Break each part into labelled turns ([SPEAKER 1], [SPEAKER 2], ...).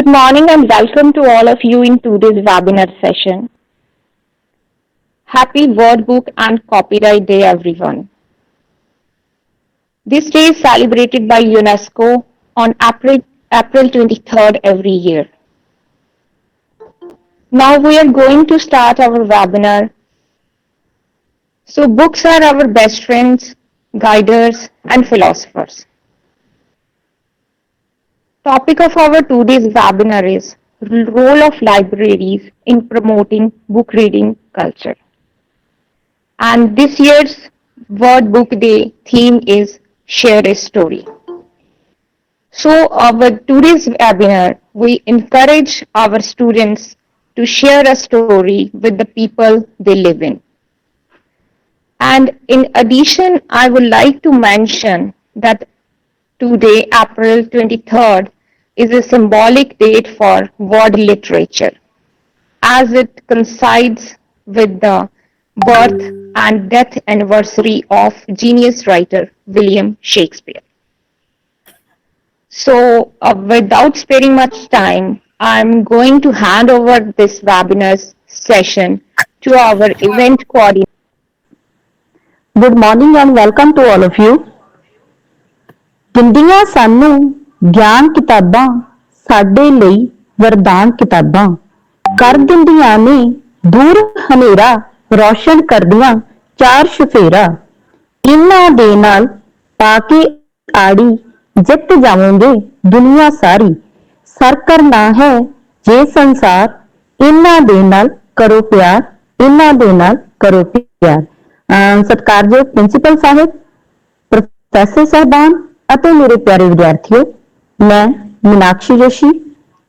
[SPEAKER 1] morning and welcome to all of you in today's webinar session. Happy Word Book and Copyright Day, everyone. This day is celebrated by UNESCO on April 23rd every year. Now we are going to start our webinar. So books are our best friends, guiders, and philosophers. Topic of our today's webinar is role of libraries in promoting book reading culture. And this year's Word Book Day theme is Share a Story. So our today's webinar, we encourage our students to share a story with the people they live in. And in addition, I would like to mention that today, April 23rd, is a symbolic date for word literature, as it coincides with the birth and death anniversary of genius writer William Shakespeare. So, without sparing much time, I'm going to hand over this webinar session to our event coordinator.
[SPEAKER 2] Good morning and welcome to all of you. ਦਿੰਦੀਆਂ ਸਾਨੂੰ ਗਿਆਨ ਕਿਤਾਬਾਂ ਸਾਡੇ ਲਈ ਵਰਦਾਨ ਕਿਤਾਬਾਂ ਕਰ ਦਿੰਦੀਆਂ ਨੇ ਦੂਰ ਹਨੇਰਾ ਰੌਸ਼ਨ ਕਰਦੀਆਂ ਚਾਰ ਸ਼ਫੇਰਾ ਇਹਨਾਂ ਦੇ ਨਾਲ ਪਾ ਕੇ ਆੜੀ ਜਿੱਤ ਜਾਵੋਗੇ ਦੁਨੀਆ ਸਾਰੀ ਸਰ ਕਰਨਾ ਹੈ ਜੇ ਸੰਸਾਰ ਇਹਨਾਂ ਦੇ ਨਾਲ ਕਰੋ ਪਿਆਰ ਇਹਨਾਂ ਦੇ ਨਾਲ ਕਰੋ ਪਿਆਰ ਸਤਿਕਾਰਯੋਗ ਪ੍ਰਿੰਸੀਪਲ ਸਾਹਿਬ ਪ੍ਰੋਫੈਸਰ ਸਾਹਿਬਾਨ ਅਤੇ ਮੇਰੇ ਪਿਆਰੇ ਵਿਦਿਆਰਥੀਓ ਮੈਂ ਮੀਨਾਕਸ਼ੀ ਜੋਸ਼ੀ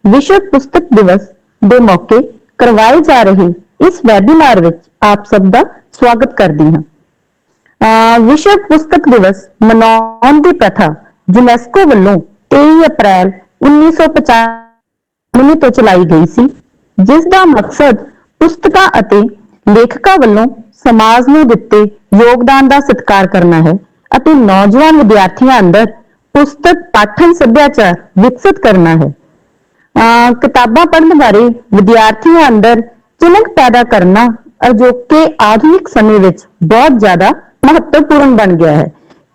[SPEAKER 2] ਵਿਸ਼ਵ ਪੁਸਤਕ ਦਿਵਸ ਦੇ ਮੌਕੇ ਕਰਵਾਏ ਜਾ ਰਹੇ ਇਸ ਵੈਬਿਨਾਰ ਵਿੱਚ ਆਪ ਸਭ ਦਾ ਸਵਾਗਤ ਕਰਦੀ ਹਾਂ। ਵਿਸ਼ਵ ਪੁਸਤਕ ਦਿਵਸ ਮਨਾਉਣ ਦੀ ਪ੍ਰਥਾ ਯੂਨੈਸਕੋ ਵੱਲੋਂ 23 ਅਪ੍ਰੈਲ 1995 ਤੋਂ ਚਲਾਈ ਗਈ ਸੀ, ਜਿਸ ਦਾ ਮਕਸਦ ਪੁਸਤਕਾਂ ਅਤੇ ਲੇਖਕਾਂ ਵੱਲੋਂ ਸਮਾਜ ਨੂੰ ਦਿੱਤੇ ਯੋਗਦਾਨ ਦਾ ਸਤਿਕਾਰ ਕਰਨਾ ਹੈ ਅਤੇ ਨੌਜਵਾਨ ਵਿਦਿਆਰਥੀਆਂ ਅੰਦਰ ਪੁਸਤਕ ਪਾਠਨ ਸੱਭਿਆਚਾਰ ਵਿਕਸਿਤ ਕਰਨਾ ਹੈ। ਕਿਤਾਬਾਂ ਪੜ੍ਹਨ ਬਾਰੇ ਵਿਦਿਆਰਥੀਆਂ ਅੰਦਰ ਚਿੰਨ੍ਹ ਪੈਦਾ ਕਰਨਾ ਅਜੋਕੇ ਆਧੁਨਿਕ ਸਮੇਂ ਵਿੱਚ ਬਹੁਤ ਜ਼ਿਆਦਾ ਮਹੱਤਵਪੂਰਨ ਬਣ ਗਿਆ ਹੈ,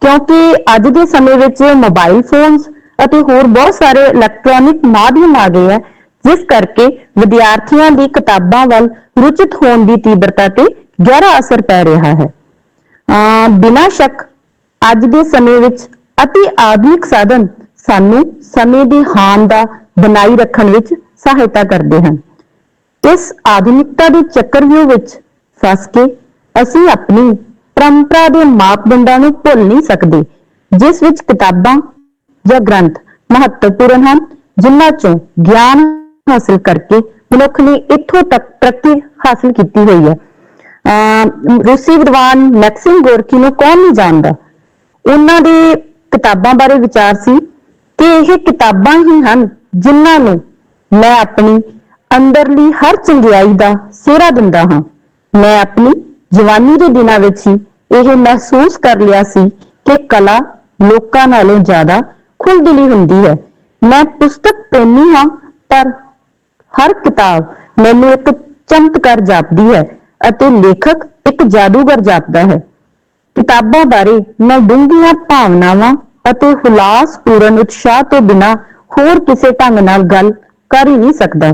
[SPEAKER 2] ਕਿਉਂਕਿ ਅੱਜ ਦੇ ਸਮੇਂ ਵਿੱਚ ਮੋਬਾਈਲ ਫੋਨਸ ਅਤੇ ਹੋਰ ਬਹੁਤ ਸਾਰੇ ਇਲੈਕਟ੍ਰੋਨਿਕ ਮਾਧਿਅਮ ਆ ਗਏ ਹੈ, ਜਿਸ ਕਰਕੇ ਵਿਦਿਆਰਥੀਆਂ ਦੀ ਕਿਤਾਬਾਂ ਵੱਲ ਰੁਚਿਤ ਹੋਣ ਦੀ ਤੀਬਰਤਾ ਤੇ ਗਹਿਰਾ ਅਸਰ ਪੈ ਰਿਹਾ ਹੈ। ਬਿਨਾਂ ਸ਼ੱਕ ਅੱਜ ਦੇ ਸਮੇਂ ਵਿੱਚ ਅਤੀ ਆਧੁਨਿਕ ਸਾਧਨ ਸਾਨੂੰ ਸਮੇਂ ਦੀ ਹਾਨ ਦਾ ਬਣਾਈ ਰੱਖਣ ਵਿੱਚ ਸਹਾਇਤਾ ਕਰਦੇ ਹਨ। ਇਸ ਆਧੁਨਿਕਤਾ ਦੇ ਚੱਕਰਵਿਊਹ ਵਿੱਚ ਫਸ ਕੇ ਅਸੀਂ ਆਪਣੀ ਪਰੰਪਰਾ ਦੇ ਮਾਪਦੰਡਾਂ ਨੂੰ ਭੁੱਲ ਨਹੀਂ ਸਕਦੇ, ਜਿਸ ਵਿੱਚ ਕਿਤਾਬਾਂ ਜਾਂ ਗ੍ਰੰਥ ਮਹੱਤਵਪੂਰਨ ਹਨ, ਜਿਨ੍ਹਾਂ ਚੋਂ ਗਿਆਨ ਹਾਸਲ ਕਰਕੇ ਮਨੁੱਖ ਨੇ ਇੱਥੋਂ ਤੱਕ ਤਰੱਕੀ ਹਾਸਲ ਕੀਤੀ ਹੋਈ ਹੈ। ਰੂਸੀ ਵਿਦਵਾਨ ਮੈਕਸਿਮ ਗੋਰਕੀ ਨੂੰ ਕੌਣ ਨਹੀਂ ਜਾਣਦਾ। ਉਹਨਾਂ ਦੇ ਕਿਤਾਬਾਂ ਬਾਰੇ ਵਿਚਾਰ ਸੀ ਕਿ ਇਹ ਕਿਤਾਬਾਂ ਹੀ ਹਨ ਜਿਨ੍ਹਾਂ ਨੂੰ ਮੈਂ ਆਪਣੀ ਅੰਦਰਲੀ ਹਰ ਚੰਗਿਆਈ ਦਾ ਸਿਹਰਾ ਦਿੰਦਾ ਹਾਂ। ਮੈਂ ਆਪਣੀ ਜਵਾਨੀ ਦੇ ਦਿਨਾਂ ਵਿੱਚ ਹੀ ਇਹ ਮਹਿਸੂਸ ਕਰ ਲਿਆ ਸੀ ਕਿ ਕਲਾ ਲੋਕਾਂ ਨਾਲੋਂ ਜ਼ਿਆਦਾ ਖੁੱਲ੍ਹਦਿਲੀ ਹੁੰਦੀ ਹੈ। ਮੈਂ ਪੁਸਤਕ ਪ੍ਰੇਮੀ ਹਾਂ, ਪਰ ਹਰ ਕਿਤਾਬ ਮੈਨੂੰ ਇੱਕ ਚਮਤਕਾਰ ਜਾਪਦੀ ਹੈ ਅਤੇ ਲੇਖਕ ਇੱਕ ਜਾਦੂਗਰ ਜਾਪਦਾ ਹੈ। ਕਿਤਾਬਾਂ ਬਾਰੇ ਮੈਂ ਡੂੰਘੀਆਂ ਭਾਵਨਾਵਾਂ ਅਤੇ ਹੁਲਾਸਪੂਰਨ ਉਤਸ਼ਾਹ ਤੋਂ ਬਿਨਾਂ ਹੋਰ ਕਿਸੇ ਢੰਗ ਨਾਲ ਗੱਲ ਕਰ ਹੀ ਨਹੀਂ ਸਕਦਾ।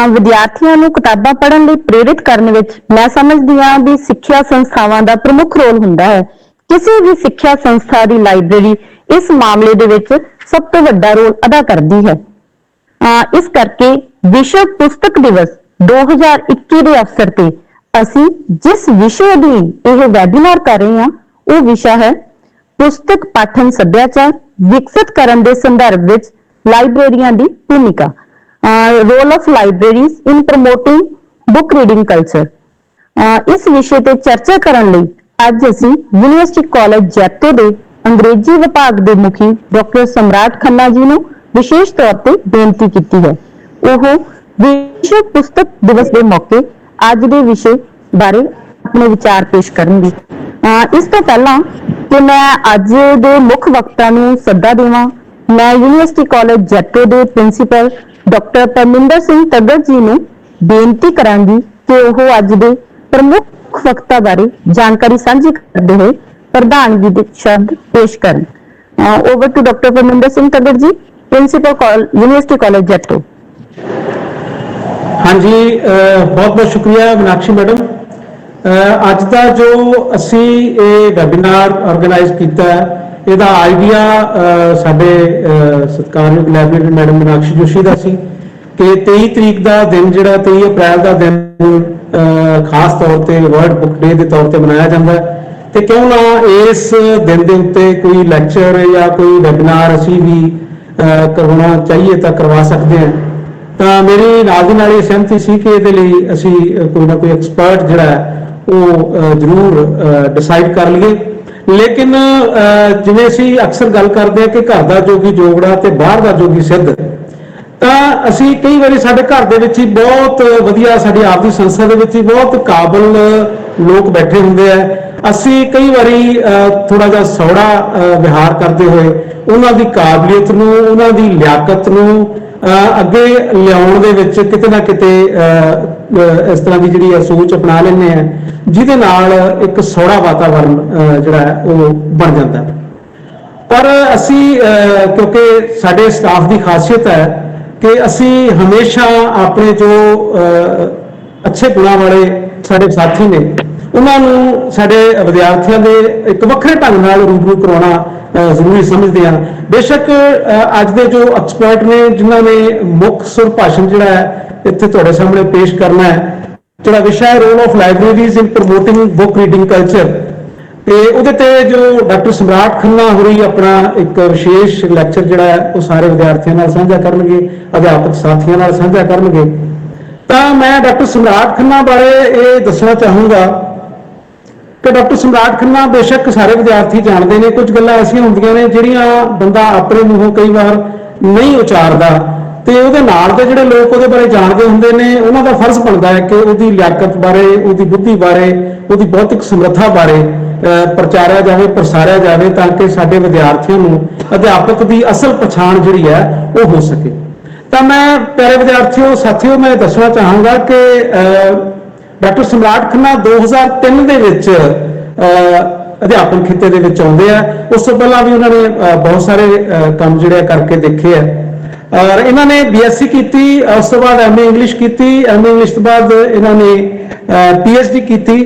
[SPEAKER 2] ਵਿਦਿਆਰਥੀਆਂ ਨੂੰ ਕਿਤਾਬਾਂ ਪੜ੍ਹਨ ਲਈ ਪ੍ਰੇਰਿਤ ਕਰਨ ਵਿੱਚ ਮੈਂ ਸਮਝਦੀ ਹਾਂ ਵੀ ਸਿੱਖਿਆ ਸੰਸਥਾਵਾਂ ਦਾ ਪ੍ਰਮੁੱਖ ਰੋਲ ਹੁੰਦਾ ਹੈ। ਕਿਸੇ ਵੀ ਸਿੱਖਿਆ ਸੰਸਥਾ ਦੀ ਲਾਇਬ੍ਰੇਰੀ ਇਸ ਮਾਮਲੇ ਦੇ ਵਿੱਚ ਸਭ ਤੋਂ ਵੱਡਾ ਰੋਲ ਅਦਾ ਕਰਦੀ ਹੈ। ਇਸ ਕਰਕੇ ਵਿਸ਼ਵ ਪੁਸਤਕ ਦਿਵਸ 2021 ਦੇ ਅਵਸਰ ਤੇ ਅਸੀਂ ਜਿਸ ਵਿਸ਼ੇ ਅਧੀਨ ਇਹ ਵੈਬਿਨਾਰ ਕਰ ਰਹੇ ਹਾਂ, ਉਹ ਵਿਸ਼ਾ ਹੈ ਪੁਸਤਕ ਪਾਠਨ ਸੱਭਿਆਚਾਰ ਵਿਕਸਿਤ ਕਰਨ ਦੇ ਸੰਦਰਭ ਵਿੱਚ ਲਾਇਬ੍ਰੇਰੀਆਂ ਦੀ ਭੂਮਿਕਾ, role of libraries in promoting book reading culture. ਇਸ ਵਿਸ਼ੇ ਤੇ ਚਰਚਾ ਕਰਨ ਲਈ ਅੱਜ ਅਸੀਂ ਯੂਨੀਵਰਸਿਟੀ ਕਾਲਜ ਜੈਤੋ ਦੇ ਅੰਗਰੇਜ਼ੀ ਵਿਭਾਗ ਦੇ ਮੁਖੀ ਡਾਕਟਰ ਸਮਰਾਟ ਖੰਨਾ ਜੀ ਨੂੰ ਵਿਸ਼ੇਸ਼ ਤੌਰ ਤੇ ਬੇਨਤੀ ਕੀਤੀ ਹੈ। ਉਹ ਵਿਸ਼ਵ ਪੁਸਤਕ ਦਿਵਸ ਦੇ ਮੌਕੇ ਅੱਜ ਦੇ ਵਿਸ਼ੇ ਬਾਰੇ ਆਪਣੇ ਵਿਚਾਰ ਪੇਸ਼ ਕਰਨਗੇ। ਇਸ ਤੋਂ ਪਹਿਲਾਂ ਕਿ ਮੈਂ ਅੱਜ ਦੇ ਮੁੱਖ ਵਕਤਾ ਨੂੰ ਸੱਦਾ ਦੇਵਾਂ, मैं यूनिवर्सिटी कॉलेज जैतो के प्रिंसीपल डॉक्टर परमिंदर सिंह तगड़ जी ਨੂੰ ਬੇਨਤੀ ਕਰਾਂਗੀ ਕਿ ਉਹ ਅੱਜ ਦੇ ਪ੍ਰਮੁੱਖ ਵਕਤਾ ਬਾਰੇ ਜਾਣਕਾਰੀ ਸਾਂਝੀ ਕਰਦੇ ਹੋਏ ਪ੍ਰਧਾਨਗੀ ਦੇ ਸ਼ਬਦ ਪੇਸ਼ ਕਰਨ। Over to doctor Parminder Singh Tagar ji, principal university college जैतो।
[SPEAKER 3] हाँ जी, बहुत बहुत शुक्रिया मीनाक्षी मैडम। ਅੱਜ ਦਾ जो असी ये वैबीनार ऑर्गेनाइज किया ਇਹਦਾ ਆਈਡੀਆ ਸਾਡੇ ਸਤਿਕਾਰਯੋਗ ਲਾਇਬ੍ਰੇਰੀ ਮੈਡਮ ਮੀਨਾਕਸ਼ੀ ਜੋਸ਼ੀ ਦਾ ਸੀ ਕਿ 23 ਤਰੀਕ ਦਾ ਦਿਨ ਜਿਹੜਾ 23 ਅਪ੍ਰੈਲ ਦਾ ਦਿਨ ਖਾਸ ਤੌਰ ਤੇ ਵਰਲਡ ਬੁੱਕ ਡੇ ਦੇ ਤੌਰ ਤੇ ਮਨਾਇਆ ਜਾਂਦਾ ਹੈ ਤੇ ਕਿਉਂ ਨਾ ਇਸ ਦਿਨ ਦੇ ਉੱਤੇ ਕੋਈ ਲੈਕਚਰ ਜਾਂ ਕੋਈ ਵੈਬੀਨਾਰ ਅਸੀਂ ਵੀ ਕਰਵਾਉਣਾ ਚਾਹੀਏ ਤਾਂ ਕਰਵਾ ਸਕਦੇ ਹਾਂ। ਤਾਂ ਮੇਰੀ ਨਾਲ ਦੀ ਨਾਲ ਇਹ ਸਹਿਮਤੀ ਸੀ ਕਿ ਇਹਦੇ ਲਈ ਅਸੀਂ ਕੋਈ ਨਾ ਕੋਈ ਐਕਸਪਰਟ ਜਿਹੜਾ ਹੈ ਉਹ ਜ਼ਰੂਰ ਡਿਸਾਈਡ ਕਰ ਲਈਏ। ਲੇਕਿਨ ਜਿਵੇਂ ਅਸੀਂ ਅਕਸਰ ਗੱਲ ਕਰਦੇ ਹਾਂ ਕਿ ਘਰ ਦਾ ਜੋਗੀ ਜੋਗੜਾ ਤੇ ਬਾਹਰ ਦਾ ਜੋਗੀ ਸਿੱਧ, ਤਾਂ ਅਸੀਂ ਕਈ ਵਾਰੀ ਸਾਡੇ ਘਰ ਦੇ ਵਿੱਚ ਹੀ ਬਹੁਤ ਵਧੀਆ, ਸਾਡੀ ਆਪ ਦੀ ਸੰਸਥਾ ਦੇ ਵਿੱਚ ਹੀ ਬਹੁਤ ਕਾਬਲ ਲੋਕ ਬੈਠੇ ਹੁੰਦੇ ਆ। ਅਸੀਂ ਕਈ ਵਾਰੀ ਥੋੜਾ ਜਿਹਾ ਸੌੜਾ ਵਿਹਾਰ ਕਰਦੇ ਹੋਏ ਉਹਨਾਂ ਦੀ ਕਾਬਲੀਅਤ ਨੂੰ, ਉਹਨਾਂ ਦੀ ਲਿਆਕਤ ਨੂੰ ਅੱਗੇ ਲਿਆਉਣ ਦੇ ਵਿੱਚ ਕਿਤੇ ਨਾ ਕਿਤੇ ਇਸ ਤਰ੍ਹਾਂ ਦੀ ਜਿਹੜੀ ਸੋਚ ਅਪਣਾ ਲੈਂਦੇ ਆ ਜਿਹਦੇ ਨਾਲ ਇੱਕ ਸੌੜਾ ਵਾਤਾਵਰਨ ਜਿਹੜਾ ਹੈ ਉਹ ਬਣ ਜਾਂਦਾ। ਪਰ ਅਸੀਂ ਕਿਉਂਕਿ ਸਾਡੇ ਸਟਾਫ ਦੀ ਖਾਸੀਅਤ ਹੈ ਕਿ ਅਸੀਂ ਹਮੇਸ਼ਾ ਆਪਣੇ ਜੋ ਅੱਛੇ ਗੁਣਾਂ ਵਾਲੇ ਸਾਡੇ ਸਾਥੀ ਨੇ ਉਹਨਾਂ ਨੂੰ ਸਾਡੇ ਵਿਦਿਆਰਥੀਆਂ ਦੇ ਇੱਕ ਵੱਖਰੇ ਢੰਗ ਨਾਲ ਰੂਬਰੂ ਕਰਾਉਣਾ ਜ਼ਰੂਰੀ ਸਮਝਦੇ ਹਾਂ। ਬੇਸ਼ੱਕ ਅੱਜ ਦੇ ਜੋ ਐਕਸਪਰਟ ਨੇ ਜਿਨ੍ਹਾਂ ਨੇ ਮੁੱਖ ਸੁਰ ਭਾਸ਼ਣ ਜਿਹੜਾ ਹੈ ਇੱਥੇ ਤੁਹਾਡੇ ਸਾਹਮਣੇ ਪੇਸ਼ ਕਰਨਾ ਹੈ, ਜਿਹੜਾ ਵਿਸ਼ਾ ਹੈ role of libraries in promoting book reading culture, ਤੇ ਉਹਦੇ ਤੇ ਜੋ ਡਾਕਟਰ ਸਮਰਾਟ ਖੰਨਾ ਹੋਰੀ ਆਪਣਾ ਇੱਕ ਵਿਸ਼ੇਸ਼ ਲੈਕਚਰ ਜਿਹੜਾ ਹੈ ਉਹ ਸਾਰੇ ਵਿਦਿਆਰਥੀਆਂ ਨਾਲ ਸਾਂਝਾ ਕਰਨਗੇ, ਅਧਿਆਪਕ ਸਾਥੀਆਂ ਨਾਲ ਸਾਂਝਾ ਕਰਨਗੇ। ਤਾਂ ਮੈਂ ਡਾਕਟਰ ਸਮਰਾਟ ਖੰਨਾ ਬਾਰੇ ਇਹ ਦੱਸਣਾ ਚਾਹੂੰਗਾ ਕਿ ਡਾਕਟਰ ਸਮਰਾਟ ਖੰਨਾ ਬੇਸ਼ੱਕ ਸਾਰੇ ਵਿਦਿਆਰਥੀ ਜਾਣਦੇ ਨੇ, ਕੁਝ ਗੱਲਾਂ ਐਸੀਆਂ ਹੁੰਦੀਆਂ ਨੇ ਜਿਹੜੀਆਂ ਬੰਦਾ ਆਪਣੇ ਮੂੰਹੋਂ ਕਈ ਵਾਰ ਨਹੀਂ ਉਚਾਰਦਾ ਤੇ ਉਹਦੇ ਨਾਲ ਦੇ ਜਿਹੜੇ ਲੋਕ ਉਹਦੇ ਬਾਰੇ ਜਾਣਦੇ ਹੁੰਦੇ ਨੇ ਉਹਨਾਂ ਦਾ ਫਰਜ਼ ਬਣਦਾ ਹੈ ਕਿ ਉਹਦੀ ਲਿਆਕਤ ਬਾਰੇ, ਉਹਦੀ ਬੁੱਧੀ ਬਾਰੇ, ਉਹਦੀ ਬੌਧਿਕ ਸਮਰੱਥਾ ਬਾਰੇ ਪ੍ਰਚਾਰਿਆ ਜਾਵੇ, ਪ੍ਰਸਾਰਿਆ ਜਾਵੇ ਤਾਂ ਕਿ ਸਾਡੇ ਵਿਦਿਆਰਥੀਆਂ ਨੂੰ ਅਧਿਆਪਕ ਦੀ ਅਸਲ ਪਛਾਣ ਜਿਹੜੀ ਹੈ ਉਹ ਹੋ ਸਕੇ। ਤਾਂ ਮੈਂ ਪਿਆਰੇ ਵਿਦਿਆਰਥੀਓ, ਸਾਥੀਓ, ਮੈਂ ਦੱਸਣਾ ਚਾਹਾਂਗਾ ਕਿ ਡਾਕਟਰ ਸਮਰਾਟ ਖੰਨਾ 2003 ਦੇ ਵਿੱਚ ਅਧਿਆਪਨ ਖਿੱਤੇ ਦੇ ਵਿੱਚ ਆਉਂਦੇ ਆ। ਉਸ ਤੋਂ ਪਹਿਲਾਂ ਵੀ ਉਹਨਾਂ ਨੇ ਬਹੁਤ ਸਾਰੇ ਕੰਮ ਜਿਹੜੇ ਕਰਕੇ ਦੇਖੇ ਆ ਔਰ ਇਹਨਾਂ ਨੇ BSc ਕੀਤੀ, ਉਸ ਤੋਂ ਬਾਅਦ MA ਇੰਗਲਿਸ਼ ਕੀਤੀ, MA ਇੰਗਲਿਸ਼ ਤੋਂ ਬਾਅਦ ਇਹਨਾਂ ਨੇ PhD ਕੀਤੀ।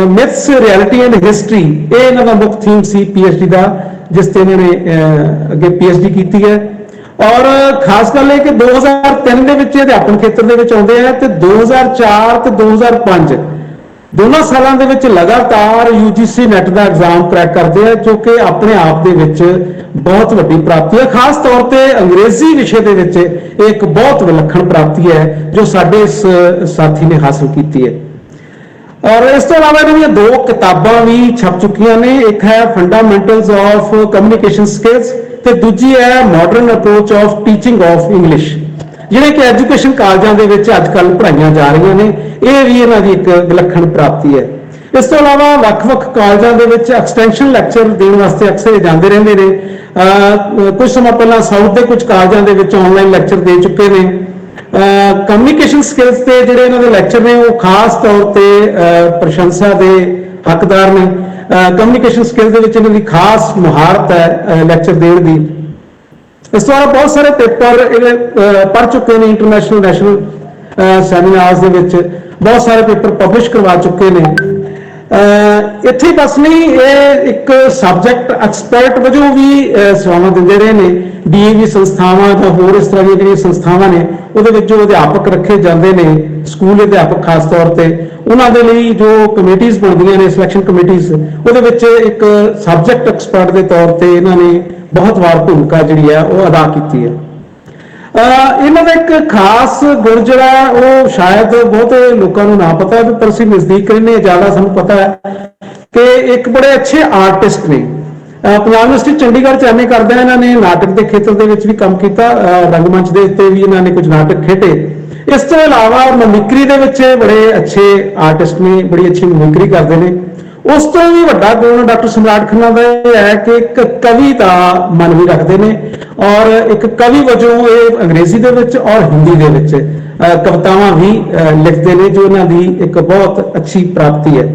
[SPEAKER 3] ਮਿਥਸ, ਰਿਐਲਿਟੀ ਐਂਡ ਹਿਸਟਰੀ ਇਹ ਇਹਨਾਂ ਦਾ ਮੁੱਖ ਥੀਮ ਸੀ PhD ਦਾ, ਜਿਸ ਤੇ ਇਹਨਾਂ ਨੇ ਅੱਗੇ PhD ਕੀਤੀ ਹੈ। ਔਰ ਖਾਸ ਗੱਲ ਇਹ ਕਿ 2003 ਦੇ ਵਿੱਚ ਅਧਿਆਪਨ ਖੇਤਰ ਦੇ ਵਿੱਚ ਆਉਂਦੇ ਆ ਤੇ 2004 ਤੇ 2005 ਦੋਨਾਂ ਸਾਲਾਂ ਦੇ ਵਿੱਚ ਲਗਾਤਾਰ UGC ਨੈਟ ਦਾ ਐਗਜ਼ਾਮ ਕਰੈਕ ਕਰਦੇ ਆ, ਜੋ ਕਿ ਆਪਣੇ ਆਪ ਦੇ ਵਿੱਚ ਬਹੁਤ ਵੱਡੀ ਪ੍ਰਾਪਤੀ ਹੈ। ਖਾਸ ਤੌਰ ਤੇ ਅੰਗਰੇਜ਼ੀ ਵਿਸ਼ੇ ਦੇ ਵਿੱਚ ਇਹ ਇੱਕ ਬਹੁਤ ਵਿਲੱਖਣ ਪ੍ਰਾਪਤੀ ਹੈ ਜੋ ਸਾਡੇ ਇਸ ਸਾਥੀ ਨੇ ਹਾਸਲ ਕੀਤੀ ਹੈ। ਔਰ ਇਸ ਤੋਂ ਇਲਾਵਾ ਇਹਨਾਂ ਦੀਆਂ 2 ਕਿਤਾਬਾਂ ਵੀ ਛਪ ਚੁੱਕੀਆਂ ਨੇ। ਇੱਕ ਹੈ ਫੰਡਾਮੈਂਟਲਸ ਆਫ ਕਮਿਊਨੀਕੇਸ਼ਨ ਸਕਿੱਲਸ ਤੇ ਦੂਜੀ ਹੈ modern approach of teaching of English, ਜਿਹੜੇ ਕਿ ਐਜੂਕੇਸ਼ਨ ਕਾਲਜਾਂ ਦੇ ਵਿੱਚ ਅੱਜ ਕੱਲ੍ਹ ਪੜ੍ਹਾਈਆਂ ਜਾ ਰਹੀਆਂ ਨੇ। ਇਹ ਵੀ ਇਹਨਾਂ ਦੀ ਇੱਕ ਵਿਲੱਖਣ ਪ੍ਰਾਪਤੀ ਹੈ। ਇਸ ਤੋਂ ਇਲਾਵਾ ਵੱਖ-ਵੱਖ ਕਾਲਜਾਂ ਦੇ ਵਿੱਚ ਐਕਸਟੈਂਸ਼ਨ ਲੈਕਚਰ ਦੇਣ ਵਾਸਤੇ ਅਕਸਰ ਜਾਂਦੇ ਰਹਿੰਦੇ ਨੇ। ਕੁਝ ਸਮਾਂ ਪਹਿਲਾਂ ਸਾਊਥ ਦੇ ਕੁਝ ਕਾਲਜਾਂ ਦੇ ਵਿੱਚ ਆਨਲਾਈਨ ਲੈਕਚਰ ਦੇ ਚੁੱਕੇ ਨੇ। ਕਮਿਊਨੀਕੇਸ਼ਨ ਸਕਿੱਲਸ ਤੇ ਜਿਹੜੇ ਇਹਨਾਂ ਦੇ ਲੈਕਚਰ ਨੇ ਉਹ ਖਾਸ ਤੌਰ ਤੇ ਪ੍ਰਸ਼ੰਸਾ ਦੇ ਹੱਕਦਾਰ ਨੇ। ਕਮਿਊਨੀਕੇਸ਼ਨ ਸਕਿੱਲ ਦੇ ਵਿੱਚ ਇਹਨਾਂ ਦੀ ਖਾਸ ਮੁਹਾਰਤ ਹੈ ਲੈਕਚਰ ਦੇਣ ਦੀ। ਇਸ ਤੋਂ ਇਲਾਵਾ ਬਹੁਤ ਸਾਰੇ ਪੇਪਰ ਇਹ ਪੜ੍ਹ ਚੁੱਕੇ ਨੇ, ਇੰਟਰਨੈਸ਼ਨਲ, ਨੈਸ਼ਨਲ ਸੈਮੀਨਾਰਸ ਦੇ ਵਿੱਚ ਬਹੁਤ ਸਾਰੇ ਪੇਪਰ ਪਬਲਿਸ਼ ਕਰਵਾ ਚੁੱਕੇ ਨੇ। ਇੱਥੇ ਬਸ ਨਹੀਂ, ਇਹ ਇੱਕ ਸਬਜੈਕਟ ਐਕਸਪਰਟ ਵਜੋਂ ਵੀ ਸੇਵਾਵਾਂ ਦਿੰਦੇ ਰਹੇ ਨੇ। DAV ਸੰਸਥਾਵਾਂ ਜਾਂ ਹੋਰ ਇਸ ਤਰ੍ਹਾਂ ਦੀਆਂ ਜਿਹੜੀਆਂ ਸੰਸਥਾਵਾਂ ਨੇ ਉਹਦੇ ਵਿੱਚ ਜੋ ਅਧਿਆਪਕ ਰੱਖੇ ਜਾਂਦੇ ਨੇ, ਸਕੂਲ ਅਧਿਆਪਕ ਖਾਸ ਤੌਰ ਤੇ, ਉਹਨਾਂ ਦੇ ਲਈ ਜੋ ਕਮੇਟੀਆਂ ਬਣਦੀਆਂ ਨੇ, ਸਿਲੈਕਸ਼ਨ ਕਮੇਟੀਆਂ, ਉਹਦੇ ਵਿੱਚ ਇੱਕ ਸਬਜੈਕਟ ਐਕਸਪਰਟ ਦੇ ਤੌਰ ਤੇ ਇਹਨਾਂ ਨੇ ਬਹੁਤ ਵਾਰ ਭੂਮਿਕਾ ਜਿਹੜੀ ਹੈ ਉਹ ਅਦਾ ਕੀਤੀ ਹੈ। ਇਹਨਾਂ ਦਾ ਇੱਕ ਖਾਸ ਗੁਣ ਜਿਹੜਾ ਉਹ ਸ਼ਾਇਦ ਬਹੁਤੇ ਲੋਕਾਂ ਨੂੰ ਨਾ ਪਤਾ ਹੈ, ਪਰ ਅਸੀਂ ਨਜ਼ਦੀਕ ਰਹਿੰਦੇ ਜ਼ਿਆਦਾ ਸਾਨੂੰ ਪਤਾ ਹੈ ਕਿ ਇੱਕ ਬੜੇ ਅੱਛੇ ਆਰਟਿਸਟ ਨੇ। ਪੰਜਾਬ ਯੂਨੀਵਰਸਿਟੀ ਚੰਡੀਗੜ੍ਹ ਚ MA ਕਰਦਾ ਇਹਨਾਂ ਨੇ ਨਾਟਕ ਦੇ ਖੇਤਰ ਦੇ ਵਿੱਚ ਵੀ ਕੰਮ ਕੀਤਾ, ਰੰਗਮੰਚ ਦੇ ਉੱਤੇ ਵੀ ਇਹਨਾਂ ਨੇ ਕੁਝ ਨਾਟਕ ਖੇਡੇ। ਇਸ ਤੋਂ ਇਲਾਵਾ ਮਿਮਿਕਰੀ ਦੇ ਵਿੱਚ ਬੜੇ ਅੱਛੇ ਆਰਟਿਸਟ ਨੇ, ਬੜੀ ਅੱਛੀ ਮਿਮਿਕਰੀ ਕਰਦੇ ਨੇ। ਉਸ ਤੋਂ ਵੀ ਵੱਡਾ ਗੁਣ ਡਾਕਟਰ ਸਮਰਾਟ ਖੰਨਾ ਦਾ ਇਹ ਹੈ ਕਿ ਇੱਕ ਕਵੀ ਦਾ ਮਨ ਵੀ ਰੱਖਦੇ ਨੇ, ਔਰ ਇੱਕ ਕਵੀ ਵਜੋਂ ਇਹ ਅੰਗਰੇਜ਼ੀ ਦੇ ਵਿੱਚ ਔਰ ਹਿੰਦੀ ਦੇ ਵਿੱਚ ਕਵਿਤਾਵਾਂ ਵੀ ਲਿਖਦੇ ਨੇ, ਜੋ ਇਹਨਾਂ ਦੀ ਇੱਕ ਬਹੁਤ ਅੱਛੀ ਪ੍ਰਾਪਤੀ ਹੈ।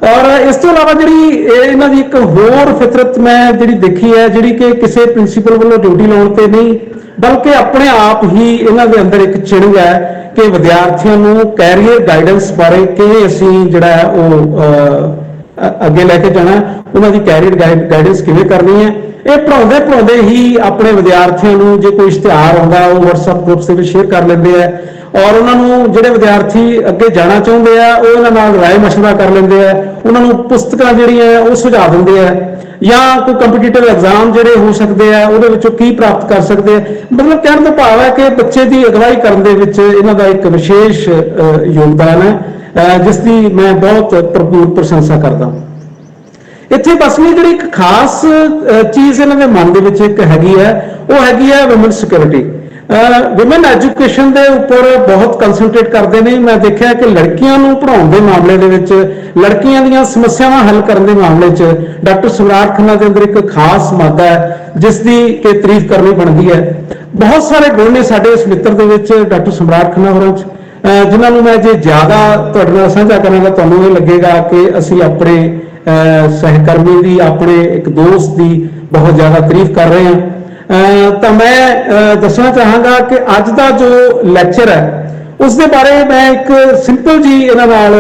[SPEAKER 3] ਔਰ ਇਸ ਤੋਂ ਇਲਾਵਾ ਜਿਹੜੀ ਇਹਨਾਂ ਦੀ ਇੱਕ ਹੋਰ ਫਿਤਰਤ ਮੈਂ ਜਿਹੜੀ ਦੇਖੀ ਹੈ, ਜਿਹੜੀ ਕਿ ਕਿਸੇ ਪ੍ਰਿੰਸੀਪਲ ਵੱਲੋਂ ਡਿਊਟੀ ਲਾਉਣ ਤੇ ਨਹੀਂ, ਬਲਕਿ ਆਪਣੇ ਆਪ ਹੀ ਇਹਨਾਂ ਦੇ ਅੰਦਰ ਇੱਕ ਚਿੰਗ ਹੈ ਕਿ ਵਿਦਿਆਰਥੀਆਂ ਨੂੰ ਕੈਰੀਅਰ ਗਾਈਡੈਂਸ ਬਾਰੇ ਕਿਵੇਂ ਅਸੀਂ ਜਿਹੜਾ ਹੈ ਉਹ ਅੱਗੇ ਲੈ ਕੇ ਜਾਣਾ, ਉਹਨਾਂ ਦੀ ਕੈਰੀਅਰ ਗਾਈਡੈਂਸ ਕਿਵੇਂ ਕਰਨੀ ਹੈ। ਇਹ ਪੜ੍ਹਾਉਂਦੇ ਹੀ ਆਪਣੇ ਵਿਦਿਆਰਥੀਆਂ ਨੂੰ ਜੇ ਕੋਈ ਇਸ਼ਤਿਹਾਰ ਆਉਂਦਾ ਉਹ WhatsApp ਗਰੁੱਪਸ ਦੇ ਵਿੱਚ ਸ਼ੇਅਰ ਕਰ ਲੈਂਦੇ ਆ, ਔਰ ਉਹਨਾਂ ਨੂੰ ਜਿਹੜੇ ਵਿਦਿਆਰਥੀ ਅੱਗੇ ਜਾਣਾ ਚਾਹੁੰਦੇ ਆ ਉਹ ਉਹਨਾਂ ਨਾਲ ਰਾਏ ਮਸ਼ਵਰਾ ਕਰ ਲੈਂਦੇ ਆ, ਉਹਨਾਂ ਨੂੰ ਪੁਸਤਕਾਂ ਜਿਹੜੀਆਂ ਉਹ ਸੁਝਾ ਦਿੰਦੇ ਆ, ਜਾਂ ਕੋਈ ਕੰਪੀਟੀਟਿਵ ਐਗਜ਼ਾਮ ਜਿਹੜੇ ਹੋ ਸਕਦੇ ਆ ਉਹਦੇ ਵਿੱਚੋਂ ਕੀ ਪ੍ਰਾਪਤ ਕਰ ਸਕਦੇ ਆ। ਮਤਲਬ ਕਹਿਣ ਦਾ ਭਾਵ ਹੈ ਕਿ ਬੱਚੇ ਦੀ ਅਗਵਾਈ ਕਰਨ ਦੇ ਵਿੱਚ ਇਹਨਾਂ ਦਾ ਇੱਕ ਵਿਸ਼ੇਸ਼ ਯੋਗਦਾਨ ਹੈ, ਜਿਸ ਦੀ ਮੈਂ ਬਹੁਤ ਭਰਪੂਰ ਪ੍ਰਸ਼ੰਸਾ ਕਰਦਾ। ਇੱਥੇ ਬਸ ਵੀ ਜਿਹੜੀ ਇੱਕ ਖਾਸ ਚੀਜ਼ ਇਹਨਾਂ ਦੇ ਮਨ ਦੇ ਵਿੱਚ ਇੱਕ ਹੈਗੀ ਹੈ, ਉਹ ਹੈਗੀ ਹੈ ਵੂਮਨ ਸਿਕਿਉਰਿਟੀ। ਵਿਮਨ ਐਜੂਕੇਸ਼ਨ ਦੇ ਉੱਪਰ ਬਹੁਤ ਕੰਸੈਂਟਰੇਟ ਕਰਦੇ ਨੇ। ਮੈਂ ਦੇਖਿਆ ਕਿ ਲੜਕੀਆਂ ਨੂੰ ਪੜ੍ਹਾਉਣ ਦੇ ਮਾਮਲੇ ਦੇ ਵਿੱਚ, ਲੜਕੀਆਂ ਦੀਆਂ ਸਮੱਸਿਆਵਾਂ ਹੱਲ ਕਰਨ ਦੇ ਮਾਮਲੇ 'ਚ ਡਾਕਟਰ ਸਮਰਾਟ ਖੰਨਾ ਦੇ ਅੰਦਰ ਇੱਕ ਖਾਸ ਮਾਦਾ ਹੈ, ਜਿਸ ਦੀ ਕਿ ਤਾਰੀਫ ਕਰਨੀ ਬਣਦੀ ਹੈ। ਬਹੁਤ ਸਾਰੇ ਗੁਣ ਨੇ ਸਾਡੇ ਇਸ ਮਿੱਤਰ ਦੇ ਵਿੱਚ, ਡਾਕਟਰ ਸਮਰਾਟ ਖੰਨਾ ਹੋਰਾਂ 'ਚ, ਜਿਨ੍ਹਾਂ ਨੂੰ ਮੈਂ ਜੇ ਜ਼ਿਆਦਾ ਤੁਹਾਡੇ ਨਾਲ ਸਾਂਝਾ ਕਰਾਂਗਾ ਤੁਹਾਨੂੰ ਇਹ ਲੱਗੇਗਾ ਕਿ ਅਸੀਂ ਆਪਣੇ ਸਹਿਕਰਮੀ ਦੀ, ਆਪਣੇ ਇੱਕ ਦੋਸਤ ਦੀ ਬਹੁਤ ਜ਼ਿਆਦਾ ਤਾਰੀਫ ਕਰ ਰਹੇ ਹਾਂ। ਤਾਂ ਮੈਂ ਦੱਸਣਾ ਚਾਹਾਂਗਾ ਕਿ ਅੱਜ ਦਾ ਜੋ ਲੈਕਚਰ ਹੈ ਉਸ ਦੇ ਬਾਰੇ ਮੈਂ ਇੱਕ ਸਿੰਪਲ ਜੀ ਇਹਨਾਂ ਨਾਲ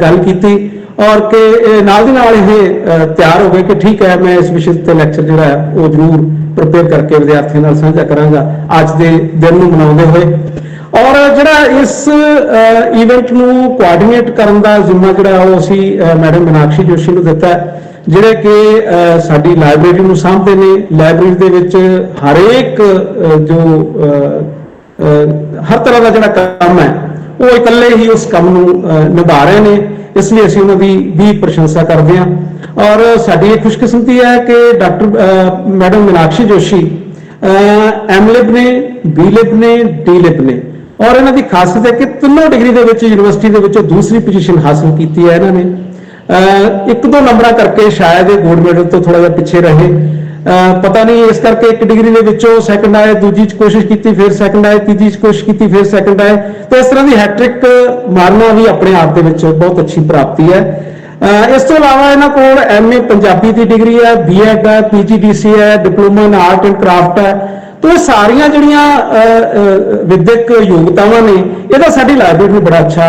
[SPEAKER 3] ਗੱਲ ਕੀਤੀ, ਔਰ ਕਿ ਨਾਲ ਦੀ ਨਾਲ ਇਹ ਤਿਆਰ ਹੋ ਗਏ ਕਿ ਠੀਕ ਹੈ ਮੈਂ ਇਸ ਵਿਸ਼ੇ ਤੇ ਲੈਕਚਰ ਜਿਹੜਾ ਹੈ ਉਹ ਜ਼ਰੂਰ ਪ੍ਰਪੇਅਰ ਕਰਕੇ ਵਿਦਿਆਰਥੀਆਂ ਨਾਲ ਸਾਂਝਾ ਕਰਾਂਗਾ ਅੱਜ ਦੇ ਦਿਨ ਨੂੰ ਮਨਾਉਂਦੇ ਹੋਏ। ਔਰ ਜਿਹੜਾ ਇਸ ਇਵੈਂਟ ਨੂੰ ਕੋਆਰਡੀਨੇਟ ਕਰਨ ਦਾ ਜ਼ਿੰਮਾ ਜਿਹੜਾ ਉਹ ਅਸੀਂ ਮੈਡਮ ਮੀਨਾਕਸ਼ੀ ਜੋਸ਼ੀ ਨੂੰ ਦਿੱਤਾ ਹੈ, ਜਿਹੜੇ ਕਿ ਸਾਡੀ ਲਾਇਬ੍ਰੇਰੀ ਨੂੰ ਸਾਂਭਦੇ ਨੇ। ਲਾਇਬ੍ਰੇਰੀ ਦੇ ਵਿੱਚ ਹਰੇਕ ਜੋ ਹਰ ਤਰ੍ਹਾਂ ਦਾ ਜਿਹੜਾ ਕੰਮ ਹੈ ਉਹ ਇਕੱਲੇ ਹੀ ਉਸ ਕੰਮ ਨੂੰ ਨਿਭਾ ਰਹੇ ਨੇ, ਇਸ ਲਈ ਅਸੀਂ ਉਹਨਾਂ ਦੀ ਵੀ ਪ੍ਰਸ਼ੰਸਾ ਕਰਦੇ ਹਾਂ। ਔਰ ਸਾਡੀ ਇਹ ਖੁਸ਼ਕਿਸਮਤੀ ਹੈ ਕਿ doctor madam Meenakshi Joshi M.Lib ਨੇ, B.Lib ਨੇ, D.Lib ਨੇ, ਔਰ ਇਹਨਾਂ ਦੀ ਖਾਸੀਅਤ ਹੈ ਕਿ ਤਿੰਨੋਂ ਡਿਗਰੀ ਦੇ ਵਿੱਚ ਯੂਨੀਵਰਸਿਟੀ ਦੇ ਵਿੱਚੋਂ ਦੂਸਰੀ ਪੋਜੀਸ਼ਨ ਹਾਸਲ ਕੀਤੀ ਹੈ ਇਹਨਾਂ ਨੇ। ਇੱਕ ਦੋ ਨੰਬਰਾਂ ਕਰਕੇ ਸ਼ਾਇਦ ਇਹ ਗੋਲਡ ਮੈਡਲ ਤੋਂ ਥੋੜਾ ਜਿਹਾ ਪਿੱਛੇ ਰਹੇ, ਪਤਾ ਨਹੀਂ, ਇਸ ਕਰਕੇ ਇੱਕ ਡਿਗਰੀ ਦੇ ਵਿੱਚੋਂ ਸੈਕੰਡ ਆਏ, ਦੂਜੀ 'ਚ ਕੋਸ਼ਿਸ਼ ਕੀਤੀ ਫਿਰ ਸੈਕੰਡ ਆਏ, ਤੀਜੀ 'ਚ ਕੋਸ਼ਿਸ਼ ਕੀਤੀ ਫਿਰ ਸੈਕੰਡ ਆਏ, ਤੇ ਇਸ ਤਰ੍ਹਾਂ ਦੀ ਹੈਟ੍ਰਿਕ ਮਾਰਨਾ ਵੀ ਆਪਣੇ ਆਪ ਦੇ ਵਿੱਚ ਬਹੁਤ ਅੱਛੀ ਪ੍ਰਾਪਤੀ ਹੈ। ਇਸ ਤੋਂ ਇਲਾਵਾ ਇਹਨਾਂ ਕੋਲ MA ਪੰਜਾਬੀ ਦੀ ਡਿਗਰੀ ਹੈ, B.Ed ਹੈ, PGDC ਹੈ, diploma in art and craft ਹੈ। तो ये सारियां जड़ियां विद्यक योग्यतावां ने इहदा साडी लाइब्रेरी में बड़ा अच्छा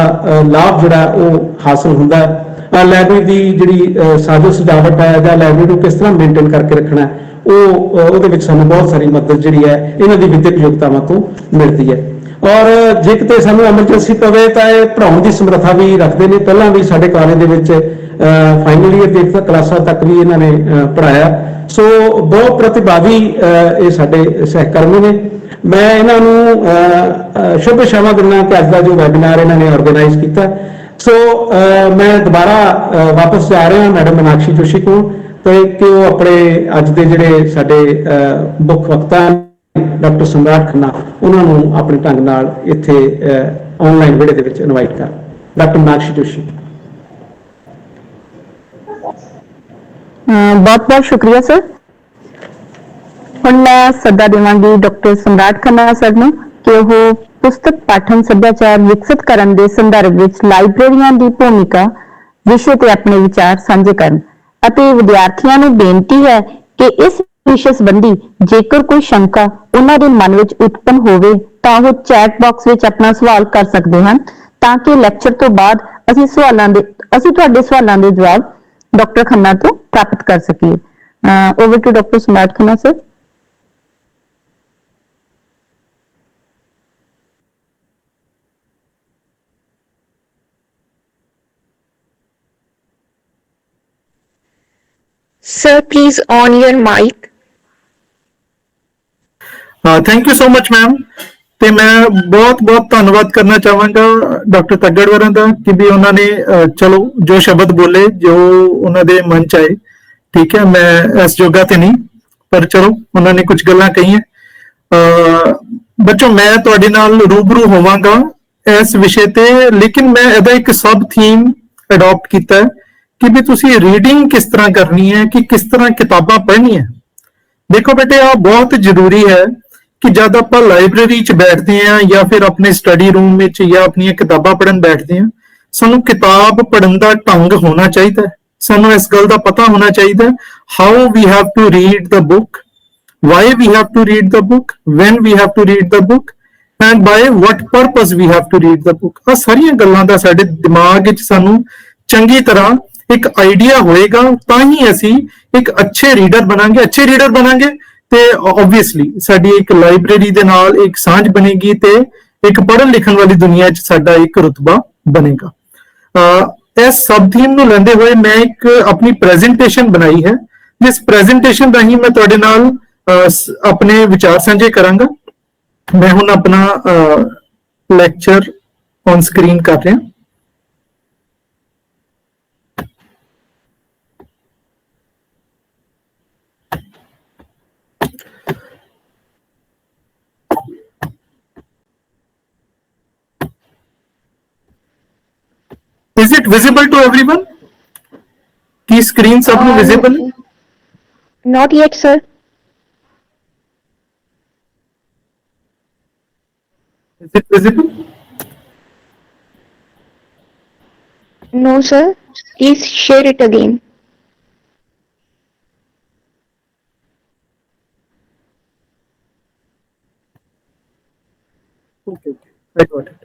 [SPEAKER 3] लाभ जिहड़ा वो हासिल हुंदा है। लाइब्रेरी दी जिहड़ी साजो सजावट है जां लाइब्रेरी को किस तरह मेनटेन करके रखना है ਉਹਦੇ ਵਿੱਚ ਸਾਨੂੰ ਬਹੁਤ ਸਾਰੀ ਮਦਦ ਜਿਹੜੀ ਹੈ ਇਹਨਾਂ ਦੀ ਵਿਦਿਅਕ ਯੋਗਤਾਵਾਂ ਤੋਂ ਮਿਲਦੀ ਹੈ। ਔਰ ਜੇ ਕਿਤੇ ਸਾਨੂੰ ਐਮਰਜੈਂਸੀ ਪਵੇ ਤਾਂ ਇਹ ਪੜਾਉਣ ਦੀ ਸਮਰੱਥਾ ਵੀ ਰੱਖਦੇ ਨੇ। ਪਹਿਲਾਂ ਵੀ ਸਾਡੇ ਕਾਲਜ ਦੇ ਵਿੱਚ ਫਾਈਨਲ ਈਅਰ ਦੇ ਕਲਾਸਾਂ ਤੱਕ ਵੀ ਇਹਨਾਂ ਨੇ ਪੜਾਇਆ। ਸੋ ਬਹੁਤ ਪ੍ਰਤਿਭਾਵੀ ਇਹ ਸਾਡੇ ਸਹਿਕਰਮੀ ਨੇ। ਮੈਂ ਇਹਨਾਂ ਨੂੰ ਸ਼ੁਭ ਸ਼ਾਮਾ ਦਿੰਦਾ ਕਿ ਅੱਜ ਦਾ ਜੋ ਵੈਬੀਨਾਰ ਇਹਨਾਂ ਨੇ ਆਰਗੇਨਾਈਜ਼ ਕੀਤਾ। ਸੋ ਮੈਂ ਦੁਬਾਰਾ ਵਾਪਸ ਜਾ ਰਿਹਾ ਮੈਡਮ ਮੀਨਾਕਸ਼ੀ ਜੋਸ਼ੀ ਕੋਲ ਕਿ ਉਹ ਆਪਣੇ ਅੱਜ ਦੇ ਜਿਹੜੇ ਸਾਡੇ ਮੁੱਖ ਵਕਤਾ ਡਾਕਟਰ ਸਮਰਾਟ ਖੰਨਾ ਉਹਨਾਂ ਨੂੰ ਆਪਣੇ ਢੰਗ ਨਾਲ ਇੱਥੇ ਆਨਲਾਈਨ ਵਿੜੇ ਦੇ ਵਿੱਚ ਇਨਵਾਈਟ ਕਰ। ਡਾਕਟਰ ਮੀਨਾਕਸ਼ੀ ਜੋਸ਼ੀ।
[SPEAKER 2] बहुत बहुत शुक्रिया सर। ਹੁਣ ਮੈਂ ਸੱਦਾ ਦੇਵਾਂਗੀ ਡਾਕਟਰ ਸਮਰਾਟ ਖੰਨਾ ਸਰ ਨੂੰ ਕਿ ਉਹ ਪੁਸਤਕ ਪਾਠਨ ਸੱਭਿਆਚਾਰ ਵਿਕਸਿਤ ਕਰਨ ਦੇ ਸੰਦਰਭ ਵਿੱਚ ਲਾਇਬ੍ਰੇਰੀਆਂ ਦੀ ਭੂਮਿਕਾ ਵਿਸ਼ੇ ਤੇ ਆਪਣੇ ਵਿਚਾਰ ਸਾਂਝੇ ਕਰਨ ਅਤੇ ਵਿਦਿਆਰਥੀਆਂ ਨੂੰ ਬੇਨਤੀ ਹੈ ਕਿ ਇਸ ਵਿਸ਼ੇ ਸੰਬੰਧੀ ਜੇਕਰ ਕੋਈ ਸ਼ੰਕਾ ਉਹਨਾਂ ਦੇ ਮਨ ਵਿੱਚ ਉਤਪੰਨ ਹੋਵੇ ਤਾਂ ਉਹ ਚੈਟ ਬਾਕਸ ਵਿੱਚ ਆਪਣਾ ਸਵਾਲ ਕਰ ਸਕਦੇ ਹਨ ਤਾਂ ਕਿ ਲੈਕਚਰ ਤੋਂ ਬਾਅਦ ਅਸੀਂ ਤੁਹਾਡੇ ਸਵਾਲਾਂ ਦੇ ਜਵਾਬ ਡਾਕਟਰ ਖੰਨਾ ਤੋਂ ਪ੍ਰਾਪਤ ਕਰ ਸਕੀਏ। ਓਵਰ ਟੂ ਡਾਕਟਰ ਸਮਰਾਟ Khanna sir.
[SPEAKER 1] Sir, please on your mic.
[SPEAKER 4] Thank you so much ma'am. ਤੇ ਮੈਂ ਬਹੁਤ ਧੰਨਵਾਦ ਕਰਨਾ ਚਾਹਾਂਗਾ ਡਾਕਟਰ ਤੱਗੜਵਰਾਂ ਦਾ ਕਿ ਵੀ ਉਹਨਾਂ ਨੇ ਚਲੋ ਜੋ ਸ਼ਬਦ ਬੋਲੇ ਜੋ ਉਹਨਾਂ ਦੇ ਮਨ ਚ ਆਏ। ਠੀਕ ਹੈ, ਮੈਂ ਇਸ ਜੋਗਾ ਤੇ ਨਹੀਂ ਪਰ ਚਲੋ ਉਹਨਾਂ ਨੇ ਕੁਝ ਗੱਲਾਂ ਕਹੀਆਂ। ਬੱਚੋ ਮੈਂ ਤੁਹਾਡੇ ਨਾਲ ਰੂਬਰੂ ਹੋਵਾਂਗਾ ਇਸ ਵਿਸ਼ੇ ਤੇ, ਲੇਕਿਨ ਮੈਂ ਇਹਦਾ ਇੱਕ ਸਬ ਥੀਮ ਅਡਾਪਟ ਕੀਤਾ ਹੈ ਕਿ ਵੀ ਤੁਸੀਂ ਰੀਡਿੰਗ ਕਿਸ ਤਰ੍ਹਾਂ ਕਰਨੀ ਹੈ, ਕਿ ਕਿਸ ਤਰ੍ਹਾਂ ਕਿਤਾਬਾਂ ਪੜ੍ਹਨੀਆਂ। ਦੇਖੋ ਬੇਟੇ, ਆ ਬਹੁਤ ਜ਼ਰੂਰੀ ਹੈ ਕਿ ਜਦ ਆਪਾਂ ਲਾਇਬ੍ਰੇਰੀ 'ਚ ਬੈਠਦੇ ਹਾਂ ਜਾਂ ਫਿਰ ਆਪਣੇ ਸਟੱਡੀ ਰੂਮ ਵਿੱਚ ਜਾਂ ਆਪਣੀਆਂ ਕਿਤਾਬਾਂ ਪੜ੍ਹਨ ਬੈਠਦੇ ਹਾਂ, ਸਾਨੂੰ ਕਿਤਾਬ ਪੜ੍ਹਨ ਦਾ ਢੰਗ ਹੋਣਾ ਚਾਹੀਦਾ ਹੈ। ਸਾਨੂੰ ਇਸ ਗੱਲ ਦਾ ਪਤਾ ਹੋਣਾ ਚਾਹੀਦਾ ਹੈ how we have to read the book, why we have to read the book, when we have to read the book and by what purpose we have to read the book। ਆ ਸਾਰੀਆਂ ਗੱਲਾਂ ਦਾ ਸਾਡੇ ਦਿਮਾਗ ਵਿੱਚ ਸਾਨੂੰ ਚੰਗੀ ਤਰ੍ਹਾਂ ਇੱਕ ਆਈਡੀਆ ਹੋਏਗਾ, ਤਾਂ ਹੀ ਅਸੀਂ ਇੱਕ ਅੱਛੇ ਰੀਡਰ ਬਣਾਂਗੇ। ਅੱਛੇ ਰੀਡਰ ਬਣਾਂਗੇ ਤੇ ਆਬਵੀਅਸਲੀ ਸਾਡੀ ਇੱਕ ਲਾਇਬ੍ਰੇਰੀ ਦੇ ਨਾਲ ਇੱਕ ਸਾਂਝ ਬਣੇਗੀ ਤੇ ਇੱਕ ਪੜ੍ਹਨ ਲਿਖਣ ਵਾਲੀ ਦੁਨੀਆ 'ਚ ਸਾਡਾ ਇੱਕ ਰੁਤਬਾ ਬਣੇਗਾ। ਇਸ ਸਬ ਥੀਮ ਨੂੰ ਲੈਂਦੇ ਹੋਏ ਮੈਂ ਇੱਕ ਆਪਣੀ ਪ੍ਰੈਜੈਂਟੇਸ਼ਨ ਬਣਾਈ ਹੈ, ਜਿਸ ਪ੍ਰੈਜੈਂਟੇਸ਼ਨ ਰਾਹੀਂ ਮੈਂ ਤੁਹਾਡੇ ਨਾਲ ਆਪਣੇ ਵਿਚਾਰ ਸਾਂਝੇ ਕਰਾਂਗਾ। ਮੈਂ ਹੁਣ ਆਪਣਾ ਲੈਕਚਰ ਔਨ ਸਕਰੀਨ ਕਰ ਰਿਹਾ। Is it visible to everyone? Ki screen ਸਭ ਨੂੰ ਵਿਜ਼ੀਬਲ ਹੈ?
[SPEAKER 1] Not yet, sir.
[SPEAKER 4] Is it visible?
[SPEAKER 1] No, sir. Please share it again.
[SPEAKER 4] Okay, I got it.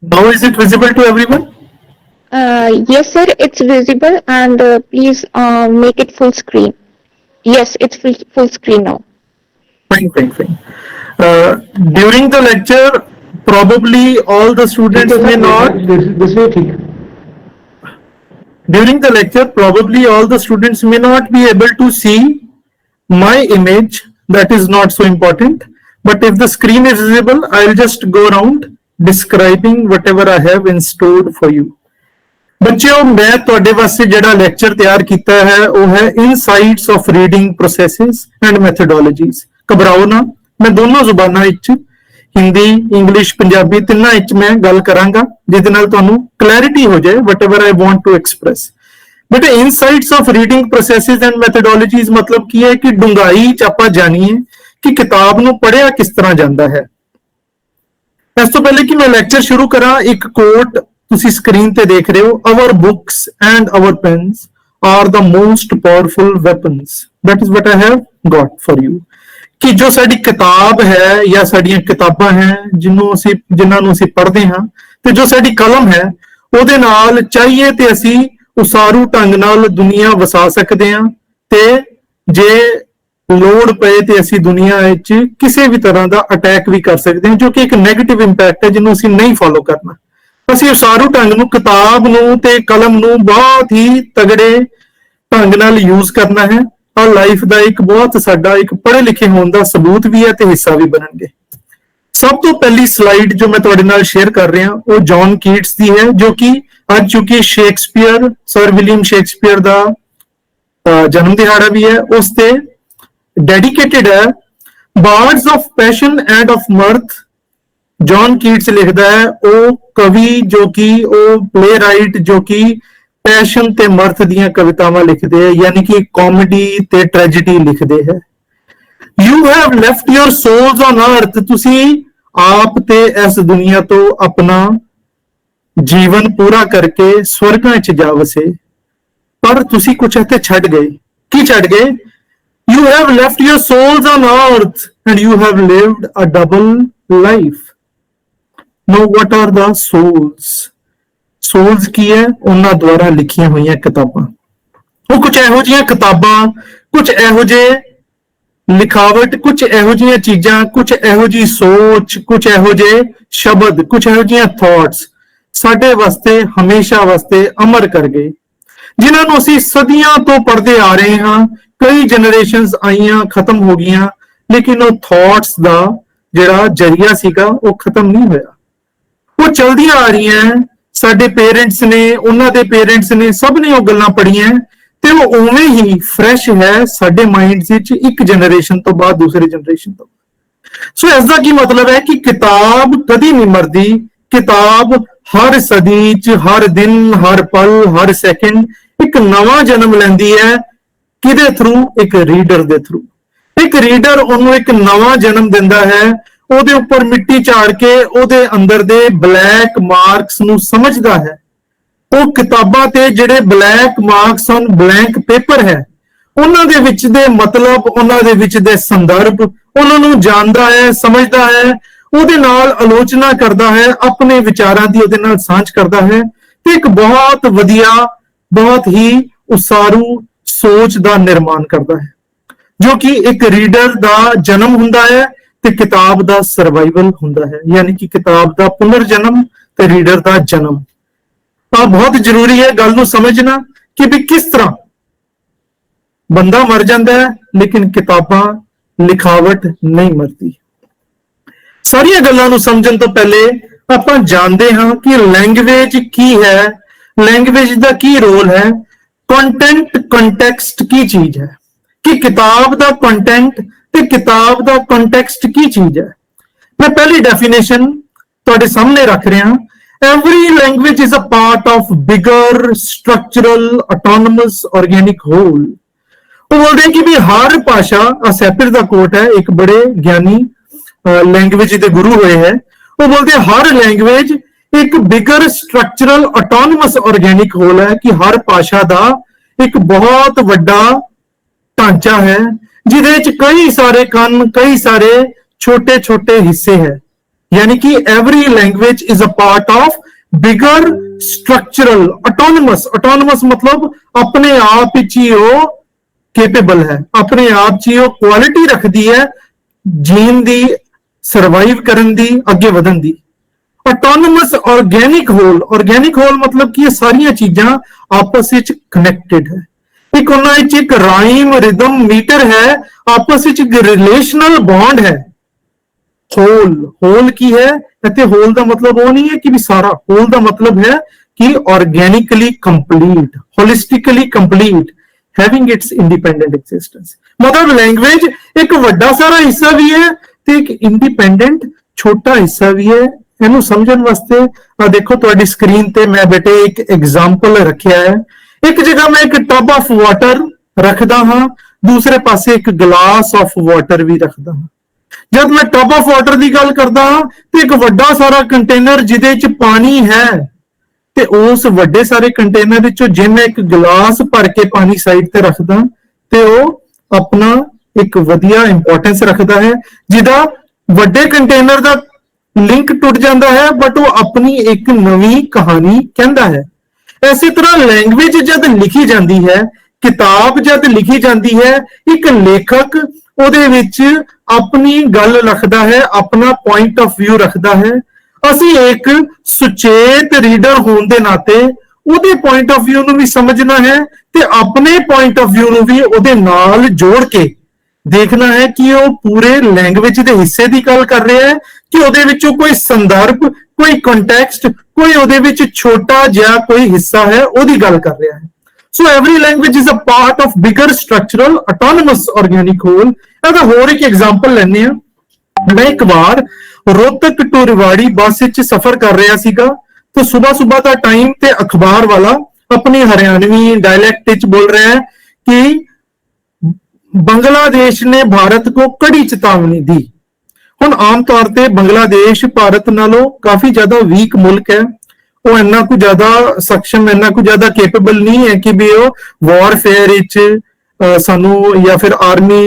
[SPEAKER 4] Now is it visible to everyone?
[SPEAKER 1] Yes, sir. It's visible, and please make it full screen. Yes, it's full screen now.
[SPEAKER 4] Fine. During the lecture, probably all the students may not.
[SPEAKER 3] this way ठीक।
[SPEAKER 4] During the lecture, probably all the students may not be able to see my image. That is not so important. But if the screen is visible, I'll just go around describing whatever I have installed for you. ਬੱਚਿਓ, ਮੈਂ ਤੁਹਾਡੇ ਵਾਸਤੇ ਜਿਹੜਾ lecture ਤਿਆਰ ਕੀਤਾ ਹੈ ਉਹ ਹੈ insights of reading processes and methodologies. ਘਬਰਾਓ ਨਾ, ਮੈਂ ਦੋਨੋਂ ਜ਼ੁਬਾਨਾਂ ਵਿੱਚ, ਹਿੰਦੀ, ਇੰਗਲਿਸ਼, ਪੰਜਾਬੀ ਤਿੰਨਾਂ ਵਿੱਚ ਮੈਂ ਗੱਲ ਕਰਾਂਗਾ, ਜਿਹਦੇ ਨਾਲ ਤੁਹਾਨੂੰ ਕਲੈਰਿਟੀ ਹੋ ਜਾਏ whatever I want to express. ਬੇਟਾ, insights of reading processes and methodologies ਮਤਲਬ ਕੀ ਹੈ ਕਿ ਡੂੰਘਾਈ 'ਚ ਆਪਾਂ ਜਾਣੀਏ ਕਿ ਕਿਤਾਬ ਨੂੰ ਪੜ੍ਹਿਆ ਕਿਸ ਤਰ੍ਹਾਂ ਜਾਂਦਾ ਹੈ। ਇਸ ਤੋਂ ਪਹਿਲੇ ਕਿ ਮੈਂ ਲੈਕਚਰ ਸ਼ੁਰੂ ਕਰਾਂ, ਇੱਕ ਕੋਟ ਤੁਸੀਂ ਸਕਰੀਨ ਤੇ ਦੇਖ ਰਹੇ ਹੋ, our books and our pens are the most powerful weapons। that is what I have got for you। ਕਿ ਜੋ ਸਾਡੀ ਕਿਤਾਬ ਹੈ ਜਾਂ ਸਾਡੀਆਂ ਕਿਤਾਬਾਂ ਹੈ ਜਿਨ੍ਹਾਂ ਨੂੰ ਅਸੀਂ ਪੜ੍ਹਦੇ ਹਾਂ, ਤੇ ਜੋ ਸਾਡੀ ਕਲਮ ਹੈ, ਉਹਦੇ ਨਾਲ ਚਾਹੀਏ ਤੇ ਅਸੀਂ ਉਸਾਰੂ ਢੰਗ ਨਾਲ ਦੁਨੀਆ ਵਸਾ ਸਕਦੇ ਹਾਂ, ਤੇ ਜੇ ਲੋੜ ਪਏ ਤੇ ਅਸੀਂ ਦੁਨੀਆ ਵਿੱਚ ਕਿਸੇ ਵੀ ਤਰ੍ਹਾਂ ਦਾ ਅਟੈਕ ਵੀ ਕਰ ਸਕਦੇ ਹਾਂ, ਜੋ ਕਿ ਇੱਕ ਨੈਗੇਟਿਵ ਇੰਪੈਕਟ ਹੈ ਜਿਹਨੂੰ ਅਸੀਂ ਨਹੀਂ ਫੋਲੋ ਕਰਨਾ। ਅਸੀਂ ਉਸਾਰੂ ਢੰਗ ਨੂੰ, ਕਿਤਾਬ ਨੂੰ ਤੇ ਕਲਮ ਨੂੰ ਬਹੁਤ ਹੀ ਤਗੜੇ ਢੰਗ ਨਾਲ ਯੂਜ਼ ਕਰਨਾ ਹੈ। ਆ ਲਾਈਫ ਦਾ ਇੱਕ ਬਹੁਤ ਸਾਡਾ ਇੱਕ ਪੜ੍ਹੇ ਲਿਖੇ ਹੋਣ ਦਾ ਸਬੂਤ ਵੀ ਹੈ ਤੇ ਹਿੱਸਾ ਵੀ ਬਣਨਗੇ। ਸਭ ਤੋਂ ਪਹਿਲੀ ਸਲਾਈਡ ਜੋ ਮੈਂ ਤੁਹਾਡੇ ਨਾਲ ਸ਼ੇਅਰ ਕਰ ਰਿਹਾ ਉਹ ਜੌਨ ਕੀਟਸ ਦੀ ਹੈ, ਜੋ ਕਿ ਅੱਜ ਚੁੱਕੀ ਸ਼ੇਕਸਪੀਅਰ, ਸਰ ਵਿਲੀਅਮ ਸ਼ੇਕਸਪੀਅਰ ਦਾ ਜਨਮ ਦਿਹਾੜਾ ਵੀ ਹੈ, ਉਸ ਤੇ ਡੈਡੀਕੇਟਿਡ ਹੈ। Bards of passion and of mirth John Keats ਲਿਖਦਾ ਹੈ, ਉਹ ਕਵੀ ਜੋ ਕਿ ਉਹ ਪਲੇ ਰਾਈਟ ਜੋ ਕਿ ਪੈਸ਼ਨ ਤੇ ਮਰਥ ਦੀਆਂ ਕਵਿਤਾਵਾਂ ਲਿਖਦੇ ਹੈ, ਯਾਨੀ ਕਿ ਕਾਮੇਡੀ ਤੇ ਟ੍ਰੈਜੇਡੀ ਲਿਖਦੇ ਹੈ। You have left your souls on ਅਰਥ, ਤੁਸੀਂ ਆਪ ਤੇ ਇਸ ਦੁਨੀਆ ਤੋਂ ਆਪਣਾ ਜੀਵਨ ਪੂਰਾ ਕਰਕੇ ਸਵਰਗਾਂ 'ਚ ਜਾ ਵਸੇ, ਪਰ ਤੁਸੀਂ ਕੁਝ ਇੱਥੇ ਛੱਡ ਗਏ। ਕੀ ਛੱਡ ਗਏ? You have left your souls on earth and you have lived a double life। Now what are the souls? Souls ਕੀ ਹੈ? ਉਹਨਾਂ ਦੁਆਰਾ ਲਿਖੀਆਂ ਹੋਈਆਂ ਕਿਤਾਬਾਂ। ਉਹ ਕੁਝ ਇਹੋ ਜਿਹੀਆਂ ਕਿਤਾਬਾਂ, ਕੁਝ ਇਹੋ ਜਿਹੇ ਲਿਖਾਵਟ, ਕੁਝ ਇਹੋ ਜਿਹੀਆਂ ਚੀਜ਼ਾਂ, ਕੁਝ ਇਹੋ ਜਿਹੀ ਸੋਚ, ਕੁਝ ਇਹੋ ਜਿਹੇ ਸ਼ਬਦ, ਕੁਝ ਇਹੋ ਜਿਹੀਆਂ ਥਾਟਸ ਸਾਡੇ ਵਾਸਤੇ ਹਮੇਸ਼ਾ ਵਾਸਤੇ ਅਮਰ ਕਰ ਗਏ, ਜਿਨ੍ਹਾਂ ਨੂੰ ਅਸੀਂ ਸਦੀਆਂ ਤੋਂ ਪੜ੍ਹਦੇ ਆ ਰਹੇ ਹਾਂ। ਕਈ ਜਨਰੇਸ਼ਨਸ ਆਈਆਂ, ਖਤਮ ਹੋ ਗਈਆਂ, ਲੇਕਿਨ ਉਹ ਥਾਟਸ ਦਾ ਜਿਹੜਾ ਜਰੀਆ ਸੀਗਾ ਉਹ ਖਤਮ ਨਹੀਂ ਹੋਇਆ। ਉਹ ਚਲਦੀਆਂ ਆ ਰਹੀਆਂ। ਸਾਡੇ ਪੇਰੈਂਟਸ ਨੇ, ਉਹਨਾਂ ਦੇ ਪੇਰੈਂਟਸ ਨੇ, ਸਭ ਨੇ ਉਹ ਗੱਲਾਂ ਪੜ੍ਹੀਆਂ ਤੇ ਉਹ ਉਵੇਂ ਹੀ ਫਰੈਸ਼ ਹੈ ਸਾਡੇ ਮਾਈਂਡਸ ਵਿੱਚ ਇੱਕ ਜਨਰੇਸ਼ਨ ਤੋਂ ਬਾਅਦ ਦੂਸਰੇ ਜਨਰੇਸ਼ਨ ਤੋਂ। ਸੋ ਇਸ ਦਾ ਕੀ ਮਤਲਬ ਹੈ ਕਿ ਕਿਤਾਬ ਕਦੀ ਨਹੀਂ ਮਰਦੀ। ਕਿਤਾਬ ਹਰ ਸਦੀ ਚ, ਹਰ ਦਿਨ, ਹਰ ਪਲ, ਹਰ ਸੈਕਿੰਡ ਇੱਕ ਨਵਾਂ ਜਨਮ ਲੈਂਦੀ ਹੈ। ਕਿਹਦੇ ਥਰੂ? ਇੱਕ ਰੀਡਰ ਦੇ ਥਰੂ। ਇੱਕ ਰੀਡਰ ਉਹਨੂੰ ਇੱਕ ਨਵਾਂ ਜਨਮ ਦਿੰਦਾ ਹੈ, ਉਹਦੇ ਉੱਪਰ ਮਿੱਟੀ ਝਾੜ ਕੇ ਉਹਦੇ ਅੰਦਰ ਦੇ ਬਲੈਕ ਮਾਰਕਸ ਨੂੰ ਸਮਝਦਾ ਹੈ। ਉਹ ਕਿਤਾਬਾਂ ਤੇ ਜਿਹੜੇ ਬਲੈਕ ਮਾਰਕਸ ਹਨ, ਬਲੈਂਕ ਪੇਪਰ ਹੈ, ਉਹਨਾਂ ਦੇ ਵਿੱਚ ਦੇ ਮਤਲਬ, ਉਹਨਾਂ ਦੇ ਵਿੱਚ ਦੇ ਸੰਦਰਭ, ਉਹਨਾਂ ਨੂੰ ਜਾਣਦਾ ਹੈ, ਸਮਝਦਾ ਹੈ, ਉਹਦੇ ਨਾਲ ਆਲੋਚਨਾ ਕਰਦਾ ਹੈ, ਆਪਣੇ ਵਿਚਾਰਾਂ ਦੀ ਉਹਦੇ ਨਾਲ ਸਾਂਝ ਕਰਦਾ ਹੈ ਤੇ ਇੱਕ ਬਹੁਤ ਵਧੀਆ, ਬਹੁਤ ਹੀ ਉਸਾਰੂ ਸੋਚ ਦਾ ਨਿਰਮਾਣ ਕਰਦਾ ਹੈ, ਜੋ ਕਿ ਇੱਕ ਰੀਡਰ ਦਾ ਜਨਮ ਹੁੰਦਾ ਹੈ ਤੇ ਕਿਤਾਬ ਦਾ ਸਰਵਾਈਵਲ ਹੁੰਦਾ ਹੈ, ਯਾਨੀ ਕਿ ਕਿਤਾਬ ਦਾ ਪੁਨਰ ਜਨਮ ਤੇ ਰੀਡਰ ਦਾ ਜਨਮ। ਤਾਂ ਬਹੁਤ ਜ਼ਰੂਰੀ ਹੈ ਗੱਲ ਨੂੰ ਸਮਝਣਾ ਕਿ ਵੀ ਕਿਸ ਤਰ੍ਹਾਂ ਬੰਦਾ ਮਰ ਜਾਂਦਾ ਹੈ ਲੇਕਿਨ ਕਿਤਾਬਾਂ, ਲਿਖਾਵਟ ਨਹੀਂ ਮਰਦੀ। ਸਾਰੀਆਂ ਗੱਲਾਂ ਨੂੰ ਸਮਝਣ ਤੋਂ ਪਹਿਲੇ ਆਪਾਂ ਜਾਣਦੇ ਹਾਂ ਕਿ ਲੈਂਗੁਏਜ ਕੀ ਹੈ, ਲੈਂਗੁਏਜ ਦਾ ਕੀ ਰੋਲ ਹੈ, ਕੰਟੈਂਟ, ਕੰਟੈਕਸਟ ਕੀ ਚੀਜ਼ ਹੈ, ਕਿ ਕਿਤਾਬ ਦਾ ਕੰਟੈਂਟ ਤੇ ਕਿਤਾਬ ਦਾ ਕੰਟੈਕਸਟ ਕੀ ਚੀਜ਼ ਹੈ। ਮੈਂ ਪਹਿਲੀ ਡੈਫੀਨੇਸ਼ਨ ਤੁਹਾਡੇ ਸਾਹਮਣੇ ਰੱਖ ਰਿਹਾ। Every language is a part of bigger structural autonomous organic whole। ਉਹ ਬੋਲਦੇ ਕਿ ਵੀ ਹਰ ਭਾਸ਼ਾ, ਸੈਪਿਰ ਦਾ ਕੋਟ ਹੈ, ਇੱਕ ਬੜੇ ਗਿਆਨੀ ਲੈਂਗੁਏਜ ਦੇ ਗੁਰੂ ਹੋਏ ਹੈ, ਉਹ ਬੋਲਦੇ ਹਰ ਲੈਂਗੁਏਜ ਇੱਕ bigger structural autonomous organic whole ਹੈ, ਕਿ ਹਰ ਭਾਸ਼ਾ ਦਾ ਇੱਕ ਬਹੁਤ ਵੱਡਾ ਢਾਂਚਾ ਹੈ ਜਿਹਦੇ ਵਿੱਚ ਕਈ ਸਾਰੇ ਕੰਨ, ਕਈ ਸਾਰੇ ਛੋਟੇ ਛੋਟੇ ਹਿੱਸੇ ਹੈ। यानी कि every language is a part of bigger structural autonomous. Autonomous मतलब अपने आप ही वो कैपेबल है, अपने आप ही वो क्वालिटी रखती है जीन दी, सर्वाइव करन दी, अगे वधन दी। Autonomous organic whole, organic whole मतलब कि ये सारियां चीजां आपस में कनेक्टेड है, एक उन्हां विच एक राइम, रिदम, मीटर है, आपस में एक रिलेशनल बॉन्ड है। होल, होल की है इत्थे होल दा मतलब वो नहीं है कि भी सारा, होल दा मतलब है कि organically complete, holistically complete, having its independent existence. मतलब लैंग्वेज एक वड्डा सारा हिस्सा भी है ते एक इंडिपेंडेंट छोटा हिस्सा भी है। इहनू समझण वास्ते आ देखो तुहाडी स्क्रीन ते मैं बेटे एक एग्जांपल रखिया है। एक जगह मैं एक टब ऑफ वाटर रखदा हां, दूसरे पासे एक गिलास ऑफ वाटर भी रखदा हां। जब मैं टब ऑफ वाटर की गल करदा तो एक वड्डा सारा कंटेनर जिहदे च पानी है ते उस वड्डे सारे कंटेनर विचों जे मैं एक गिलास भर के पानी साइड ते रखदा ते वो अपना एक वधिया इंपोर्टेंस रखदा है, जिहदा वड्डे कंटेनर दा लिंक टुट जाता है बट वो अपनी एक नवी कहानी कहता है। इसी तरह लैंग्वेज जब लिखी जाती है, किताब जब लिखी जाती है, एक लेखक ਉਹਦੇ ਵਿੱਚ ਆਪਣੀ ਗੱਲ ਰੱਖਦਾ ਹੈ, ਆਪਣਾ ਪੁਆਇੰਟ ਆਫ ਵਿਊ ਰੱਖਦਾ ਹੈ। ਅਸੀਂ ਇੱਕ ਸੁਚੇਤ ਰੀਡਰ ਹੋਣ ਦੇ ਨਾਤੇ ਉਹਦੇ ਪੁਆਇੰਟ ਆਫ ਵਿਊ ਨੂੰ ਵੀ ਸਮਝਣਾ ਹੈ ਤੇ ਆਪਣੇ ਪੁਆਇੰਟ ਆਫ ਵਿਊ ਨੂੰ ਵੀ ਉਹਦੇ ਨਾਲ ਜੋੜ ਕੇ ਦੇਖਣਾ ਹੈ ਕਿ ਉਹ ਪੂਰੇ ਲੈਂਗੁਏਜ ਦੇ ਹਿੱਸੇ ਦੀ ਗੱਲ ਕਰ ਰਿਹਾ ਹੈ ਕਿ ਉਹਦੇ ਵਿੱਚੋਂ ਕੋਈ ਸੰਦਰਭ, ਕੋਈ ਕੰਟੈਕਸਟ, ਕੋਈ ਉਹਦੇ ਵਿੱਚ ਛੋਟਾ ਜਿਹਾ ਕੋਈ ਹਿੱਸਾ ਹੈ ਉਹਦੀ ਗੱਲ ਕਰ ਰਿਹਾ ਹੈ। So every language is a part of bigger structural autonomous organic whole। ਇਹਦਾ ਹੋਰ ਇੱਕ ਐਗਜ਼ਾਮਪਲ ਲੈਣੇ ਆ। ਮੈਂ ਇੱਕ ਵਾਰ ਰੋਹਤਕ ਟੂ ਰਿਵਾੜੀ ਬੱਸ ਵਿੱਚ ਸਫ਼ਰ ਕਰ ਰਿਹਾ ਸੀਗਾ ਤੇ ਸਵੇਰ ਦਾ ਟਾਈਮ ਤੇ ਅਖਬਾਰ ਵਾਲਾ ਆਪਣੀ ਹਰਿਆਣਵੀ ਡਾਇਲੈਕਟ ਵਿੱਚ ਬੋਲ ਰਿਹਾ ਹੈ ਕਿ ਬੰਗਲਾदेश ने भारत को कड़ी चेतावनी दी। ਹੁਣ ਆਮ ਤੌਰ ਤੇ ਬੰਗਲਾदेश ਭਾਰਤ ਨਾਲੋਂ ਕਾਫੀ ਜ਼ਿਆਦਾ ਵੀਕ ਮੁਲਕ ਹੈ, ਉਹ ਇੰਨਾ ਕੁ ਜ਼ਿਆਦਾ ਸક્ષਮ, ਇੰਨਾ ਕੁ ਜ਼ਿਆਦਾ ਕੈਪੇਬਲ ਨਹੀਂ ਹੈ ਕਿ ਵੀ ਉਹ ਵਾਰਫੇਅਰ ਵਿੱਚ ਸਾਨੂੰ ਜਾਂ ਫਿਰ ਆਰਮੀ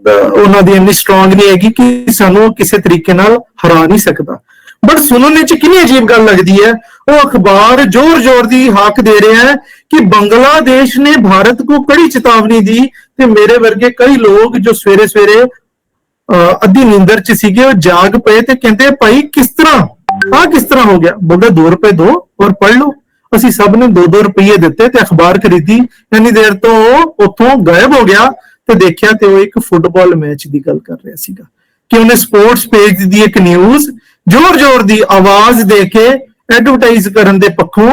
[SPEAKER 4] ਉਹਨਾਂ ਦੀ ਇੰਨੀ ਸਟਰੋਂਗ ਨਹੀਂ ਹੈਗੀ ਕਿ ਸਾਨੂੰ ਕਿਸੇ ਤਰੀਕੇ ਨਾਲ ਹਰਾ ਨਹੀਂ ਸਕਦਾ। ਬਟ ਸੁਣਨ ਵਿੱਚ ਕਿੰਨੀ ਅਜੀਬ ਗੱਲ ਲੱਗਦੀ ਹੈ, ਉਹ ਅਖਬਾਰ ਜ਼ੋਰ-ਜ਼ੋਰ ਦੀ ਹਾਕ ਦੇ ਰਿਹਾ ਹੈ ਕਿ ਬੰਗਲਾदेश ਨੇ ਭਾਰਤ को कड़ी चेतावनी दी। ਤੇ ਮੇਰੇ ਵਰਗੇ ਕਈ ਲੋਕ ਜੋ ਸਵੇਰੇ-ਸਵੇਰੇ ਅੱਧੀ ਨੀਂਦਰ ਚ ਸੀਗੇ ਉਹ ਜਾਗ ਪਏ ਤੇ ਕਹਿੰਦੇ ਭਾਈ ਕਿਸ ਤਰ੍ਹਾਂ किस तरह हो गया? बोलता 2 रुपए दो और पढ़ लो। ਅਸੀਂ ਸਭ ਨੇ 2-2 ਰੁਪਏ ਦਿੱਤੇ ਤੇ ਅਖਬਾਰ ਖਰੀਦੀ। ਇੰਨੀ ਦੇਰ ਤੋਂ ਉੱਥੋਂ ਗਾਇਬ ਹੋ ਗਿਆ ਤੇ ਦੇਖਿਆ ਤੇ ਉਹ ਇੱਕ ਫੁੱਟਬਾਲ ਮੈਚ ਦੀ ਗੱਲ ਕਰ ਰਿਹਾ ਸੀਗਾ ਕਿ ਉਹਨੇ ਸਪੋਰਟਸ ਪੇਜ ਦੀ ਇੱਕ ਨਿਊਜ਼ ਜ਼ੋਰ-ਜ਼ੋਰ ਦੀ ਆਵਾਜ਼ ਦੇ ਕੇ ਐਡਵਰਟਾਈਜ਼ ਕਰਨ ਦੇ ਪੱਖੋਂ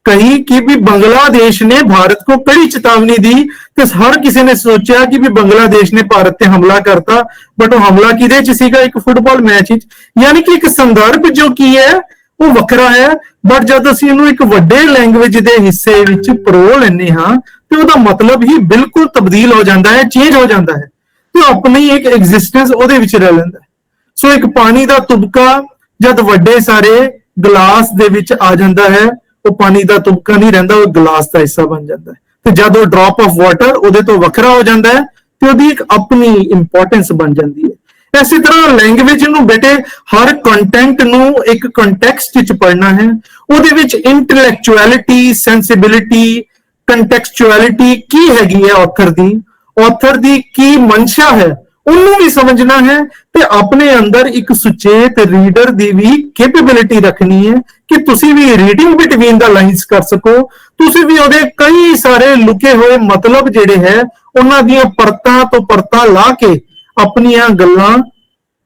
[SPEAKER 4] कही कि भी बांग्लादेश ने भारत को कड़ी चेतावनी दी, तो हर किसी ने सोचा कि भी बांग्लादेश ने भारत पे हमला करता, बट वो हमला किदे च सीगा, एक फुटबॉल मैच विच। यानी कि एक संदर्भ जो की है वो वखरा है, बट जब असीं इहनूं एक वड्डे लैंग्वेज दे हिस्से विच परो लैंदे हां ते ओहदा मतलब ही बिल्कुल तब्दील हो जाता है, चेंज हो जाता है, तो अपनी एक एग्जिस्टेंस ओहदे विच रह लैंदा है। सो एक पानी दा तुबका जद वड्डे सारे गिलास दे विच आ जाता है, वो पानी का तुबका नहीं रहिंदा, वो गिलास का हिस्सा बन जाता है। तो जब वो ड्रॉप ऑफ वाटर उहदे तो वखरा हो जाता है, तो उहदी एक अपनी इंपोर्टेंस बन जाती है। इसी तरह लैंग्वेज नूं बेटे हर कंटेंट नूं एक कंटैक्सट विच पढ़ना है, उहदे विच इंटलैक्चुअलिटी, सेंसिबिलिटी, कंटैक्सचुअलिटी की हैगी है ऑथर दी की मंशा है, ਉਹਨੂੰ ਵੀ ਸਮਝਣਾ ਹੈ ਤੇ ਆਪਣੇ ਅੰਦਰ ਇੱਕ ਸੁਚੇਤ ਰੀਡਰ ਦੀ ਵੀ ਕੈਪੇਬਿਲਿਟੀ ਰੱਖਣੀ ਹੈ ਕਿ ਤੁਸੀਂ ਵੀ ਰੀਡਿੰਗ ਬਿਟਵੀਨ ਦਾ ਲਾਈਨਸ ਕਰ ਸਕੋ, ਤੁਸੀਂ ਵੀ ਉਹਦੇ ਕਈ ਸਾਰੇ ਲੁਕੇ ਹੋਏ ਮਤਲਬ ਜਿਹੜੇ ਹੈ ਉਹਨਾਂ ਦੀਆਂ ਪਰਤਾਂ ਤੋਂ ਪਰਤਾਂ ਲਾ ਕੇ ਆਪਣੀਆਂ ਗੱਲਾਂ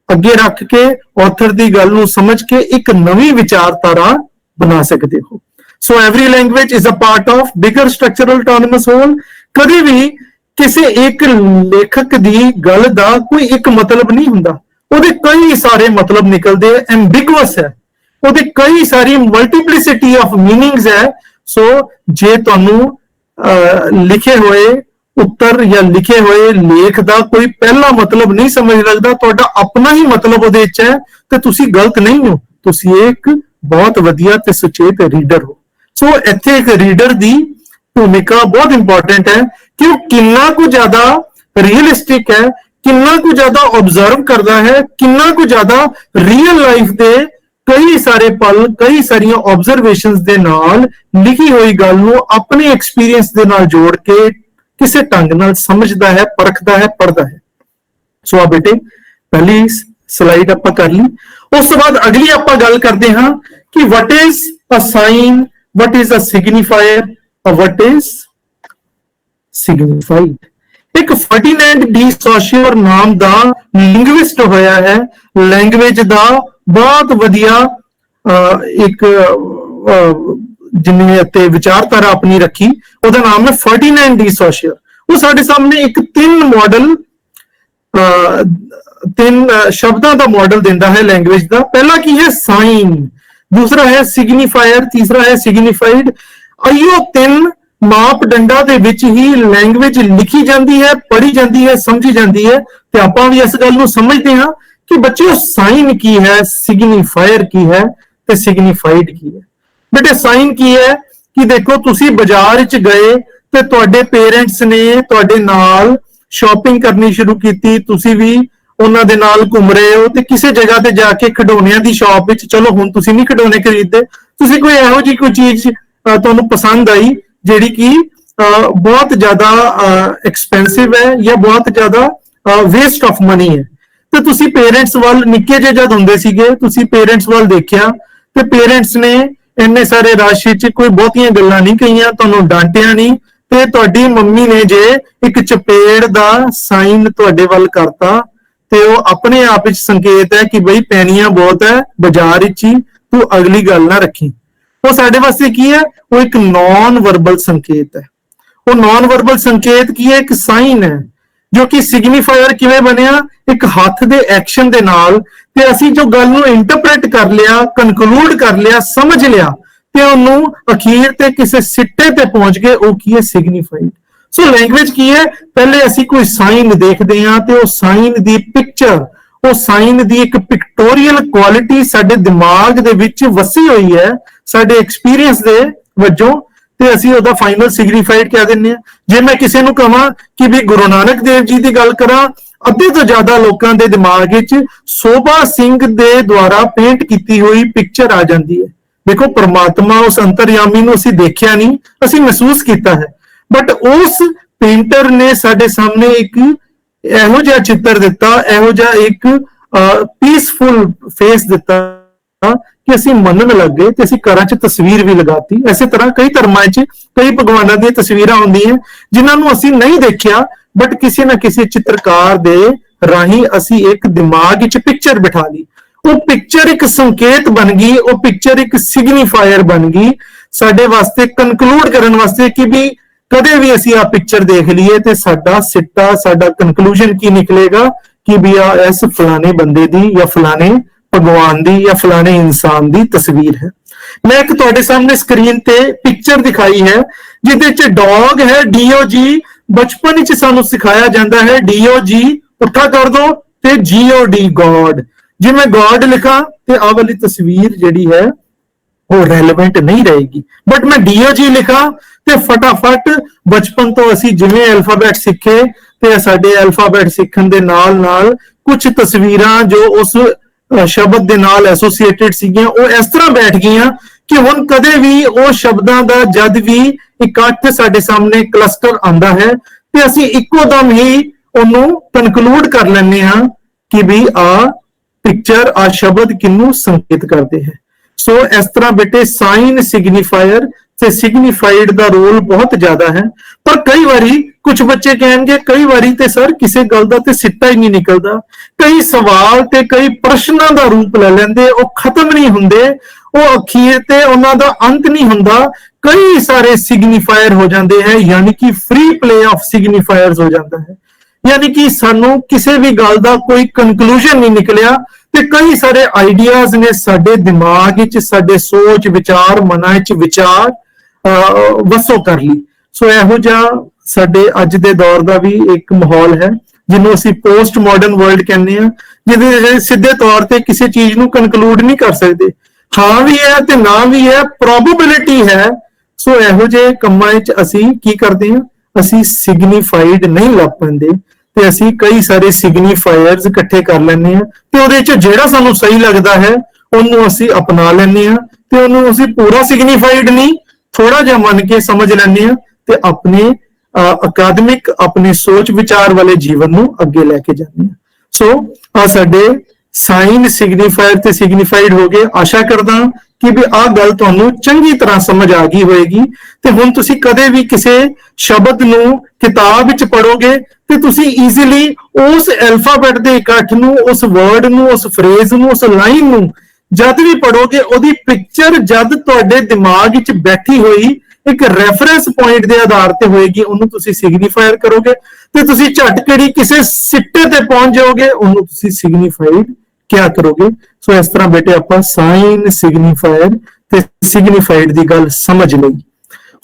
[SPEAKER 4] ਅੱਗੇ ਰੱਖ ਕੇ ਆਥਰ ਦੀ ਗੱਲ ਨੂੰ ਸਮਝ ਕੇ ਇੱਕ ਨਵੀਂ ਵਿਚਾਰਧਾਰਾ ਬਣਾ ਸਕਦੇ ਹੋ। So every language is a part of bigger structural autonomous whole. ਕਦੇ ਵੀ ਕਿਸੇ ਇੱਕ ਲੇਖਕ ਦੀ ਗੱਲ ਦਾ ਕੋਈ ਇੱਕ ਮਤਲਬ ਨਹੀਂ ਹੁੰਦਾ, ਉਹਦੇ ਕਈ ਸਾਰੇ ਮਤਲਬ ਨਿਕਲਦੇ ਆ, ਐਂਬਿਗੁਅਸ ਹੈ, ਉਹਦੇ ਕਈ ਸਾਰੀ ਮਲਟੀਪਲਿਸਿਟੀ ਆਫ ਮੀਨਿੰਗਸ ਹੈ। ਸੋ ਜੇ ਤੁਹਾਨੂੰ ਲਿਖੇ ਹੋਏ ਉੱਤਰ ਜਾਂ ਲਿਖੇ ਹੋਏ ਲੇਖ ਦਾ ਕੋਈ ਪਹਿਲਾ ਮਤਲਬ ਨਹੀਂ ਸਮਝ ਲੱਗਦਾ, ਤੁਹਾਡਾ ਆਪਣਾ ਹੀ ਮਤਲਬ ਉਹਦੇ ਵਿੱਚ ਹੈ, ਤੇ ਤੁਸੀਂ ਗਲਤ ਨਹੀਂ ਹੋ, ਤੁਸੀਂ ਇੱਕ ਬਹੁਤ ਵਧੀਆ ਤੇ ਸੁਚੇਤ ਰੀਡਰ ਹੋ। ਸੋ ਇੱਥੇ ਇੱਕ ਰੀਡਰ ਦੀ ਭੂਮਿਕਾ ਬਹੁਤ ਇੰਪੋਰਟੈਂਟ ਹੈ कि वो किन्ना को ज्यादा रियलिस्टिक है, किन्ना को ज्यादा ऑब्जर्व करता है, किन्ना को ज्यादा रियल लाइफ दे कई सारे पल, कई सारियां ऑब्जर्वेशंस दे नाल लिखी हुई गल नूं अपने एक्सपीरियंस दे नाल जोड़ के किसी ढंग नाल समझदा है, परखदा है, पढ़दा है। सो आ बेटे पहली स्लाइड आपां कर ली। उस तो बाद अगली आपां गल करदे हां कि what is a sign, what is a signifier, what is signified. एक फर्डिनेंड डी सॉशियर नाम दा लिंग्विस्ट होया है, लैंग्वेज दा बहुत वधिया एक जिन्हें ते विचारधारा अपनी रखी, ਉਹਦਾ नाम है फर्डिनेंड डी सॉशियर। वो साडे सामने एक तीन शब्दां दा मॉडल दिंदा है लैंग्वेज दा। पहला की है साइन, दूसरा है सिग्निफायर, तीसरा है सिग्निफाइड। आइयो तीन मापदंडा दे विच ही लैंग्वेज लिखी जाती है, पढ़ी जाती है, समझी जाती है। ते आपां भी इस गल नूं समझदे हां कि बच्चों साइन की है, सिग्निफायर की है ते सिग्निफाइड की है। बेटे साइन की है कि देखो तुसी बाजार च गए ते तुहाडे पेरेंट्स ने तुहाडे नाल शॉपिंग करनी शुरू कीती, तुसी भी ਉਹਨਾਂ ਦੇ ਨਾਲ ਘੁੰਮ ਰਹੇ ਹੋ ਤੇ ਕਿਸੇ ਜਗ੍ਹਾ ਤੇ ਜਾ ਕੇ ਖਿਡੌਣਿਆਂ ਦੀ ਸ਼ਾਪ ਵਿੱਚ, ਚਲੋ ਹੁਣ ਤੁਸੀਂ ਨਹੀਂ ਖਿਡੌਣੇ ਖਰੀਦਦੇ, ਤੁਸੀਂ ਕੋਈ ਇਹੋ ਜਿਹੀ ਕੋਈ ਚੀਜ਼ ਤੁਹਾਨੂੰ ਪਸੰਦ ਆਈ ਜਿਹੜੀ ਕਿ ਬਹੁਤ ਜ਼ਿਆਦਾ ਐਕਸਪੈਂਸਿਵ ਹੈ ਜਾਂ ਬਹੁਤ ਜ਼ਿਆਦਾ ਵੇਸਟ ਆਫ ਮਨੀ ਹੈ, ਤੇ ਤੁਸੀਂ ਪੇਰੈਂਟਸ ਵੱਲ ਨਿੱਕੇ ਜਿਹੇ ਜਦ ਹੁੰਦੇ ਸੀਗੇ, ਤੁਸੀਂ ਪੇਰੈਂਟਸ ਵੱਲ ਦੇਖਿਆ ਤੇ ਪੇਰੈਂਟਸ ਨੇ ਇੰਨੇ ਸਾਰੇ ਰਸ਼ ਵਿੱਚ ਕੋਈ ਬਹੁਤੀਆਂ ਗੱਲਾਂ ਨਹੀਂ ਕਹੀਆਂ, ਤੁਹਾਨੂੰ ਡਾਂਟਿਆ ਨਹੀਂ, ਤੇ ਤੁਹਾਡੀ ਮੰਮੀ ਨੇ ਜੇ ਇੱਕ ਚਪੇੜ ਦਾ ਸਾਈਨ ਤੁਹਾਡੇ ਵੱਲ ਕਰਤਾ ਤੇ ਉਹ ਆਪਣੇ ਆਪ ਵਿੱਚ ਸੰਕੇਤ ਹੈ ਕਿ ਬਈ ਪੈਣੀਆਂ ਬਹੁਤ ਹੈ, ਬਾਜ਼ਾਰ ਵਿੱਚ ਹੀ ਤੂੰ ਅਗਲੀ ਗੱਲ ਨਾ ਰੱਖੀ। ਉਹ ਸਾਡੇ ਵਾਸਤੇ ਕੀ ਹੈ? ਉਹ ਇੱਕ ਨॉन वर्बल ਸੰਕੇਤ ਹੈ। ਉਹ ਨॉन वर्बल ਸੰਕੇਤ ਕੀ ਹੈ? ਇੱਕ ਸਾਈਨ ਹੈ ਜੋ ਕਿ ਸਿਗਨੀਫਾਇਰ ਕਿਵੇਂ ਬਣਿਆ? ਇੱਕ ਹੱਥ ਦੇ ਐਕਸ਼ਨ ਦੇ ਨਾਲ, ਤੇ ਅਸੀਂ ਜੋ ਗੱਲ ਨੂੰ ਇੰਟਰਪ੍ਰੀਟ ਕਰ ਲਿਆ, ਕਨਕਲੂਡ ਕਰ ਲਿਆ, ਸਮਝ ਲਿਆ ਤੇ ਉਹਨੂੰ ਅਖੀਰ ਤੇ ਕਿਸੇ ਸਿੱਟੇ ਤੇ ਪਹੁੰਚ ਗਏ, ਉਹ ਕੀ ਹੈ? ਸਿਗਨੀਫਾਈਡ। ਸੋ ਲੈਂਗੁਏਜ ਕੀ ਹੈ? ਪਹਿਲੇ ਅਸੀਂ ਕੋਈ ਸਾਈਨ ਦੇਖਦੇ ਹਾਂ ਤੇ ਉਹ ਸਾਈਨ ਦੀ ਪਿਕਚਰ, ਉਹ ਸਾਈਨ ਦੀ ਇੱਕ ਪਿਕਟੋਰੀਅਲ ਕੁਆਲਿਟੀ ਸਾਡੇ ਦਿਮਾਗ ਦੇ ਵਿੱਚ ਵਸੀ ਹੋਈ ਹੈ ਸਾਡੇ ਐਕਸਪੀਰੀਅੰਸ ਦੇ ਵਜੋਂ, ਤੇ ਅਸੀਂ ਉਹਦਾ ਫਾਈਨਲ ਸਿਗਨੀਫਾਈਡ ਕਹਿ ਦਿੰਦੇ ਹਾਂ। ਜੇ ਮੈਂ ਕਿਸੇ ਨੂੰ ਕਹਾਂ ਕਿ ਵੀ ਗੁਰੂ ਨਾਨਕ ਦੇਵ ਜੀ ਦੀ ਗੱਲ ਕਰਾਂ, ਅੱਧੇ ਤੋਂ ਜ਼ਿਆਦਾ ਲੋਕਾਂ ਦੇ ਦਿਮਾਗ ਵਿੱਚ ਸੋਭਾ ਸਿੰਘ ਦੇ ਦੁਆਰਾ ਪੇਂਟ ਕੀਤੀ ਹੋਈ ਪਿਕਚਰ ਆ ਜਾਂਦੀ ਹੈ। ਦੇਖੋ ਪਰਮਾਤਮਾ ਉਸ ਅੰਤਰਯਾਮੀ ਨੂੰ ਅਸੀਂ ਦੇਖਿਆ ਨਹੀਂ, ਅਸੀਂ ਮਹਿਸੂਸ ਕੀਤਾ ਹੈ, ਬਟ ਉਸ ਪੇਂਟਰ ਨੇ ਸਾਡੇ ਸਾਹਮਣੇ ਇੱਕ ਇਹੋ ਜਿਹਾ ਚਿੱਤਰ ਦਿੱਤਾ, ਇਹੋ ਜਿਹਾ ਇੱਕ ਪੀਸਫੁਲ ਫੇਸ ਦਿੱਤਾ ਕਿ ਅਸੀਂ ਮੰਨਣ ਲੱਗ ਗਏ ਤੇ ਅਸੀਂ ਘਰਾਂ 'ਚ ਤਸਵੀਰ ਵੀ ਲਗਾਤੀ। ਇਸੇ ਤਰ੍ਹਾਂ ਕਈ ਧਰਮਾਂ 'ਚ ਕਈ ਭਗਵਾਨਾਂ ਦੀਆਂ ਤਸਵੀਰਾਂ ਹੁੰਦੀਆਂ ਜਿਨ੍ਹਾਂ ਨੂੰ ਅਸੀਂ ਨਹੀਂ ਦੇਖਿਆ, ਬਟ ਕਿਸੇ ਨਾ ਕਿਸੇ ਚਿੱਤਰਕਾਰ ਦੇ ਰਾਹੀਂ ਅਸੀਂ ਇੱਕ ਦਿਮਾਗ ਵਿੱਚ ਪਿਕਚਰ ਬਿਠਾ ਲਈ। ਉਹ ਪਿਕਚਰ ਇੱਕ ਸੰਕੇਤ ਬਣ ਗਈ, ਉਹ ਪਿਕਚਰ ਇੱਕ ਸਿਗਨੀਫਾਇਰ ਬਣ ਗਈ। ਸਾਡੇ ਵਾਸਤੇ ਕਨਕਲੂਡ ਕਰਨ ਵਾਸਤੇ ਕਿ ਵੀ ਕਦੇ ਵੀ ਅਸੀਂ ਆ ਪਿਕਚਰ ਦੇਖ ਲਈਏ ਤੇ ਸਾਡਾ ਸਿੱਟਾ, ਸਾਡਾ ਕਨਕਲੂਜਨ ਕੀ ਨਿਕਲੇਗਾ ਕਿ ਵੀ ਆ ਇਸ ਫਲਾਣੇ ਬੰਦੇ ਦੀ ਜਾਂ ਫਲਾਣੇ ਭਗਵਾਨ ਦੀ ਜਾਂ ਫਲਾਣੇ ਇਨਸਾਨ ਦੀ ਤਸਵੀਰ ਹੈ। ਮੈਂ ਇੱਕ ਤੁਹਾਡੇ ਸਾਹਮਣੇ ਸਕਰੀਨ ਤੇ ਪਿਕਚਰ ਦਿਖਾਈ ਹੈ ਜਿਹਦੇ ਚ ਡੌਗ ਹੈ, DOG। ਬਚਪਨ ਵਿੱਚ ਸਾਨੂੰ ਸਿਖਾਇਆ ਜਾਂਦਾ ਹੈ DOG ਪੁੱਠਾ ਕਰ ਦੋ ਤੇ GOD ਗੋਡ। ਜੇ ਮੈਂ ਗੋਡ ਲਿਖਾਂ ਤੇ ਆਹ ਵਾਲੀ ਤਸਵੀਰ ਜਿਹੜੀ ਹੈ ਉਹ ਰੈਲੇਵੈਂਟ ਨਹੀਂ ਰਹੇਗੀ, ਬਟ ਮੈਂ DOG ਲਿਖਾਂ ਤੇ ਫਟਾਫਟ ਬਚਪਨ ਤੋਂ ਅਸੀਂ ਜਿਵੇਂ ਅਲਫਾਬੈਟ ਸਿੱਖੇ ਤੇ ਸਾਡੇ ਅਲਫਾਬੈਟ ਸਿੱਖਣ ਦੇ ਨਾਲ ਕੁਝ ਤਸਵੀਰਾਂ ਜੋ ਉਸ ਸ਼ਬਦ ਦੇ ਨਾਲ ਐਸੋਸੀਏਟਡ ਸੀਗੀਆਂ ਉਹ ਇਸ ਤਰ੍ਹਾਂ ਬੈਠ ਗਈਆਂ ਕਿ ਹੁਣ ਕਦੇ ਵੀ ਉਹ ਸ਼ਬਦਾਂ ਦਾ ਜਦ ਵੀ ਇਕੱਠ ਸਾਡੇ ਸਾਹਮਣੇ ਕਲਸਟਰ ਆਂਦਾ ਹੈ ਤੇ ਅਸੀਂ ਇੱਕੋ ਦਮ ਹੀ ਉਹਨੂੰ ਕਨਕਲੂਡ ਕਰ ਲੈਂਦੇ ਹਾਂ ਕਿ ਵੀ ਆ ਪਿਕਚਰ, ਆ ਸ਼ਬਦ ਕਿਹਨੂੰ ਸੰਕੇਤ ਕਰਦੇ ਹੈ। ਸੋ ਇਸ ਤਰ੍ਹਾਂ ਬੇਟੇ ਸਾਈਨ, ਸਿਗਨੀਫਾਇਰ ਤੇ ਸਿਗਨੀਫਾਈਡ ਦਾ ਰੋਲ ਬਹੁਤ ਜ਼ਿਆਦਾ ਹੈ। ਪਰ ਕਈ ਵਾਰੀ ਕੁਝ ਬੱਚੇ ਕਹਿਣਗੇ ਕਈ ਵਾਰੀ ਤੇ ਸਰ ਕਿਸੇ ਗੱਲ ਦਾ ਤੇ ਸਿੱਟਾ ਹੀ ਨਹੀਂ ਨਿਕਲਦਾ, ਕਈ ਸਵਾਲ ਤੇ ਕਈ ਪ੍ਰਸ਼ਨਾਂ ਦਾ ਰੂਪ ਲੈ ਲੈਂਦੇ, ਉਹ ਖਤਮ ਨਹੀਂ ਹੁੰਦੇ, ਉਹ ਅਖੀਰ ਤੇ ਉਹਨਾਂ ਦਾ ਅੰਤ ਨਹੀਂ ਹੁੰਦਾ, ਕਈ ਸਾਰੇ ਸਿਗਨੀਫਾਇਰ ਹੋ ਜਾਂਦੇ ਹੈ, ਯਾਨੀ ਕਿ ਫ੍ਰੀ ਪਲੇ ਆਫ ਸਿਗਨੀਫਾਇਰਸ ਹੋ ਜਾਂਦਾ ਹੈ। ਯਾਨੀ ਕਿ ਸਾਨੂੰ ਕਿਸੇ ਵੀ ਗੱਲ ਦਾ ਕੋਈ ਕਨਕਲੂਜਨ ਨਹੀਂ ਨਿਕਲਿਆ ਤੇ ਕਈ ਸਾਰੇ ਆਈਡੀਆਜ਼ ਨੇ ਸਾਡੇ ਦਿਮਾਗ ਵਿੱਚ, ਸਾਡੇ ਸੋਚ ਵਿਚਾਰ, ਮਨਾਂ ਵਿੱਚ ਵਿਚਾਰ ਵਸੋ ਕਰ ਲਈ। ਸੋ ਇਹੋ ਜਿਹਾ ਸਾਡੇ ਅੱਜ ਦੇ ਦੌਰ ਦਾ ਵੀ ਇੱਕ ਮਾਹੌਲ ਹੈ ਜਿਹਨੂੰ ਅਸੀਂ ਪੋਸਟ ਮਾਡਰਨ ਵਰਲਡ ਕਹਿੰਦੇ ਆ, ਜਿਹਦੇ ਸਿੱਧੇ ਤੌਰ ਤੇ ਕਿਸੇ ਚੀਜ਼ ਨੂੰ ਕਨਕਲੂਡ ਨਹੀਂ ਕਰ ਸਕਦੇ, ਹਾਂ ਵੀ ਹੈ ਤੇ ਨਾ ਵੀ ਹੈ, ਪ੍ਰੋਬੇਬਿਲਿਟੀ ਹੈ। ਸੋ ਇਹੋ ਜਿਹੇ ਕੰਮਾਂ ਵਿੱਚ ਅਸੀਂ ਕੀ ਕਰਦੇ ਹਾਂ, ਅਸੀਂ ਸਿਗਨੀਫਾਈਡ ਨਹੀਂ ਲੱਭ ਪਾਉਂਦੇ ਤੇ ਅਸੀਂ ਕਈ ਸਾਰੇ ਸਿਗਨੀਫਾਇਰਸ ਇਕੱਠੇ ਕਰ ਲੈਂਦੇ ਹਾਂ ਤੇ ਉਹਦੇ ਚ ਜਿਹੜਾ ਸਾਨੂੰ ਸਹੀ ਲੱਗਦਾ ਹੈ ਉਹਨੂੰ ਅਸੀਂ ਅਪਣਾ ਲੈਂਦੇ ਹਾਂ ਤੇ ਉਹਨੂੰ ਅਸੀਂ ਪੂਰਾ ਸਿਗਨੀਫਾਈਡ ਨਹੀਂ, ਥੋੜਾ ਜਿਹਾ ਮੰਨ ਕੇ ਸਮਝ ਲੈਂਦੇ ਹਾਂ ਤੇ ਆਪਣੇ ਅਕਾਦਮਿਕ, ਆਪਣੇ ਸੋਚ ਵਿਚਾਰ ਵਾਲੇ ਜੀਵਨ ਨੂੰ ਅੱਗੇ ਲੈ ਕੇ ਜਾਂਦੇ ਹਾਂ। ਸੋ ਆ ਸਾਡੇ ਸਾਈਨ, ਸਿਗਨੀਫਾਇਰ ਤੇ ਸਿਗਨੀਫਾਈਡ ਹੋ ਗਏ। ਆਸ਼ਾ ਕਰਦਾ ਕਿ ਵੀ ਆਹ ਗੱਲ ਤੁਹਾਨੂੰ ਚੰਗੀ ਤਰ੍ਹਾਂ ਸਮਝ ਆ ਗਈ ਹੋਏਗੀ ਤੇ ਹੁਣ ਤੁਸੀਂ ਕਦੇ ਵੀ ਕਿਸੇ ਸ਼ਬਦ ਨੂੰ ਕਿਤਾਬ ਵਿੱਚ ਪੜੋਗੇ ਤੇ ਤੁਸੀਂ ਈਜ਼ੀਲੀ ਉਸ ਐਲਫਾਬੈਟ ਦੇ ਇਕੱਠ ਨੂੰ, ਉਸ ਵਰਡ ਨੂੰ, ਉਸ ਫਰੇਜ਼ ਨੂੰ, ਉਸ ਲਾਈਨ ਨੂੰ ਜਦ ਵੀ ਪੜੋਗੇ ਉਹਦੀ ਪਿਕਚਰ ਜਦ ਤੁਹਾਡੇ ਦਿਮਾਗ ਵਿੱਚ ਬੈਠੀ ਹੋਈ ਇੱਕ ਰੈਫਰੈਂਸ ਪੁਆਇੰਟ ਦੇ ਆਧਾਰ ਤੇ ਹੋਏਗੀ, ਉਹਨੂੰ ਤੁਸੀਂ ਸਿਗਨੀਫਾਇਰ ਕਰੋਗੇ ਤੇ ਤੁਸੀਂ ਝਟ ਕਿਹੜੀ ਕਿਸੇ ਸਿੱਟੇ ਤੇ ਪਹੁੰਚ ਜਾਓਗੇ, ਉਹਨੂੰ ਤੁਸੀਂ ਸਿਗਨੀਫਾਈਡ ਕਿਆ ਕਰੋਗੇ। ਸੋ ਇਸ ਤਰ੍ਹਾਂ ਬੇਟੇ ਆਪਾਂ ਸਾਈਨ, ਸਿਗਨੀਫਾਇਰ ਤੇ ਸਿਗਨੀਫਾਈਡ ਦੀ ਗੱਲ ਸਮਝ ਲਈ।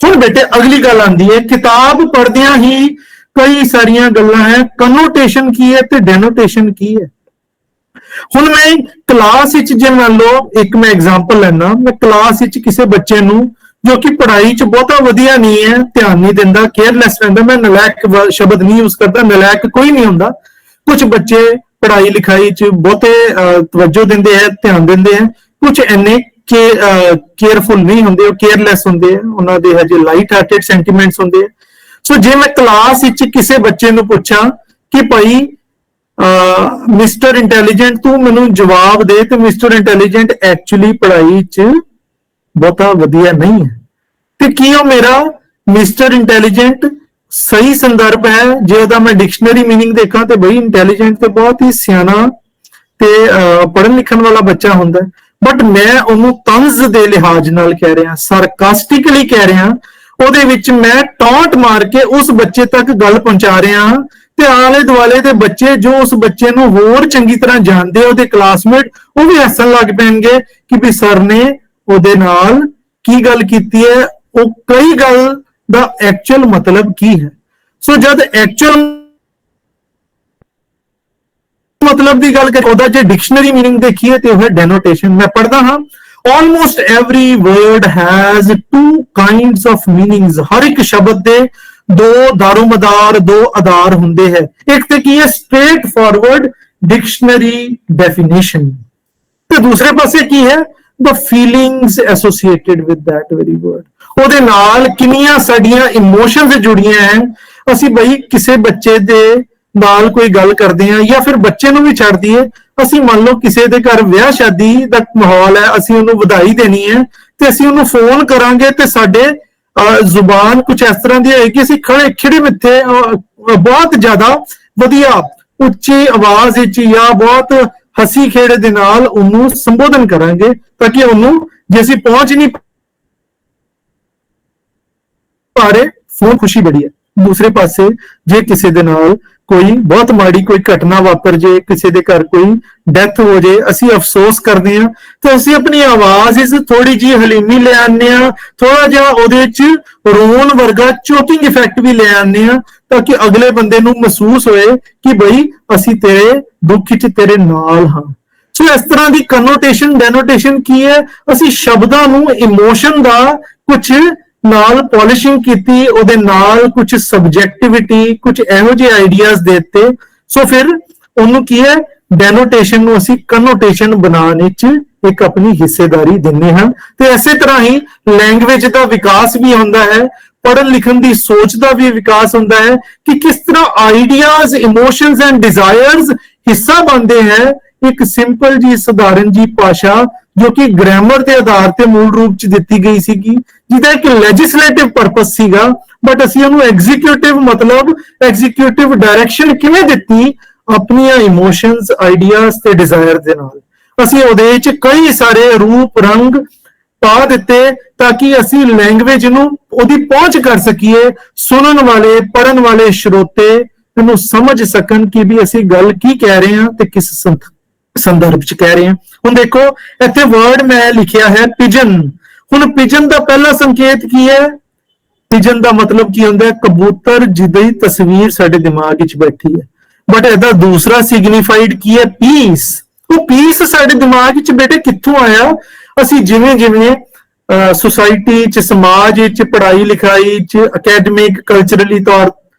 [SPEAKER 4] ਹੁਣ ਬੇਟੇ ਅਗਲੀ ਗੱਲ ਆਂਦੀ ਹੈ, ਕਿਤਾਬ ਪੜ੍ਹਦਿਆਂ ਹੀ ਕਈ ਸਾਰੀਆਂ ਗੱਲਾਂ ਹੈ, ਕਨੋਟੇਸ਼ਨ ਕੀ ਹੈ ਤੇ ਡੈਨੋਟੇਸ਼ਨ ਕੀ ਹੈ। ਹੁਣ ਮੈਂ ਕਲਾਸ ਵਿੱਚ ਜੇ ਮੰਨ ਲਓ ਇੱਕ ਮੈਂ ਐਗਜ਼ਾਮਪਲ ਲੈਣਾ, ਮੈਂ ਕਲਾਸ ਵਿੱਚ ਕਿਸੇ ਬੱਚੇ ਨੂੰ ਜੋ ਕਿ ਪੜ੍ਹਾਈ 'ਚ ਬਹੁਤਾ ਵਧੀਆ ਨਹੀਂ ਹੈ, ਧਿਆਨ ਨਹੀਂ ਦਿੰਦਾ, ਕੇਅਰਲੈਸ ਰਹਿੰਦਾ, ਮੈਂ ਨਲਾਇਕ ਸ਼ਬਦ ਨਹੀਂ ਯੂਜ਼ ਕਰਦਾ, ਨਲਾਇਕ ਕੋਈ ਨਹੀਂ ਹੁੰਦਾ, ਕੁਝ ਬੱਚੇ ਪੜ੍ਹਾਈ ਲਿਖਾਈ 'ਚ ਬਹੁਤੇ ਤਵੱਜੋ ਦਿੰਦੇ ਹੈ, ਧਿਆਨ ਦਿੰਦੇ ਹੈ, ਕੁਝ ਇੰਨੇ ਕੇਅਰਫੁਲ ਨਹੀਂ ਹੁੰਦੇ, ਉਹ ਕੇਅਰਲੈਸ ਹੁੰਦੇ ਆ, ਉਹਨਾਂ ਦੇ ਹਜੇ ਲਾਈਟ ਹਾਰਟਡ ਸੈਂਟੀਮੈਂਟਸ ਹੁੰਦੇ ਆ। ਸੋ ਜੇ ਮੈਂ ਕਲਾਸ ਵਿੱਚ ਕਿਸੇ ਬੱਚੇ ਨੂੰ ਪੁੱਛਾਂ ਕਿ ਭਾਈ ਮਿਸਟਰ ਇੰਟੈਲੀਜੈਂਟ ਤੂੰ ਮੈਨੂੰ ਜਵਾਬ ਦੇ, ਤੇ ਮਿਸਟਰ ਇੰਟੈਲੀਜੈਂਟ ਐਕਚੁਅਲੀ ਪੜ੍ਹਾਈ 'ਚ ਬਹੁਤਾ ਵਧੀਆ ਨਹੀਂ ਹੈ ਤੇ ਕੀ ਉਹ ਮੇਰਾ ਮਿਸਟਰ ਇੰਟੈਲੀਜੈਂਟ ਸਹੀ ਸੰਦਰਭ ਹੈ? ਜੇ ਉਹਦਾ ਮੈਂ ਡਿਕਸ਼ਨਰੀ ਮੀਨਿੰਗ ਦੇਖਾਂ ਤੇ ਬਈ ਇੰਟੈਲੀਜੈਂਟ ਤੇ ਬਹੁਤ ਹੀ ਸਿਆਣਾ ਤੇ ਪੜ੍ਹਨ ਲਿਖਣ ਵਾਲਾ ਬੱਚਾ ਹੁੰਦਾ, ਬਟ ਮੈਂ ਉਹਨੂੰ ਤੰਜ਼ ਦੇ ਲਿਹਾਜ਼ ਨਾਲ ਕਹਿ ਰਿਹਾ, ਸਰਕਾਸਟਿਕਲੀ ਕਹਿ ਰਿਹਾ, ਉਹਦੇ ਵਿੱਚ ਮੈਂ ਟੌਂਟ ਮਾਰ ਕੇ ਉਸ ਬੱਚੇ ਤੱਕ ਗੱਲ ਪਹੁੰਚਾ ਰਿਹਾ ਤੇ ਆਲੇ ਦੁਆਲੇ ਦੇ ਬੱਚੇ ਜੋ ਉਸ ਬੱਚੇ ਨੂੰ ਹੋਰ ਚੰਗੀ ਤਰ੍ਹਾਂ ਜਾਣਦੇ, ਉਹਦੇ ਕਲਾਸਮੇਟ, ਉਹ ਵੀ ਹੱਸਣ ਲੱਗ ਪੈਣਗੇ ਕਿ ਵੀ ਸਰ ਨੇ ਉਹਦੇ ਨਾਲ ਕੀ ਗੱਲ ਕੀਤੀ ਹੈ, ਉਹ ਕਈ ਗੱਲ ਦਾ ਐਕਚੁਅਲ ਮਤਲਬ ਕੀ ਹੈ। ਸੋ ਜਦ ਐਕਚੁਅਲ ਮਤਲਬ ਦੀ ਗੱਲ ਕਰੀਏ, ਉਹਦਾ ਜੇ ਡਿਕਸ਼ਨਰੀ ਮੀਨਿੰਗ ਦੇਖੀਏ ਤੇ ਉਹ ਹੈ ਡੈਨੋਟੇਸ਼ਨ। ਮੈਂ ਪੜ੍ਹਦਾ ਹਾਂ, almost every word has two kinds of meanings। ਹਰ ਇੱਕ ਸ਼ਬਦ ਦੇ ਦੋ ਦਾਰੋਮਦਾਰ, ਦੋ ਆਧਾਰ ਹੁੰਦੇ ਹੈ। ਇੱਕ ਤੇ ਕੀ ਹੈ ਸਟ੍ਰੇਟ ਫਾਰਵਰਡ ਡਿਕਸ਼ਨਰੀ ਡੈਫੀਨੇਸ਼ਨ ਤੇ ਦੂਸਰੇ ਪਾਸੇ ਕੀ ਹੈ the feelings associated with that very word। ਉਹਦੇ ਨਾਲ ਕਿੰਨੀਆਂ ਸਾਡੀਆਂ ਇਮੋਸ਼ਨਸ ਜੁੜੀਆਂ ਹਨ। ਅਸੀਂ ਬਈ ਕਿਸੇ ਬੱਚੇ ਦੇ ਨਾਲ ਕੋਈ ਗੱਲ ਕਰਦੇ ਹਾਂ ਜਾਂ ਫਿਰ ਬੱਚੇ ਨੂੰ ਵੀ ਛੱਡ ਦਈਏ, ਅਸੀਂ ਮੰਨ ਲਓ ਕਿਸੇ ਦੇ ਘਰ ਵਿਆਹ ਸ਼ਾਦੀ ਦਾ ਮਾਹੌਲ ਹੈ, ਅਸੀਂ ਉਹਨੂੰ ਵਧਾਈ ਦੇਣੀ ਹੈ ਤੇ ਅਸੀਂ ਉਹਨੂੰ ਫੋਨ ਕਰਾਂਗੇ ਤੇ ਸਾਡੇ ਜ਼ੁਬਾਨ ਕੁਝ ਇਸ ਤਰ੍ਹਾਂ ਦੀ ਹੋਏਗੀ, ਅਸੀਂ ਖਿੜੇ ਮਿੱਥੇ ਬਹੁਤ ਜ਼ਿਆਦਾ ਵਧੀਆ ਉੱਚੀ ਆਵਾਜ਼ ਵਿੱਚ ਜਾਂ ਬਹੁਤ ਹਸੀ ਖੇੜੇ ਦੇ ਨਾਲ ਉਹਨੂੰ ਸੰਬੋਧਨ ਕਰਾਂਗੇ ਤਾਂ ਕਿ ਉਹਨੂੰ ਜੇ ਅਸੀਂ ਪਹੁੰਚ ਨਹੀਂ ਪਰ ਫੋਨ ਖੁਸ਼ੀ ਬੜੀ ਹੈ। ਦੂਸਰੇ ਪਾਸੇ ਜੇ ਕਿਸੇ ਦੇ ਨਾਲ ਕੋਈ ਬਹੁਤ ਮਾੜੀ ਕੋਈ ਘਟਨਾ ਵਾਪਰ ਜੇ, ਕਿਸੇ ਦੇ ਘਰ ਕੋਈ ਡੈਥ ਹੋ ਜੇ, ਅਸੀਂ ਅਫਸੋਸ ਕਰਦੇ ਹਾਂ ਤੇ ਅਸੀਂ ਆਪਣੀ ਆਵਾਜ਼ ਇਸ ਥੋੜੀ ਜਿਹੀ ਹਲੀਮੀ ਲੈ ਆਉਂਦੇ ਹਾਂ, ਥੋੜਾ ਜਿਹਾ ਉਹਦੇ 'ਚ ਰੋਣ ਵਰਗਾ ਚੋਕਿੰਗ ਇਫੈਕਟ ਵੀ ਲੈ ਆਉਂਦੇ ਹਾਂ, ਤਾਂ ਕਿ ਅਗਲੇ ਬੰਦੇ ਨੂੰ ਮਹਿਸੂਸ ਹੋਏ ਕਿ ਬਈ ਅਸੀਂ ਤੇਰੇ ਦੁੱਖ 'ਚ ਤੇਰੇ ਨਾਲ ਹਾਂ। ਸੋ ਇਸ ਤਰ੍ਹਾਂ ਦੀ ਕਨੋਟੇਸ਼ਨ ਡੈਨੋਟੇਸ਼ਨ ਕੀ ਹੈ, ਅਸੀਂ ਸ਼ਬਦਾਂ ਨੂੰ ਇਮੋਸ਼ਨ ਦਾ ਕੁਝ ਨਾਲ ਪੋਲਿਸ਼ਿੰਗ ਕੀਤੀ, ਉਹਦੇ ਨਾਲ ਕੁਝ ਸਬਜੈਕਟਿਵਿਟੀ, ਕੁਝ ਇਹੋ ਜਿਹੇ ਆਈਡੀਆਜ਼ ਦੇ ਦਿੱਤੇ। ਸੋ ਫਿਰ ਉਹਨੂੰ ਕੀ ਹੈ, ਡੈਨੋਟੇਸ਼ਨ ਨੂੰ ਅਸੀਂ ਕਨੋਟੇਸ਼ਨ ਬਣਾਉਣ ਵਿੱਚ ਇੱਕ ਆਪਣੀ ਹਿੱਸੇਦਾਰੀ ਦਿੰਦੇ ਹਾਂ। ਤੇ ਇਸੇ ਤਰ੍ਹਾਂ ਹੀ ਲੈਂਗੁਏਜ ਦਾ ਵਿਕਾਸ ਵੀ ਹੁੰਦਾ ਹੈ, ਪੜ੍ਹਨ ਲਿਖਣ ਦੀ ਸੋਚ ਦਾ ਵੀ ਵਿਕਾਸ ਹੁੰਦਾ ਹੈ ਕਿ ਕਿਸ ਤਰ੍ਹਾਂ ਆਈਡੀਆਜ਼, ਇਮੋਸ਼ਨਸ ਐਂਡ ਡਿਜ਼ਾਇਰਸ ਹਿੱਸਾ ਬਣਦੇ ਹੈ ਇੱਕ ਸਿੰਪਲ ਜੀ ਸਧਾਰਨ ਜੀ ਭਾਸ਼ਾ ਜੋ ਕਿ ਗ੍ਰਾਮਰ ਦੇ ਆਧਾਰ ਤੇ ਮੂਲ ਰੂਪ ਚ ਦਿੱਤੀ ਗਈ ਸੀਗੀ, ਜਿਹਦਾ ਇੱਕ ਲੈਜਿਸਲੇਟਿਵ ਪਰਪਸ ਸੀਗਾ, ਬਟ ਅਸੀਂ ਉਹਨੂੰ ਐਗਜ਼ੀਕਿਊਟਿਵ ਮਤਲਬ ਐਗਜ਼ੀਕਿਊਟਿਵ ਡਾਇਰੈਕਸ਼ਨ ਕਿਵੇਂ ਦਿੱਤੀ, ਆਪਣੀਆਂ ਇਮੋਸ਼ਨਸ, ਆਈਡੀਆਜ਼ ਤੇ ਡਿਜ਼ਾਇਰ ਦੇ ਨਾਲ ਅਸੀਂ ਉਹਦੇ ਵਿੱਚ ਕਈ ਸਾਰੇ ਰੂਪ ਰੰਗ ਪਾ ਦਿੱਤੇ ਤਾਂ ਕਿ ਅਸੀਂ ਲੈਂਗੁਏਜ ਨੂੰ ਉਹਦੀ ਪਹੁੰਚ ਕਰ ਸਕੀਏ, ਸੁਣਨ ਵਾਲੇ ਪੜ੍ਹਨ ਵਾਲੇ ਸਰੋਤੇ ਇਹਨੂੰ ਸਮਝ ਸਕਣ ਕਿ ਵੀ ਅਸੀਂ ਗੱਲ ਕੀ ਕਹਿ ਰਹੇ ਹਾਂ ਤੇ ਕਿਸ ਸੰਦਰਭ ਚ ਕਹਿ ਰਹੇ ਹਾਂ। ਹੁਣ ਦੇਖੋ ਇੱਥੇ ਵਰਡ ਮੈਂ ਲਿਖਿਆ ਹੈ ਪਿਜਨ। ਹੁਣ ਪਿਜਨ ਦਾ ਪਹਿਲਾ ਸੰਕੇਤ ਕੀ ਹੈ? ਪਿਜਨ ਦਾ ਮਤਲਬ ਕੀ ਹੁੰਦਾ ਹੈ? ਕਬੂਤਰ ਜਿਹਦੀ ਤਸਵੀਰ ਸਾਡੇ ਦਿਮਾਗ ਵਿੱਚ ਬੈਠੀ ਹੈ। ਬਟ ਇਹਦਾ ਦੂਸਰਾ ਸਿਗਨੀਫਾਈਡ ਕੀ ਹੈ? ਪੀਸ। ਉਹ ਪੀਸ ਸਾਡੇ ਦਿਮਾਗ ਵਿੱਚ ਬੇਟੇ ਕਿੱਥੋਂ ਆਇਆ? ਅਸੀਂ ਜਿਵੇਂ ਜਿਵੇਂ ਸੁਸਾਇਟੀ ਚ, ਸਮਾਜ ਵਿੱਚ, ਪੜ੍ਹਾਈ ਲਿਖਾਈ ਚ, ਅਕੈਡਮਿਕ ਕਲਚਰਲੀ ਤੌਰ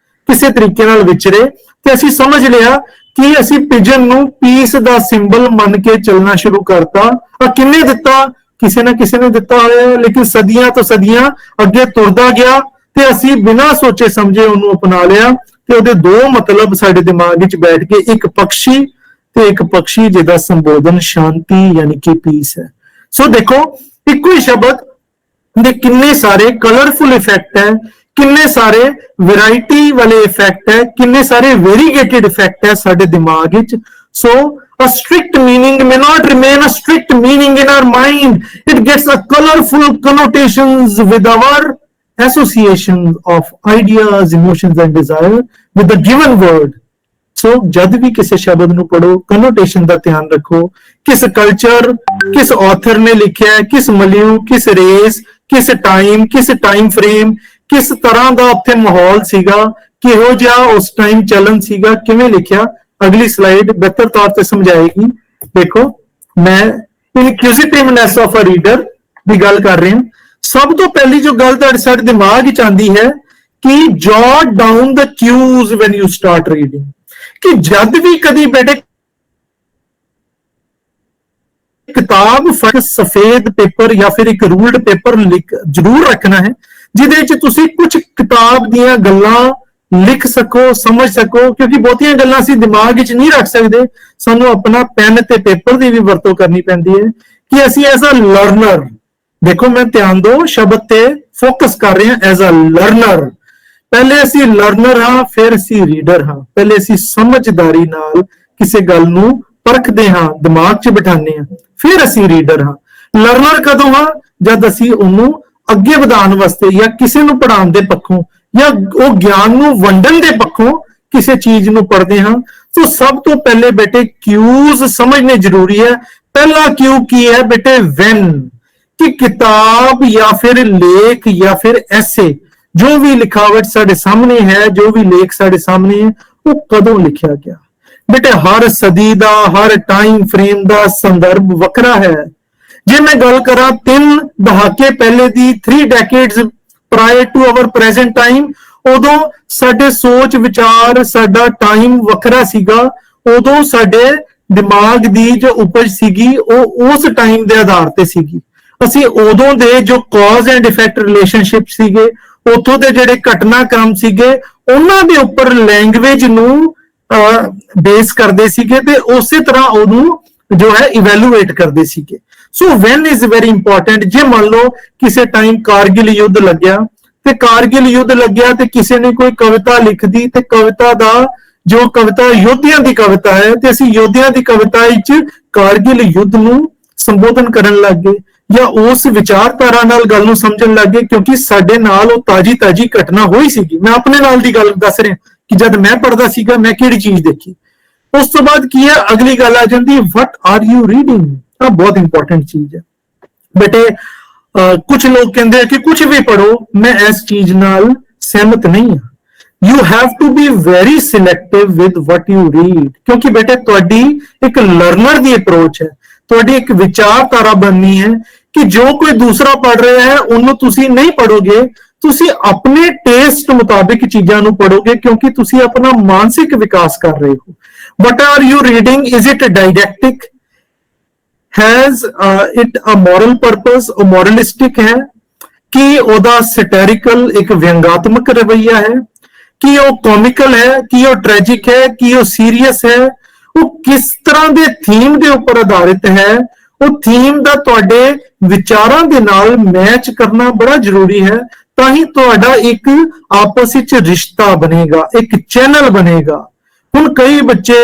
[SPEAKER 4] ਕਿਸੇ ਤਰੀਕੇ ਨਾਲ ਵਿਚਰੇ ਤੇ ਅਸੀਂ ਸਮਝ ਲਿਆ ਕਿ ਅਸੀਂ ਪਿਜਨ ਨੂੰ ਪੀਸ ਦਾ ਸਿੰਬਲ ਮੰਨ ਕੇ ਚੱਲਣਾ ਸ਼ੁਰੂ ਕਰਤਾ। ਆ ਕਿੰਨੇ ਦਿੱਤਾ? ਕਿਸੇ ਨਾ ਕਿਸੇ ਨੇ ਦਿੱਤਾ ਹੋਇਆ, ਲੇਕਿਨ ਸਦੀਆਂ ਤੋਂ ਸਦੀਆਂ ਅੱਗੇ ਤੁਰਦਾ ਗਿਆ ਤੇ ਅਸੀਂ ਬਿਨਾਂ ਸੋਚੇ ਸਮਝੇ ਉਹਨੂੰ ਅਪਣਾ ਲਿਆ ਤੇ ਉਹਦੇ ਦੋ ਮਤਲਬ ਸਾਡੇ ਦਿਮਾਗ ਵਿੱਚ ਬੈਠ ਕੇ, ਇੱਕ ਪਕਸ਼ੀ ਤੇ ਇੱਕ ਪਕਸ਼ੀ ਜਿਹਦਾ ਸੰਬੋਧਨ ਸ਼ਾਂਤੀ ਯਾਨੀ ਕਿ ਪੀਸ ਹੈ। ਸੋ ਦੇਖੋ ਇੱਕੋ ਹੀ ਸ਼ਬਦ ਦੇ ਕਿੰਨੇ ਸਾਰੇ ਕਲਰਫੁਲ ਇਫੈਕਟ ਹੈ, ਕਿੰਨੇ ਸਾਰੇ ਵੈਰਾਈਟੀ ਵਾਲੇ ਇਫੈਕਟ ਹੈ, ਕਿੰਨੇ ਸਾਰੇ ਵੇਰੀਗੇਟਿਡ ਇਫੈਕਟ ਹੈ ਸਾਡੇ ਦਿਮਾਗ ਵਿੱਚ। ਸੋ a strict meaning may not remain a strict meaning in our mind. It gets a colorful connotations with our association of ideas, emotions and desire with the given word. So ਜਦ ਵੀ ਕਿਸੇ ਸ਼ਬਦ ਨੂੰ ਪੜੋ ਕਨੋਟੇਸ਼ਨ ਦਾ ਧਿਆਨ ਰੱਖੋ, ਕਿਸ ਕਲਚਰ, ਕਿਸ author ਨੇ ਲਿਖਿਆ, ਕਿਸ ਮਲਿਊ, ਕਿਸ ਰੇਸ, ਕਿਸ ਟਾਈਮ ਫਰੇਮ, ਕਿਸ ਤਰ੍ਹਾਂ ਦਾ ਉੱਥੇ ਮਾਹੌਲ ਸੀਗਾ, ਕਿਹੋ ਜਿਹਾ ਉਸ ਟਾਈਮ ਚੱਲਣ ਸੀਗਾ, ਕਿਵੇਂ ਲਿਖਿਆ। ਅਗਲੀ ਸਲਾਈਡ ਬਿਹਤਰ ਤੌਰ ਤੇ ਸਮਝਾਏਗੀ। ਦੇਖੋ ਮੈਂ ਇਨਕਿਊਜ਼ਿਟਿਵਨੈਸ ਆਫ ਅ ਰੀਡਰ ਦੀ ਗੱਲ ਕਰ ਰਿਹਾ। ਸਭ ਤੋਂ ਪਹਿਲੀ ਜੋ ਗੱਲ ਤੁਹਾਡੇ ਸਾਡੇ ਦਿਮਾਗ ਵਿੱਚ ਆਉਂਦੀ ਹੈ ਕਿ jot down the cues when you start reading, ਕਿ ਜਦ ਵੀ ਕਦੀ ਬੇਟੇ ਕਿਤਾਬ ਫੜ ਸਫੇਦ ਪੇਪਰ ਜਾਂ ਫਿਰ ਇੱਕ ਰੂਲਡ ਪੇਪਰ ਜ਼ਰੂਰ ਰੱਖਣਾ ਹੈ ਜਿਹਦੇ ਵਿੱਚ ਤੁਸੀਂ ਕੁਝ ਕਿਤਾਬ ਦੀਆਂ ਗੱਲਾਂ ਲਿਖ ਸਕੋ, ਸਮਝ ਸਕੋ, ਕਿਉਂਕਿ ਬਹੁਤੀਆਂ ਗੱਲਾਂ ਅਸੀਂ ਦਿਮਾਗ ਵਿੱਚ ਨਹੀਂ ਰੱਖ ਸਕਦੇ। ਸਾਨੂੰ ਆਪਣਾ ਪੈਨ ਤੇ ਪੇਪਰ ਦੀ ਵੀ ਵਰਤੋਂ ਕਰਨੀ ਪੈਂਦੀ ਹੈ ਕਿ ਅਸੀਂ ਐਜ਼ ਅ ਲਰਨਰ, ਦੇਖੋ ਮੈਂ ਧਿਆਨ ਦਿਓ ਸ਼ਬਦ ਤੇ ਫੋਕਸ ਕਰ ਰਹੇ ਹਾਂ, ਐਜ਼ ਅ ਲਰਨਰ। ਪਹਿਲੇ ਅਸੀਂ ਲਰਨਰ ਹਾਂ, ਫਿਰ ਅਸੀਂ ਰੀਡਰ ਹਾਂ। ਪਹਿਲੇ ਅਸੀਂ ਸਮਝਦਾਰੀ ਨਾਲ ਕਿਸੇ ਗੱਲ ਨੂੰ ਪਰਖਦੇ ਹਾਂ, ਦਿਮਾਗ 'ਚ ਬਿਠਾਉਂਦੇ ਹਾਂ, ਫਿਰ ਅਸੀਂ ਰੀਡਰ ਹਾਂ। ਲਰਨਰ ਕਦੋਂ ਹਾਂ? ਜਦ ਅਸੀਂ ਉਹਨੂੰ ਅੱਗੇ ਵਧਾਉਣ ਵਾਸਤੇ ਜਾਂ ਕਿਸੇ ਨੂੰ ਪੜ੍ਹਾਉਣ ਦੇ ਪੱਖੋਂ ਜਾਂ ਉਹ ਗਿਆਨ ਨੂੰ ਵੰਡਣ ਦੇ ਪੱਖੋਂ ਕਿਸੇ ਚੀਜ਼ ਨੂੰ ਪੜ੍ਹਦੇ ਹਾਂ। ਸੋ ਸਭ ਤੋਂ ਪਹਿਲੇ ਬੇਟੇ ਕਿਊਜ਼ ਸਮਝਣੇ ਜ਼ਰੂਰੀ ਹੈ। ਪਹਿਲਾ ਕਿਊ ਕੀ ਹੈ ਬੇਟੇ? ਵੈਨ, ਕਿ ਕਿਤਾਬ ਜਾਂ ਫਿਰ ਲੇਖ ਜਾਂ ਫਿਰ ਐਸੇ, ਜੋ ਵੀ ਲਿਖਾਵਟ ਸਾਡੇ ਸਾਹਮਣੇ ਹੈ, ਜੋ ਵੀ ਲੇਖ ਸਾਡੇ ਸਾਹਮਣੇ ਹੈ, ਉਹ ਕਦੋਂ ਲਿਖਿਆ ਗਿਆ। ਬੇਟੇ ਹਰ ਸਦੀ ਦਾ, ਹਰ ਟਾਈਮ ਫਰੇਮ ਦਾ ਸੰਦਰਭ ਵੱਖਰਾ ਹੈ। ਜੇ ਮੈਂ ਗੱਲ ਕਰਾਂ 3 ਦਹਾਕੇ ਪਹਿਲੇ ਦੀ, 3 decades prior to our present time, ਉਦੋਂ ਸਾਡੇ ਸੋਚ ਵਿਚਾਰ, ਸਾਡਾ ਟਾਈਮ ਵੱਖਰਾ ਸੀਗਾ। ਉਦੋਂ ਸਾਡੇ ਦਿਮਾਗ ਦੀ ਜੋ ਉਪਜ ਸੀਗੀ ਉਹ ਉਸ ਟਾਈਮ ਦੇ ਆਧਾਰ ਤੇ ਸੀਗੀ। ਅਸੀਂ ਉਦੋਂ ਦੇ ਜੋ ਕਾਜ਼ ਐਂਡ ਇਫੈਕਟ ਰਿਲੇਸ਼ਨਸ਼ਿਪ ਸੀਗੇ, ਉੱਥੋਂ ਦੇ ਜਿਹੜੇ ਘਟਨਾਕ੍ਰਮ ਸੀਗੇ, ਉਹਨਾਂ ਦੇ ਉੱਪਰ ਲੈਂਗੁਏਜ ਨੂੰ ਬੇਸ ਕਰਦੇ ਸੀਗੇ ਤੇ ਉਸੇ ਤਰ੍ਹਾਂ ਉਹਨੂੰ ਜੋ ਹੈ ਇਵੈਲੂਏਟ ਕਰਦੇ ਸੀਗੇ। So when is very important. ਜੇ ਮੰਨ ਲਓ ਕਿਸੇ ਟਾਈਮ ਕਾਰਗਿਲ ਯੁੱਧ ਲੱਗਿਆ ਤੇ ਕਾਰਗਿਲ ਯੁੱਧ ਲੱਗਿਆ ਤੇ ਕਿਸੇ ਨੇ ਕੋਈ ਕਵਿਤਾ ਲਿਖਦੀ ਤੇ ਕਵਿਤਾ ਦਾ ਜੋ ਕਵਿਤਾ ਯੋਧਿਆਂ ਦੀ ਕਵਿਤਾ ਹੈ ਤੇ ਅਸੀਂ ਯੋਧਿਆਂ ਦੀ ਕਵਿਤਾ ਵਿੱਚ ਕਾਰਗਿਲ ਯੁੱਧ ਨੂੰ ਸੰਬੋਧਨ ਕਰਨ ਲੱਗ ਗਏ। ਜਾਂ ਉਸ ਵਿਚਾਰਧਾਰਾ ਨਾਲ ਗੱਲ ਨੂੰ ਸਮਝਣ ਲੱਗ ਗਏ, ਕਿਉਂਕਿ ਸਾਡੇ ਨਾਲ ਉਹ ਤਾਜੀ ਘਟਨਾ ਹੋਈ ਸੀਗੀ। ਮੈਂ ਆਪਣੇ ਨਾਲ ਦੀ ਗੱਲ ਦੱਸ ਰਿਹਾ ਕਿ ਜਦ ਮੈਂ ਪੜ੍ਹਦਾ ਸੀਗਾ ਮੈਂ ਕਿਹੜੀ ਚੀਜ਼ ਦੇਖੀ। ਉਸ ਤੋਂ ਬਾਅਦ ਕੀ ਹੈ, ਅਗਲੀ ਗੱਲ ਆ ਜਾਂਦੀ ਹੈ, ਵਟ ਆਰ ਯੂ ਰੀਡਿੰਗ। ਆ ਬਹੁਤ ਇੰਪੋਰਟੈਂਟ ਚੀਜ਼ ਹੈ ਬੇਟੇ। ਕੁਝ ਲੋਕ ਕਹਿੰਦੇ ਆ ਕਿ ਕੁਝ ਵੀ ਪੜੋ, ਮੈਂ ਇਸ ਚੀਜ਼ ਨਾਲ ਸਹਿਮਤ ਨਹੀਂ ਹਾਂ। You have to be very selective with what you read, ਕਿਉਂਕਿ ਬੇਟੇ ਤੁਹਾਡੀ ਇੱਕ ਲਰਨਰ ਦੀ ਅਪਰੋਚ ਹੈ, ਤੁਹਾਡੀ ਇੱਕ ਵਿਚਾਰਧਾਰਾ ਬਣਨੀ ਹੈ ਕਿ ਜੋ ਕੋਈ ਦੂਸਰਾ ਪੜ੍ਹ ਰਿਹਾ ਹੈ ਉਹਨੂੰ ਤੁਸੀਂ ਨਹੀਂ ਪੜੋਗੇ, ਤੁਸੀਂ ਆਪਣੇ ਟੇਸਟ ਮੁਤਾਬਿਕ ਚੀਜ਼ਾਂ ਨੂੰ ਪੜੋਗੇ, ਕਿਉਂਕਿ ਤੁਸੀਂ ਆਪਣਾ ਮਾਨਸਿਕ ਵਿਕਾਸ ਕਰ ਰਹੇ ਹੋ। What are you reading? Is it didactic? Has it a moral purpose? ਉਹ moralistic ਹੈ ਕਿ ਉਹਦਾ ਸੈਟੈਰਿਕਲ ਇੱਕ ਵਿਅੰਗਾਤਮਕ ਰਵੱਈਆ ਹੈ, ਕਿ ਉਹ ਕੌਮਿਕਲ ਹੈ, ਕਿ ਉਹ ਟ੍ਰੈਜਿਕ ਹੈ, ਕਿ ਉਹ ਸੀਰੀਅਸ ਹੈ, ਉਹ ਕਿਸ ਤਰ੍ਹਾਂ ਦੇ ਥੀਮ ਦੇ ਉੱਪਰ ਆਧਾਰਿਤ ਹੈ। ਉਹ ਥੀਮ ਦਾ ਤੁਹਾਡੇ ਵਿਚਾਰਾਂ ਦੇ ਨਾਲ ਮੈਚ ਕਰਨਾ ਬੜਾ ਜ਼ਰੂਰੀ ਹੈ, ਤਾਂ ਹੀ ਤੁਹਾਡਾ ਇੱਕ ਆਪਸ ਵਿੱਚ ਰਿਸ਼ਤਾ ਬਣੇਗਾ, ਇੱਕ ਚੈਨਲ ਬਣੇਗਾ। ਹੁਣ ਕਈ ਬੱਚੇ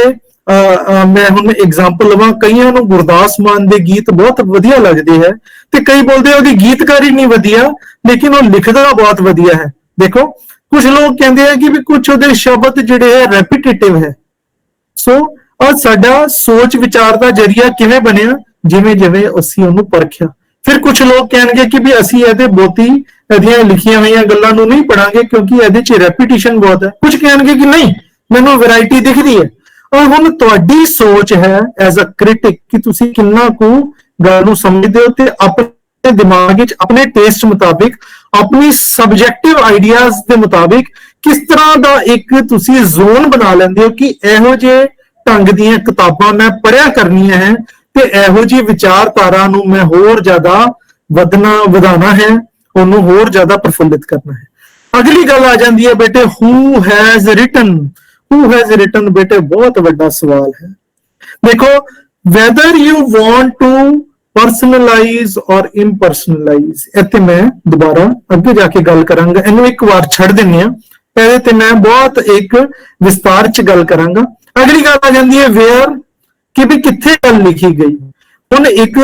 [SPEAKER 4] ਮੈਂ ਹੁਣ ਐਗਜ਼ਾਮਪਲ ਲਵਾਂ, ਕਈਆਂ ਨੂੰ ਗੁਰਦਾਸ ਮਾਨ ਦੇ ਗੀਤ ਬਹੁਤ ਵਧੀਆ ਲੱਗਦੇ ਹੈ ਤੇ ਕਈ ਬੋਲਦੇ ਉਹਦੀ ਗੀਤਕਾਰੀ ਨਹੀਂ ਵਧੀਆ, ਲੇਕਿਨ ਉਹ ਲਿਖਦਾ ਬਹੁਤ ਵਧੀਆ ਹੈ। ਦੇਖੋ ਕੁਝ ਲੋਕ ਕਹਿੰਦੇ ਆ ਕਿ ਵੀ ਕੁਝ ਉਹਦੇ ਸ਼ਬਦ ਜਿਹੜੇ ਹੈ ਰੈਪੀਟੇਟਿਵ ਹੈ। ਸੋ ਔਰ ਸਾਡਾ ਸੋਚ ਵਿਚਾਰ ਦਾ ਜਰੀਆ ਕਿਵੇਂ ਬਣਿਆ, ਜਿਵੇਂ ਜਿਵੇਂ ਅਸੀਂ ਉਹਨੂੰ ਪਰਖਿਆ। ਫਿਰ ਕੁਝ ਲੋਕ ਕਹਿਣਗੇ ਕਿ ਵੀ ਅਸੀਂ ਇਹਦੇ ਬਹੁਤੀ ਇਹਦੀਆਂ ਲਿਖੀਆਂ ਹੋਈਆਂ ਗੱਲਾਂ ਨੂੰ ਨਹੀਂ ਪੜਾਂਗੇ ਕਿਉਂਕਿ ਇਹਦੇ 'ਚ ਰੈਪੀਟੀਸ਼ਨ ਬਹੁਤ ਹੈ। ਕੁਝ ਕਹਿਣਗੇ ਕਿ ਨਹੀਂ, ਮੈਨੂੰ ਵੈਰਾਈਟੀ ਦਿਖਦੀ ਹੈ। ਔਰ ਹੁਣ ਤੁਹਾਡੀ ਸੋਚ ਹੈ ਐਜ਼ ਅ ਕ੍ਰਿਟਿਕ ਕਿ ਤੁਸੀਂ ਕਿੰਨਾ ਕੁ ਗੱਲ ਨੂੰ ਸਮਝਦੇ ਹੋ ਤੇ ਆਪਣੇ ਦਿਮਾਗ ਵਿੱਚ ਆਪਣੇ ਟੇਸਟ ਮੁਤਾਬਿਕ, ਆਪਣੀ ਸਬਜੈਕਟਿਵ ਆਈਡੀਆਜ਼ ਦੇ ਮੁਤਾਬਿਕ ਕਿਸ ਤਰ੍ਹਾਂ ਦਾ ਇੱਕ ਤੁਸੀਂ ਜ਼ੋਨ ਬਣਾ ਲੈਂਦੇ ਹੋ ਕਿ ਇਹੋ ਜਿਹੇ ਢੰਗ ਦੀਆਂ ਕਿਤਾਬਾਂ ਮੈਂ ਪੜ੍ਹਿਆ ਕਰਨੀਆਂ ਹੈ ਤੇ ਇਹੋ ਜਿਹੀ ਵਿਚਾਰਧਾਰਾ ਨੂੰ ਮੈਂ ਹੋਰ ਜ਼ਿਆਦਾ ਵਧਾਉਣਾ ਹੈ, ਉਹਨੂੰ ਹੋਰ ਜ਼ਿਆਦਾ ਪ੍ਰਫੁੱਲਿਤ ਕਰਨਾ ਹੈ। ਅਗਲੀ ਗੱਲ ਆ ਜਾਂਦੀ ਹੈ ਬੇਟੇ, who has written? Who has written ਬੇਟੇ ਬਹੁਤ ਵੱਡਾ ਸਵਾਲ ਹੈ। ਦੇਖੋ whether you want to personalize or impersonalize, ਇੱਥੇ ਮੈਂ ਦੁਬਾਰਾ ਅੱਗੇ ਜਾ ਕੇ ਗੱਲ ਕਰਾਂਗਾ, ਇਹਨੂੰ ਇੱਕ ਵਾਰ ਛੱਡ ਦਿੰਦੇ ਆ, ਇਹਦੇ ਤੇ ਮੈਂ ਬਹੁਤ ਇੱਕ ਵਿਸਤਾਰ ਚ ਗੱਲ ਕਰਾਂਗਾ। ਅਗਲੀ ਗੱਲ ਆ ਜਾਂਦੀ ਹੈ where, ਕਿ ਵੀ ਕਿੱਥੇ ਗੱਲ ਲਿਖੀ ਗਈ। ਹੁਣ ਇੱਕ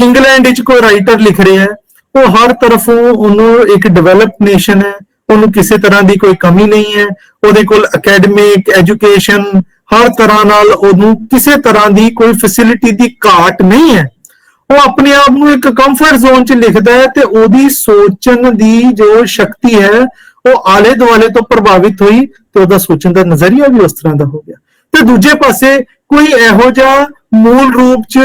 [SPEAKER 4] ਇੰਗਲੈਂਡ ਵਿੱਚ ਕੋਈ ਰਾਈਟਰ ਲਿਖ ਰਿਹਾ ਹੈ, ਉਹ ਹਰ ਤਰਫੋਂ ਉਹਨੂੰ ਇੱਕ ਡਿਵੈਲਪਡ ਨੇਸ਼ਨ ਹੈ, ਉਹਨੂੰ ਕਿਸੇ ਤਰ੍ਹਾਂ ਦੀ ਕੋਈ ਕਮੀ ਨਹੀਂ ਹੈ, ਉਹਦੇ ਕੋਲ ਅਕੈਡਮਿਕ ਐਜੂਕੇਸ਼ਨ ਹਰ ਤਰ੍ਹਾਂ ਨਾਲ ਉਹਨੂੰ ਕਿਸੇ ਤਰ੍ਹਾਂ ਦੀ ਕੋਈ ਫੈਸਿਲਿਟੀ ਦੀ ਘਾਟ ਨਹੀਂ ਹੈ। ਉਹ ਆਪਣੇ ਆਪ ਨੂੰ ਇੱਕ ਕੰਫਰਟ ਜ਼ੋਨ 'ਚ ਲਿਖਦਾ ਹੈ ਤੇ ਉਹਦੀ ਸੋਚਣ ਦੀ ਜੋ ਸ਼ਕਤੀ ਹੈ ਉਹ ਆਲੇ ਦੁਆਲੇ ਤੋਂ ਪ੍ਰਭਾਵਿਤ ਹੋਈ ਤੇ ਉਹਦਾ ਸੋਚਣ ਦਾ ਨਜ਼ਰੀਆ ਵੀ ਉਸ ਤਰ੍ਹਾਂ ਦਾ ਹੋ ਗਿਆ। ਤੇ ਦੂਜੇ ਪਾਸੇ ਕੋਈ ਇਹੋ ਜਿਹਾ ਮੂਲ ਰੂਪ 'ਚ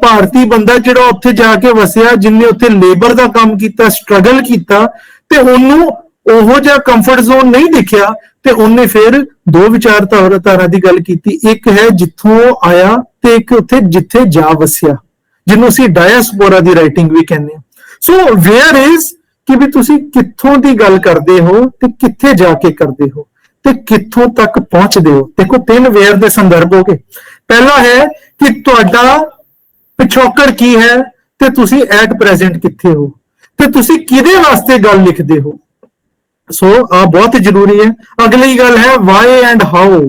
[SPEAKER 4] ਭਾਰਤੀ ਬੰਦਾ ਜਿਹੜਾ ਉੱਥੇ ਜਾ ਕੇ ਵਸਿਆ, ਜਿਨਨੇ ਉੱਥੇ ਲੇਬਰ ਦਾ ਕੰਮ ਕੀਤਾ, ਸਟਰਗਲ ਕੀਤਾ, ਤੇ ਉਹਨੂੰ ਉਹੋ ਜਿਹਾ ਕੰਫਰਟ ਜ਼ੋਨ ਨਹੀਂ ਦਿਖਿਆ ਤੇ ਉਹਨੇ ਫਿਰ ਦੋ ਵਿਚਾਰਧਾਰਾ ਦੀ ਗੱਲ ਕੀਤੀ। ਇੱਕ ਹੈ ਜਿੱਥੋਂ ਆਇਆ ਤੇ ਇੱਕ ਉੱਥੇ ਜਿੱਥੇ ਜਾ ਵਸਿਆ, ਜਿਹਨੂੰ ਅਸੀਂ ਡਾਇਸਪੋਰਾ ਦੀ ਰਾਈਟਿੰਗ ਵੀ ਕਹਿੰਦੇ ਹਾਂ। ਸੋ ਵੇਅਰ ਇਜ਼ ਕਿ ਵੀ ਤੁਸੀਂ ਕਿੱਥੋਂ ਦੀ ਗੱਲ ਕਰਦੇ ਹੋ ਤੇ ਕਿੱਥੇ ਜਾ ਕੇ ਕਰਦੇ ਹੋ ਤੇ ਕਿੱਥੋਂ ਤੱਕ ਪਹੁੰਚਦੇ ਹੋ। ਦੇਖੋ ਤਿੰਨ ਵੇਅਰ ਦੇ ਸੰਦਰਭ ਹੋ ਗਏ। ਪਹਿਲਾ ਹੈ ਕਿ ਤੁਹਾਡਾ ਪਿਛੋਕੜ ਕੀ ਹੈ ਤੇ ਤੁਸੀਂ ਐਟ ਪ੍ਰੈਜ਼ੈਂਟ ਕਿੱਥੇ ਹੋ ਤੇ ਤੁਸੀਂ ਕਿਹਦੇ ਵਾਸਤੇ ਗੱਲ ਲਿਖਦੇ ਹੋ। ਸੋ ਆ ਬਹੁਤ ਜ਼ਰੂਰੀ ਹੈ। ਅਗਲੀ ਗੱਲ ਹੈ ਵਾਈ ਐਂਡ ਹਾਊ।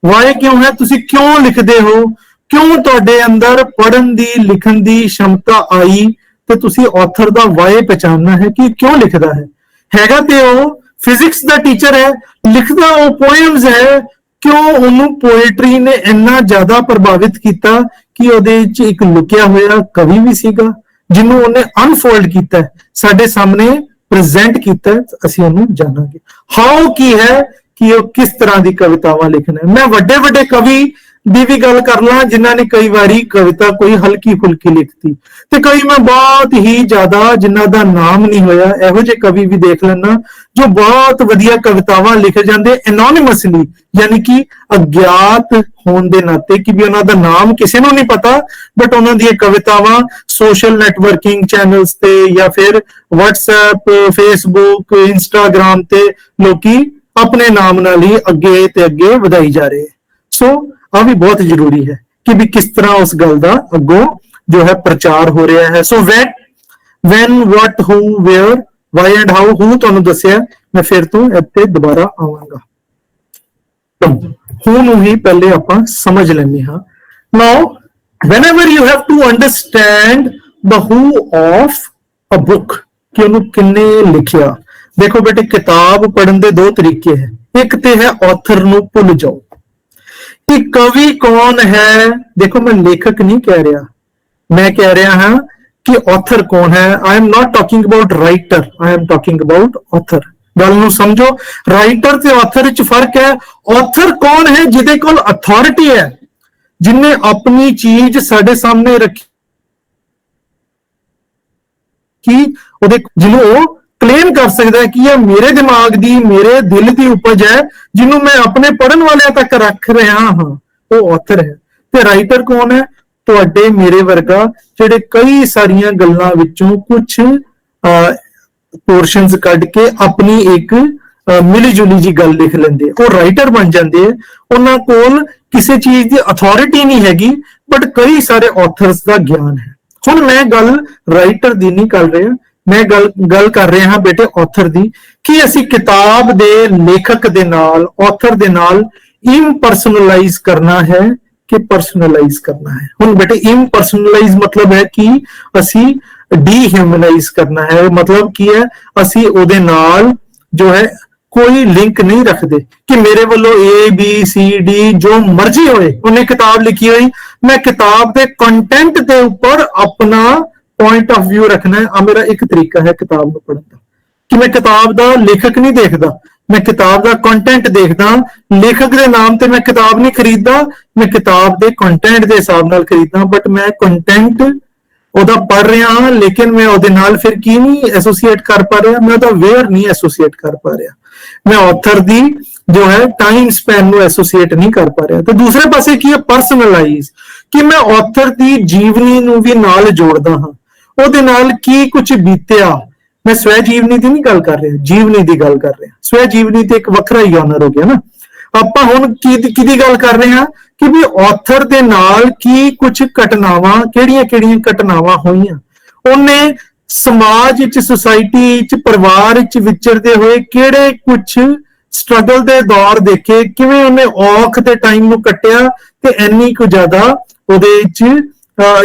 [SPEAKER 4] ਵਾਈ ਕਿਉਂ ਹੈ, ਤੁਸੀਂ ਕਿਉਂ ਲਿਖਦੇ ਹੋ, ਕਿਉਂ ਤੁਹਾਡੇ ਅੰਦਰ ਪੜ੍ਹਨ ਦੀ ਲਿਖਣ ਦੀ ਸ਼ਮਤਾ ਆਈ, ਤੇ ਤੁਸੀਂ ਆਥਰ ਦਾ ਵਾਈ ਪਛਾਣਨਾ ਹੈ ਕਿ ਕਿਉਂ ਲਿਖਦਾ ਹੈ। ਹੈਗਾ ਤੇ ਉਹ ਫਿਜ਼ਿਕਸ ਦਾ ਟੀਚਰ ਹੈ, ਲਿਖਦਾ ਉਹ ਪੋਇਮਸ ਹੈ, ਕਿਉਂ ਉਹਨੂੰ ਪੋਇਟਰੀ ਨੇ ਇੰਨਾ ਜ਼ਿਆਦਾ ਪ੍ਰਭਾਵਿਤ ਕੀਤਾ ਕਿ ਉਹਦੇ ਵਿੱਚ ਇੱਕ ਲੁਕਿਆ ਹੋਇਆ ਕਵੀ ਵੀ ਸੀਗਾ ਜਿਹਨੂੰ ਉਹਨੇ ਅਨਫੋਲਡ ਕੀਤਾ, ਸਾਡੇ ਸਾਹਮਣੇ ਪ੍ਰੈਜ਼ੈਂਟ ਕੀਤਾ, ਅਸੀਂ ਉਹਨੂੰ ਜਾਣਾਂਗੇ। ਹਾਊ ਕੀ ਹੈ ਕਿ ਉਹ ਕਿਸ ਤਰ੍ਹਾਂ ਦੀ ਕਵਿਤਾਵਾਂ ਲਿਖਣਾ ਹੈ। ਮੈਂ ਵੱਡੇ ਵੱਡੇ ਕਵੀ ਦੀ ਵੀ ਗੱਲ ਕਰ ਲਾਂ ਜਿਨ੍ਹਾਂ ਨੇ ਕਈ ਵਾਰੀ ਕਵਿਤਾ ਕੋਈ ਹਲਕੀ ਫੁਲਕੀ ਲਿਖਤੀ, ਤੇ ਕਈ ਮੈਂ ਬਹੁਤ ਹੀ ਜ਼ਿਆਦਾ ਜਿਨ੍ਹਾਂ ਦਾ ਨਾਮ ਨਹੀਂ ਹੋਇਆ ਇਹੋ ਜਿਹੇ ਕਵੀ ਵੀ ਦੇਖ ਲੈਣਾ ਜੋ ਬਹੁਤ ਵਧੀਆ ਕਵਿਤਾਵਾਂ ਲਿਖ ਜਾਂਦੇ ਐਨੋਨਿਮਸਲੀ, ਯਾਨੀ ਕਿ ਅਗਿਆਤ ਹੋਣ ਦੇ ਨਾਤੇ, ਕਿ ਵੀ ਉਹਨਾਂ ਦਾ ਨਾਮ ਕਿਸੇ ਨੂੰ ਨਹੀਂ ਪਤਾ, ਬਟ ਉਹਨਾਂ ਦੀਆਂ ਕਵਿਤਾਵਾਂ ਸੋਸ਼ਲ ਨੈਟਵਰਕਿੰਗ ਚੈਨਲਸ ਤੇ ਜਾਂ ਫਿਰ WhatsApp, Facebook, Instagram ਤੇ ਲੋਕੀ ਆਪਣੇ ਨਾਮ ਨਾਲ ਹੀ ਅੱਗੇ ਤੇ ਅੱਗੇ ਵਧਾਈ ਜਾ ਰਹੇ। ਸੋ ਆ ਵੀ ਬਹੁਤ ਜ਼ਰੂਰੀ ਹੈ ਕਿ ਵੀ ਕਿਸ ਤਰ੍ਹਾਂ ਉਸ ਗੱਲ ਦਾ ਅੱਗੋਂ ਜੋ ਹੈ ਪ੍ਰਚਾਰ ਹੋ ਰਿਹਾ ਹੈ। ਸੋ when, what, who, where, why and how, who ਤੁਹਾਨੂੰ ਦੱਸਿਆ, ਮੈਂ ਫਿਰ ਤੋਂ ਇੱਥੇ ਦੁਬਾਰਾ ਆਵਾਂਗਾ। who ਨੂੰ ਹੀ ਪਹਿਲੇ ਆਪਾਂ ਸਮਝ ਲੈਂਦੇ ਹਾਂ। Now whenever you have to understand the who of a book कि ਉਹਨੂੰ ਕਿੰਨੇ ਲਿਖਿਆ। ਦੇਖੋ ਬੇਟੇ ਕਿਤਾਬ ਪੜ੍ਹਨ ਦੇ ਦੋ ਤਰੀਕੇ ਹੈ, ਇੱਕ ਤੇ ਹੈ ਆਥਰ ਨੂੰ ਭੁੱਲ ਜਾਓ ਕਿ ਕਵੀ ਕੌਣ ਹੈ। ਦੇਖੋ ਮੈਂ ਲੇਖਕ ਨਹੀਂ ਕਹਿ ਰਿਹਾ, ਮੈਂ ਕਹਿ ਰਿਹਾ ਹਾਂ ਕਿ ਆਥਰ ਕੌਣ ਹੈ। I am not talking about writer, I am talking about author. ਗੱਲ ਨੂੰ ਸਮਝੋ, ਰਾਈਟਰ ਤੇ ਆਥਰ ਵਿੱਚ ਫਰਕ ਹੈ। ਆਥਰ ਕੌਣ ਹੈ? ਜਿਹਦੇ ਕੋਲ ਅਥਾਰਟੀ ਹੈ, ਜਿਨੇ ਆਪਣੀ ਚੀਜ਼ ਸਾਡੇ ਸਾਹਮਣੇ ਰੱਖੀ, ਉਹਦੇ ਜਿਹਨੂੰ ਉਹ ਕਲੇਮ ਕਰ ਸਕਦਾ ਹੈ ਕਿ ਇਹ ਮੇਰੇ ਦਿਮਾਗ ਦੀ, ਮੇਰੇ ਦਿਲ ਦੀ ਉਪਜ ਹੈ, ਜਿਹਨੂੰ ਮੈਂ ਆਪਣੇ ਪੜ੍ਹਨ ਵਾਲਿਆਂ ਤੱਕ ਰੱਖ ਰਿਹਾ ਹਾਂ, ਉਹ ਆਥਰ ਹੈ। ਤੇ ਰਾਈਟਰ ਕੌਣ ਹੈ? ਤੁਹਾਡੇ ਮੇਰੇ ਵਰਗਾ, ਜਿਹੜੇ ਕਈ ਸਾਰੀਆਂ ਗੱਲਾਂ ਵਿੱਚੋਂ ਕੁਝ ਪੋਰਸ਼ਨਸ ਕੱਢ ਕੇ ਆਪਣੀ ਇੱਕ ਮਿਲੀ ਜੁਲੀ ਜੀ ਗੱਲ ਲਿਖ ਲੈਂਦੇ, ਉਹ ਰਾਈਟਰ ਬਣ ਜਾਂਦੇ। ਉਹਨਾਂ ਕੋਲ ਕਿਸੇ ਚੀਜ਼ ਦੀ ਅਥਾਰਟੀ ਨਹੀਂ ਹੈਗੀ, ਬਟ ਕਈ ਸਾਰੇ ਆਥਰਸ ਦਾ ਗਿਆਨ ਹੈ। ਹੁਣ ਮੈਂ ਗੱਲ ਰਾਈਟਰ ਦੀ ਨਹੀਂ ਕਰ ਰਿਹਾ, ਮੈਂ ਗੱਲ ਕਰ ਰਿਹਾ ਹਾਂ ਬੇਟੇ ਆਥਰ ਦੀ, ਕਿ ਅਸੀਂ ਕਿਤਾਬ ਦੇ ਲੇਖਕ ਦੇ ਨਾਲ, ਆਥਰ ਦੇ ਨਾਲ ਇੰਪਰਸਨਲਾਈਜ਼ ਕਰਨਾ ਹੈ ਕਿ ਪਰਸਨਲਾਈਜ਼ ਕਰਨਾ ਹੈ। ਹੁਣ ਬੇਟੇ ਇੰਪਰਸਨਲਾਈਜ਼ ਮਤਲਬ ਹੈ ਕਿ ਅਸੀਂ ਡੀਹਿਊਮਨਾਈਜ਼ ਕਰਨਾ ਹੈ। ਮਤਲਬ ਕੀ ਹੈ? ਅਸੀਂ ਉਹਦੇ ਨਾਲ ਜੋ ਹੈ ਕੋਈ ਲਿੰਕ ਨਹੀਂ ਰੱਖਦੇ ਕਿ ਮੇਰੇ ਵੱਲੋਂ ABCD ਜੋ ਮਰਜ਼ੀ ਹੋਏ, ਉਹਨੇ ਕਿਤਾਬ ਲਿਖੀ ਹੋਈ, ਮੈਂ ਕਿਤਾਬ ਦੇ ਕੰਟੈਂਟ ਦੇ ਉੱਪਰ ਆਪਣਾ ਪੁਆਇੰਟ ਆਫ ਵਿਊ ਰੱਖਣਾ ਹੈ। ਆ ਮੇਰਾ ਇੱਕ ਤਰੀਕਾ ਹੈ ਕਿਤਾਬ ਨੂੰ ਪੜ੍ਹਨ ਦਾ, ਕਿ ਮੈਂ ਕਿਤਾਬ ਦਾ ਲੇਖਕ ਨਹੀਂ ਦੇਖਦਾ, ਮੈਂ ਕਿਤਾਬ ਦਾ ਕੰਟੈਂਟ ਦੇਖਦਾ। ਲੇਖਕ ਦੇ ਨਾਮ ਤੇ ਮੈਂ ਕਿਤਾਬ ਨਹੀਂ ਖਰੀਦਦਾ, ਮੈਂ ਕਿਤਾਬ ਦੇ ਕੰਟੈਂਟ ਦੇ ਹਿਸਾਬ ਨਾਲ ਖਰੀਦਦਾ। ਬਟ ਮੈਂ ਕੰਟੈਂਟ ਉਹਦਾ ਪੜ੍ਹ ਰਿਹਾ ਹਾਂ, ਲੇਕਿਨ ਮੈਂ ਉਹਦੇ ਨਾਲ ਫਿਰ ਕੀ ਨਹੀਂ ਐਸੋਸੀਏਟ ਕਰ ਪਾ ਰਿਹਾ, ਮੈਂ ਉਹਦਾ ਵੇਅਰ ਨਹੀਂ ਐਸੋਸੀਏਟ ਕਰ ਪਾ ਰਿਹਾ, ਮੈਂ ਆਥਰ ਦੀ ਜੋ ਹੈ ਟਾਈਮ ਸਪੈਨ ਨੂੰ ਐਸੋਸੀਏਟ ਨਹੀਂ ਕਰ ਪਾ ਰਿਹਾ। ਤੇ ਦੂਸਰੇ ਪਾਸੇ ਕੀ ਹੈ? ਪਰਸਨਲਾਈਜ਼, ਕਿ ਮੈਂ ਆਥਰ ਦੀ ਜੀਵਨੀ ਨੂੰ ਵੀ ਨਾਲ ਜੋੜਦਾ ਹਾਂ, ਉਹਦੇ ਨਾਲ ਕੀ ਕੁਝ ਬੀਤਿਆ। ਮੈਂ ਸਵੈ ਜੀਵਨੀ ਦੀ ਨਹੀਂ ਗੱਲ ਕਰ ਰਿਹਾ, ਜੀਵਨੀ ਦੀ ਗੱਲ ਕਰ ਰਿਹਾ। ਸਵੈ ਜੀਵਨੀ ਤੇ ਇੱਕ ਵੱਖਰਾ ਹੀ ਜਾਨਰ ਹੋ ਗਿਆ ਨਾ। ਆਪਾਂ ਹੁਣ ਕਿਹਦੀ ਗੱਲ ਕਰ ਰਹੇ ਹਾਂ ਕਿ ਵੀ ਆਥਰ ਦੇ ਨਾਲ ਕੀ ਕੁਝ ਘਟਨਾਵਾਂ, ਕਿਹੜੀਆਂ ਘਟਨਾਵਾਂ ਹੋਈਆਂ, ਉਹਨੇ ਸਮਾਜ ਵਿੱਚ, ਸੁਸਾਇਟੀ ਵਿੱਚ, ਪਰਿਵਾਰ ਵਿੱਚ ਵਿਚਰਦੇ ਹੋਏ ਕਿਹੜੇ ਕੁਝ ਸਟਰਗਲ ਦੇ ਦੌਰ ਦੇਖੇ, ਕਿਵੇਂ ਉਹਨੇ ਔਖ ਦੇ ਟਾਈਮ ਨੂੰ ਕੱਟਿਆ ਤੇ ਇੰਨੀ ਕੁ ਜ਼ਿਆਦਾ ਉਹਦੇ ਵਿੱਚ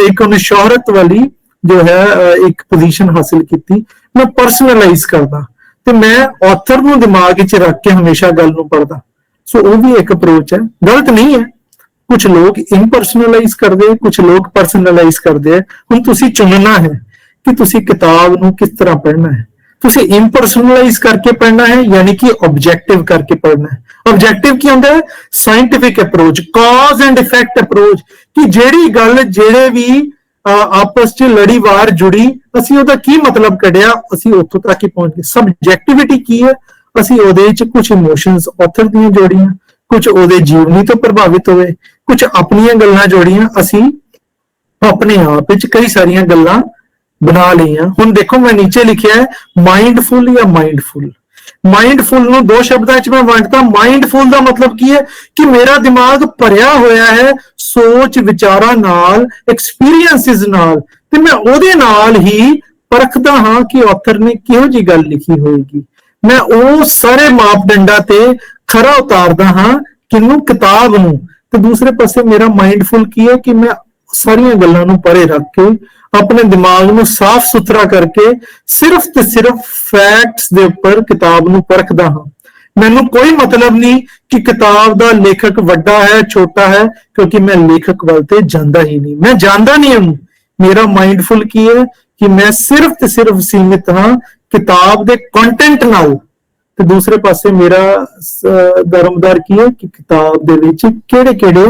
[SPEAKER 4] ਇੱਕ ਉਹਨੇ ਸ਼ੋਹਰਤ ਵਾਲੀ ਜੋ ਹੈ ਇੱਕ ਪੋਜੀਸ਼ਨ ਹਾਸਿਲ ਕੀਤੀ। ਮੈਂ ਪਰਸਨਲਾਈਜ਼ ਕਰਦਾ ਤੇ ਮੈਂ ਆਥਰ ਨੂੰ ਦਿਮਾਗ ਵਿੱਚ ਰੱਖ ਕੇ ਹਮੇਸ਼ਾ ਗੱਲ ਨੂੰ ਪੜ੍ਹਦਾ। ਸੋ ਉਹ ਵੀ ਇੱਕ ਅਪਰੋਚ ਹੈ, ਗਲਤ ਨਹੀਂ ਹੈ। ਕੁਝ ਲੋਕ ਇੰਪਰਸਨਲਾਈਜ਼ ਕਰਦੇ, ਕੁਝ ਲੋਕ ਪਰਸਨਲਾਈਜ਼ ਕਰਦੇ। ਹੁਣ ਤੁਸੀਂ ਚੁਣਨਾ ਹੈ ਕਿ ਤੁਸੀਂ ਕਿਤਾਬ ਨੂੰ ਕਿਸ ਤਰ੍ਹਾਂ ਪੜ੍ਹਨਾ ਹੈ। ਤੁਸੀਂ ਇੰਪਰਸਨਲਾਈਜ਼ ਕਰਕੇ ਪੜ੍ਹਨਾ ਹੈ, ਯਾਨੀ ਕਿ ਆਬਜੈਕਟਿਵ ਕਰਕੇ ਪੜ੍ਹਨਾ ਹੈ। ਆਬਜੈਕਟਿਵ ਕੀ ਹੁੰਦਾ ਹੈ? Scientific approach, cause and effect approach, ਕਿ ਜਿਹੜੀ ਗੱਲ ਜਿਹੜੇ ਵੀ ਆਪਸ ਚ ਲੜੀਵਾਰ ਜੁੜੀ, ਅਸੀਂ ਉਹਦਾ ਕੀ ਮਤਲਬ ਕੱਢਿਆ, ਅਸੀਂ ਉੱਥੋਂ ਤੱਕ ਹੀ ਪਹੁੰਚ ਗਏ। ਸਬਜੈਕਟਿਵਿਟੀ ਕੀ ਹੈ? ਅਸੀਂ ਉਹਦੇ ਵਿੱਚ ਕੁਝ ਇਮੋਸ਼ਨਸ ਆਥਰ ਦੀਆਂ ਜੋੜੀਆਂ, ਕੁਝ ਉਹਦੇ ਜੀਵਨੀ ਤੋਂ ਪ੍ਰਭਾਵਿਤ ਹੋਏ, ਕੁਝ ਆਪਣੀਆਂ ਗੱਲਾਂ ਜੋੜੀਆਂ, ਅਸੀਂ ਆਪਣੇ ਆਪ ਵਿੱਚ ਕਈ ਸਾਰੀਆਂ ਗੱਲਾਂ ਬਣਾ ਲਈਆਂ। ਹੁਣ ਦੇਖੋ ਮੈਂ ਨੀਚੇ ਲਿਖਿਆ ਹੈ ਮਾਈਂਡਫੁਲ ਜਾਂ ਮਾਈਂਡਫੁਲ। ਮਾਈਂਡਫੁਲ ਨੂੰ ਦੋ ਸ਼ਬਦਾਂ ਵਿੱਚ ਮੈਂ ਵੰਡਤਾ। ਮਾਈਂਡਫੁਲ ਦਾ ਮਤਲਬ ਕੀ ਹੈ ਕਿ ਮੇਰਾ ਦਿਮਾਗ ਭਰਿਆ ਹੋਇਆ ਹੈ ਸੋਚ ਵਿਚਾਰਾਂ ਨਾਲ, ਐਕਸਪੀਰੀਐਂਸਿਸ ਨਾਲ, ਤੇ ਮੈਂ ਉਹਦੇ ਨਾਲ ਹੀ ਪਰਖਦਾ ਹਾਂ ਕਿ ਆਥਰ ਨੇ ਕਿਹੋ ਜਿਹੀ ਗੱਲ ਲਿਖੀ ਹੋਏਗੀ। ਮੈਂ ਉਹ ਸਾਰੇ ਮਾਪਦੰਡਾਂ ਤੇ ਖਰਾ ਉਤਾਰਦਾ ਹਾਂ ਕਿਹਨੂੰ? ਕਿਤਾਬ ਨੂੰ। ਤੇ ਦੂਸਰੇ ਪਾਸੇ ਮੇਰਾ ਮਾਈਂਡਫੁਲ ਕੀ ਹੈ ਕਿ ਮੈਂ ਸਾਰੀਆਂ ਗੱਲਾਂ ਨੂੰ ਪਰੇ ਰੱਖ ਕੇ ਆਪਣੇ ਦਿਮਾਗ ਨੂੰ ਸਾਫ਼ ਸੁਥਰਾ ਕਰਕੇ ਸਿਰਫ ਤੇ ਸਿਰਫ ਫੈਕਟਸ ਦੇ ਉੱਪਰ ਕਿਤਾਬ ਨੂੰ ਪਰਖਦਾ ਹਾਂ। ਮੈਨੂੰ ਕੋਈ ਮਤਲਬ ਨਹੀਂ ਕਿ ਕਿਤਾਬ ਦਾ ਲੇਖਕ ਵੱਡਾ ਹੈ ਛੋਟਾ ਹੈ, ਕਿਉਂਕਿ ਮੈਂ ਲੇਖਕ ਵੱਲ ਤੇ ਜਾਂਦਾ ਹੀ ਨਹੀਂ, ਮੈਂ ਜਾਣਦਾ ਨਹੀਂ ਉਹਨੂੰ। ਮੇਰਾ ਮਾਈਂਡਫੁਲ ਕੀ ਹੈ ਕਿ ਮੈਂ ਸਿਰਫ ਤੇ ਸਿਰਫ ਸੀਮਿਤ ਹਾਂ ਕਿਤਾਬ ਦੇ ਕੰਟੈਂਟ ਨਾਲ। ਤੇ ਦੂਸਰੇ ਪਾਸੇ ਮੇਰਾ ਦਰਮਦਾਰ ਕੀ ਹੈ ਕਿ ਕਿਤਾਬ ਦੇ ਵਿੱਚ ਕਿਹੜੇ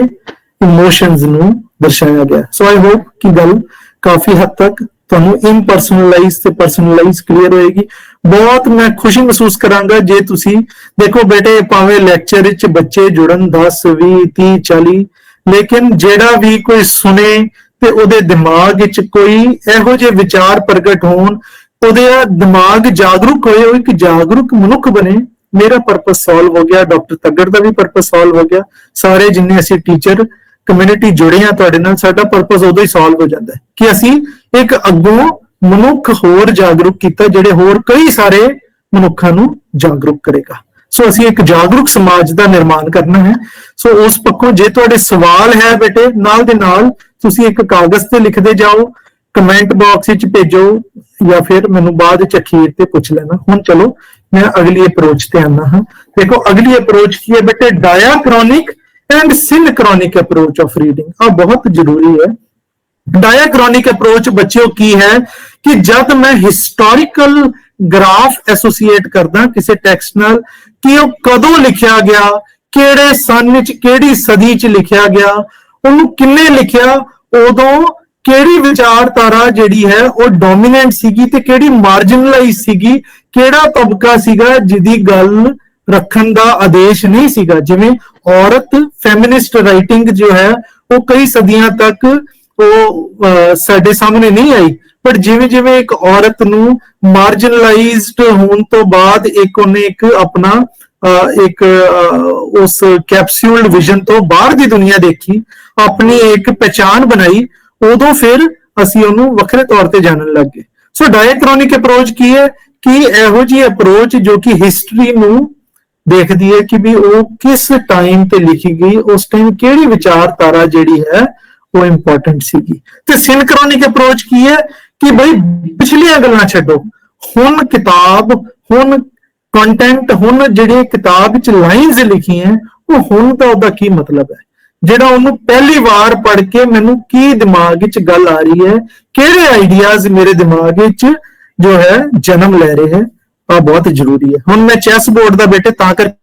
[SPEAKER 4] ਇਮੋਸ਼ਨਸ ਨੂੰ ਦਰਸਾਇਆ ਗਿਆ। ਸੋ ਆਈ ਹੋਪ ਕਿ ਗੱਲ ਕਾਫੀ ਹੱਦ ਤੱਕ ਤੁਹਾਨੂੰ ਇੰਪਰਸਨਲਾਈਜ਼ ਤੇ ਪਰਸਨਲਾਈਜ਼ ਕਲੀਅਰ ਹੋਏਗੀ। ਬਹੁਤ ਮੈਂ ਖੁਸ਼ੀ ਮਹਿਸੂਸ ਕਰਾਂਗਾ ਜੇ ਤੁਸੀਂ ਦੇਖੋ ਬੇਟੇ, ਭਾਵੇਂ ਲੈਕਚਰ ਵਿੱਚ ਬੱਚੇ ਜੁੜਨ 10 20 30 40, ਲੇਕਿਨ ਜਿਹੜਾ ਵੀ ਕੋਈ ਸੁਣੇ ਤੇ ਉਹਦੇ ਦਿਮਾਗ ਵਿੱਚ ਕੋਈ ਇਹੋ ਜਿਹੇ ਵਿਚਾਰ ਪ੍ਰਗਟ ਹੋਣ, ਉਹਦੇ ਦਿਮਾਗ ਜਾਗਰੂਕ ਹੋਏ, ਉਹ ਇੱਕ ਜਾਗਰੂਕ ਮਨੁੱਖ ਬਣੇ, ਮੇਰਾ ਪਰਪਸ ਸੋਲਵ ਹੋ ਗਿਆ। ਡਾਕਟਰ ਤੱਗੜ ਦਾ ਵੀ ਪਰਪਸ ਸੋਲਵ ਹੋ ਗਿਆ। ਸਾਰੇ ਜਿੰਨੇ ਅਸੀਂ ਟੀਚਰ ਕਮਿਊਨਿਟੀ ਜੁੜੇ ਆ ਤੁਹਾਡੇ ਨਾਲ, ਸਾਡਾ ਪਰਪਸ ਉਦੋਂ ਹੀ ਸੋਲਵ ਹੋ ਜਾਂਦਾ ਹੈ ਕਿ ਅਸੀਂ ਇੱਕ ਅੱਗੋਂ ਮਨੁੱਖ ਹੋਰ ਜਾਗਰੂਕ ਕੀਤਾ, ਜਿਹੜੇ ਹੋਰ ਕਈ ਸਾਰੇ ਮਨੁੱਖਾਂ ਨੂੰ ਜਾਗਰੂਕ ਕਰੇਗਾ। ਸੋ ਅਸੀਂ ਇੱਕ ਜਾਗਰੂਕ ਸਮਾਜ ਦਾ ਨਿਰਮਾਣ ਕਰਨਾ ਹੈ। ਸੋ ਉਸ ਪੱਖੋਂ ਜੇ ਤੁਹਾਡੇ ਸਵਾਲ ਹੈ ਬੇਟੇ, ਨਾਲ ਦੇ ਨਾਲ ਤੁਸੀਂ ਇੱਕ ਕਾਗਜ਼ ਤੇ ਲਿਖਦੇ ਜਾਓ ਕਮੈਂਟ ਬਾਕਸ ਵਿੱਚ ਭੇਜੋ ਜਾਂ ਫਿਰ ਮੈਨੂੰ ਬਾਅਦ ਵਿੱਚ ਅਖੀਰ ਤੇ ਪੁੱਛ ਲੈਣਾ। ਹੁਣ ਚਲੋ ਮੈਂ ਅਗਲੀ ਅਪਰੋਚ ਤੇ ਆਨਾ ਹਾਂ। ਦੇਖੋ ਅਗਲੀ ਅਪਰੋਚ ਕੀ ਹੈ ਬੇਟੇ, ਡਾਇਆਕ੍ਰੋਨਿਕ ਐਂਡ ਸਿਨਕ੍ਰੋਨਿਕ ਅਪਰੋਚ ਆਫ ਰੀਡਿੰਗ। ਆ ਬਹੁਤ ਜ਼ਰੂਰੀ ਹੈ। ਡਾਇਆਕ੍ਰੋਨਿਕ ਅਪਰੋਚ ਬੱਚਿਓ ਕੀ ਹੈ ਕਿ ਜਦ ਮੈਂ ਹਿਸਟੋਰੀਕਲ ਗ੍ਰਾਫ ਐਸੋਸੀਏਟ ਕਰਦਾ ਕਿਸੇ ਟੈਕਸਟ ਨਾਲ ਕਿ ਉਹ ਕਦੋਂ ਲਿਖਿਆ ਗਿਆ, ਕਿਹੜੇ ਸਨ ਵਿੱਚ, ਕਿਹੜੀ ਸਦੀ ਚ ਲਿਖਿਆ ਗਿਆ, ਉਹਨੂੰ ਕਿੰਨੇ ਲਿਖਿਆ, ਉਦੋਂ ਕਿਹੜੀ ਵਿਚਾਰਧਾਰਾ ਜਿਹੜੀ ਹੈ ਉਹ ਡੋਮੀਨੈਂਟ ਸੀਗੀ ਤੇ ਕਿਹੜੀ ਮਾਰਜਨਲਾਈਜ਼ ਸੀਗੀ, ਕਿਹੜਾ ਤਬਕਾ ਸੀਗਾ ਜਿਹਦੀ ਗੱਲ ਰੱਖਣ ਦਾ ਆਦੇਸ਼ ਨਹੀਂ ਸੀਗਾ। ਜਿਵੇਂ ਔਰਤ ਫੈਮਿਨਿਸਟ ਰਾਈਟਿੰਗ ਜੋ ਹੈ ਉਹ ਕਈ ਸਦੀਆਂ ਤੱਕ ਉਹ ਸਾਡੇ ਸਾਹਮਣੇ ਨਹੀਂ ਆਈ, ਪਰ ਜਿਵੇਂ ਜਿਵੇਂ ਇੱਕ ਔਰਤ ਨੂੰ ਮਾਰਜਨਲਾਈਜ਼ਡ ਹੋਣ ਤੋਂ ਬਾਅਦ ਇੱਕ ਉਹਨੇ ਇੱਕ ਆਪਣਾ ਇੱਕ ਉਸ ਕੈਪਸੂਲਡ ਵਿਜ਼ਨ ਤੋਂ ਬਾਹਰ ਦੀ ਦੁਨੀਆ ਦੇਖੀ, ਆਪਣੀ ਇੱਕ ਪਛਾਣ ਬਣਾਈ, ਉਦੋਂ ਫਿਰ ਅਸੀਂ ਉਹਨੂੰ ਵੱਖਰੇ ਤੌਰ ਤੇ ਜਾਣਨ ਲੱਗ ਗਏ। ਸੋ ਡਾਇਆਕ੍ਰੋਨਿਕ ਅਪਰੋਚ ਕੀ ਹੈ ਕਿ ਇਹੋ ਜਿਹੀ ਅਪਰੋਚ ਜੋ ਕਿ ਹਿਸਟਰੀ ਨੂੰ ਦੇਖਦੀ ਹੈ ਕਿ ਵੀ ਉਹ ਕਿਸ ਟਾਈਮ ਤੇ ਲਿਖੀ ਗਈ, ਉਸ ਟਾਈਮ ਕਿਹੜੀ ਵਿਚਾਰਧਾਰਾ ਜਿਹੜੀ ਹੈ ਉਹ ਇੰਪੋਰਟੈਂਟ ਸੀਗੀ। ਤੇ ਸਿਨਕ੍ਰੋਨਿਕ ਅਪਰੋਚ ਕੀ ਹੈ ਕਿ ਬਈ ਪਿਛਲੀਆਂ ਗੱਲਾਂ ਛੱਡੋ, ਹੁਣ ਕਿਤਾਬ, ਹੁਣ ਕੰਟੈਂਟ, ਹੁਣ ਜਿਹੜੇ ਕਿਤਾਬ ਵਿੱਚ ਲਾਈਨਸ ਲਿਖੀਆਂ ਉਹ ਹੁਣ ਤਾਂ ਉਹਦਾ ਕੀ ਮਤਲਬ ਹੈ, ਜਿਹੜਾ ਉਹਨੂੰ ਪਹਿਲੀ ਵਾਰ ਪੜ੍ਹ ਕੇ ਮੈਨੂੰ ਕੀ ਦਿਮਾਗ ਵਿੱਚ ਗੱਲ ਆ ਰਹੀ ਹੈ, ਕਿਹੜੇ ਆਈਡੀਆਜ਼ ਮੇਰੇ ਦਿਮਾਗ ਵਿੱਚ ਜੋ ਹੈ ਜਨਮ ਲੈ ਰਹੇ ਹੈ, ਆ ਬਹੁਤ ਜ਼ਰੂਰੀ ਹੈ। ਹੁਣ ਮੈਂ ਚੈਸ ਬੋਰਡ ਦਾ ਬੇਟੇ ਤਾਂ ਕਰਕੇ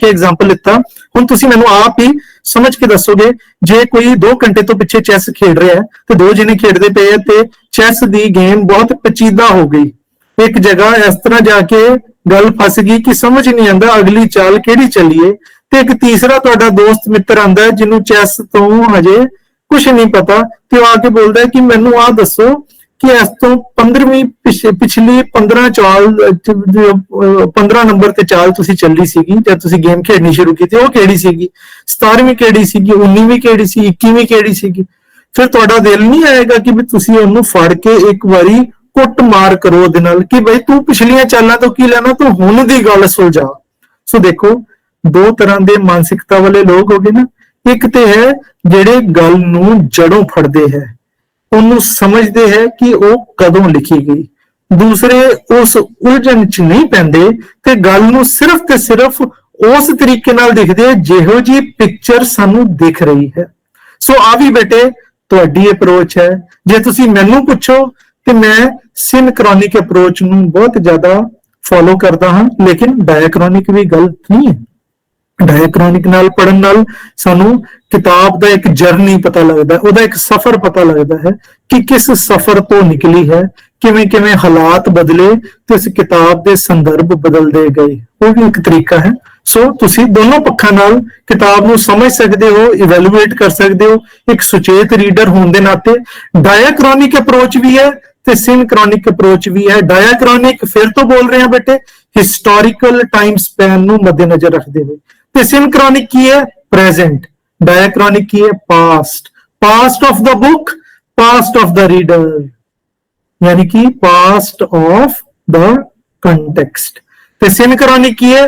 [SPEAKER 4] ਐਗਜ਼ਾਮਪਲ ਲਿੱਤਾ, ਹੁਣ ਤੁਸੀਂ ਮੈਨੂੰ ਆਪ ਹੀ ਸਮਝ ਕੇ ਦੱਸੋਗੇ, ਜੇ ਕੋਈ 2 ਘੰਟੇ ਤੋਂ ਪਿੱਛੇ ਚੈਸ ਖੇਡ ਰਿਹਾ ਹੈ ਤੇ 2 ਜਣੇ ਖੇਡਦੇ ਪਏ ਤੇ ਚੈਸ ਦੀ ਗੇਮ ਬਹੁਤ ਪੇਚੀਦਾ ਹੋ ਗਈ, ਇੱਕ ਜਗ੍ਹਾ ਇਸ ਤਰ੍ਹਾਂ ਜਾ ਕੇ ਗੱਲ ਫਸ ਗਈ ਕਿ ਸਮਝ ਨਹੀਂ ਆਉਂਦਾ ਅਗਲੀ ਚਾਲ ਕਿਹੜੀ ਚੱਲੀਏ, ਤੇ ਇੱਕ ਤੀਸਰਾ ਤੁਹਾਡਾ ਦੋਸਤ ਮਿੱਤਰ ਆਂਦਾ ਜਿਹਨੂੰ ਚੈਸ ਤੋਂ ਹਜੇ ਕੁਝ ਨਹੀਂ ਪਤਾ, ਤੇ ਉਹ ਆ ਕੇ ਬੋਲਦਾ ਕਿ ਮੈਨੂੰ ਆਹ ਦੱਸੋ ਕਿ ਇਸ ਤੋਂ 15ਵੀਂ ਪਿਛਲੀ 15 ਚਾਲ 15 ਨੰਬਰ ਤੇ ਚਾਲ ਤੁਸੀਂ ਚੱਲੀ ਸੀਗੀ ਜਦ ਤੁਸੀਂ ਗੇਮ ਖੇਡਣੀ ਸ਼ੁਰੂ ਕੀਤੀ, ਉਹ ਕਿਹੜੀ ਸੀਗੀ, 17ਵੀਂ ਕਿਹੜੀ ਸੀਗੀ, 19ਵੀਂ ਕਿਹੜੀ ਸੀ, 21ਵੀਂ ਕਿਹੜੀ ਸੀਗੀ। ਫਿਰ ਤੁਹਾਡਾ ਦਿਲ ਨਹੀਂ ਆਏਗਾ ਕਿ ਵੀ ਤੁਸੀਂ ਉਹਨੂੰ ਫੜ ਕੇ ਇੱਕ ਵਾਰੀ ਕੁੱਟ ਮਾਰ ਕਰੋ ਉਹਦੇ ਨਾਲ ਕਿ ਬਈ ਤੂੰ ਪਿਛਲੀਆਂ ਚਾਲਾਂ ਤੋਂ ਕੀ ਲੈਣਾ, ਤੂੰ ਹੁਣ ਦੀ ਗੱਲ ਸੁਲਝਾ। ਸੋ ਦੇਖੋ 2 ਤਰ੍ਹਾਂ ਦੇ ਮਾਨਸਿਕਤਾ ਵਾਲੇ ਲੋਕ ਹੋ ਗਏ ਨਾ, ਇੱਕ ਤੇ ਹੈ ਜਿਹੜੇ ਗੱਲ ਨੂੰ ਜੜੋਂ ਫੜਦੇ ਹੈ, ਉਹਨੂੰ ਸਮਝਦੇ ਹੈ ਕਿ ਉਹ ਕਦੋਂ ਲਿਖੀ ਗਈ, ਦੂਸਰੇ ਉਸ ਉਲਝਣ ਚ ਨਹੀਂ ਪੈਂਦੇ ਤੇ ਗੱਲ ਨੂੰ ਸਿਰਫ ਤੇ ਸਿਰਫ ਉਸ ਤਰੀਕੇ ਨਾਲ ਦੇਖਦੇ ਆ ਜਿਹੋ ਜੀ ਪਿਕਚਰ ਸਾਨੂੰ ਦਿਖ ਰਹੀ ਹੈ। ਸੋ ਆ ਵੀ ਬੇਟੇ ਤੁਹਾਡੀ ਅਪਰੋਚ ਹੈ। ਜੇ ਤੁਸੀਂ ਮੈਨੂੰ ਪੁੱਛੋ ਤੇ ਮੈਂ ਸਿਨਕ੍ਰੋਨਿਕ ਅਪਰੋਚ ਨੂੰ ਬਹੁਤ ਜ਼ਿਆਦਾ ਫੋਲੋ ਕਰਦਾ ਹਾਂ, ਲੇਕਿਨ ਡਾਇਆਕ੍ਰੋਨਿਕ ਵੀ ਗਲਤ ਨਹੀਂ ਹੈ। ਡਾਇਆਕ੍ਰੋਨਿਕ ਨਾਲ ਪੜਨ ਨਾਲ ਸਾਨੂੰ ਕਿਤਾਬ ਦਾ ਇੱਕ ਜਰਨੀ ਪਤਾ ਲੱਗਦਾ, ਉਹਦਾ ਇੱਕ ਸਫ਼ਰ ਪਤਾ ਲੱਗਦਾ ਹੈ ਕਿ ਕਿਸ ਸਫ਼ਰ ਤੋਂ ਨਿਕਲੀ ਹੈ, ਕਿਵੇਂ ਕਿਵੇਂ ਹਾਲਾਤ ਬਦਲੇ ਤੇ ਇਸ ਕਿਤਾਬ ਦੇ ਸੰਦਰਭ ਬਦਲਦੇ ਗਏ, ਉਹ ਵੀ ਇੱਕ ਤਰੀਕਾ ਹੈ। ਸੋ ਤੁਸੀਂ ਦੋਨੋਂ ਪੱਖਾਂ ਨਾਲ ਕਿਤਾਬ ਨੂੰ ਸਮਝ ਸਕਦੇ ਹੋ, ਇਵੈਲੂਏਟ ਕਰ ਸਕਦੇ ਹੋ ਇੱਕ ਸੁਚੇਤ ਰੀਡਰ ਹੋਣ ਦੇ ਨਾਤੇ। ਡਾਇਆਕ੍ਰੋਨਿਕ ਅਪਰੋਚ ਵੀ ਹੈ ਤੇ ਸਿਨਕ੍ਰੋਨਿਕ ਅਪਰੋਚ ਵੀ ਹੈ। ਡਾਇਆਕ੍ਰੋਨਿਕ ਫਿਰ ਤੋਂ ਬੋਲ ਰਹੇ ਹਾਂ ਬੇਟੇ ਹਿਸਟੋਰੀਕਲ ਟਾਈਮ ਸਪੈਨ ਨੂੰ ਮੱਦੇਨਜ਼ਰ ਰੱਖਦੇ ਹੋਏ, ਤੇ ਸਿਨਕ੍ਰੋਨਿਕ ਕੀ ਹੈ, ਪ੍ਰੈਜ਼ੈਂਟ। ਡਾਇਆਕ੍ਰੋਨਿਕ ਕੀ ਹੈ, past, past of the book, past of the reader, यानी कि पास्ट ऑफ द कंटेक्स्ट। ते सिनक्रोनिक की है,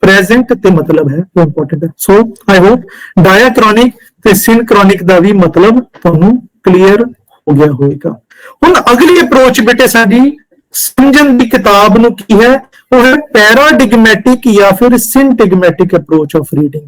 [SPEAKER 4] प्रेजेंट ते मतलब है वो इंपॉर्टेंट है। सो आई होप डायक्रोनिक ते सिनक्रोनिक दा भी मतलब तुहानू क्लियर हो गया होगा। हुण अगली अप्रोच बेटे साडी समझण दी किताब नू की है, वो है पैराडिगमैटिक या फिर सिंटिगमैटिक अप्रोच ऑफ रीडिंग।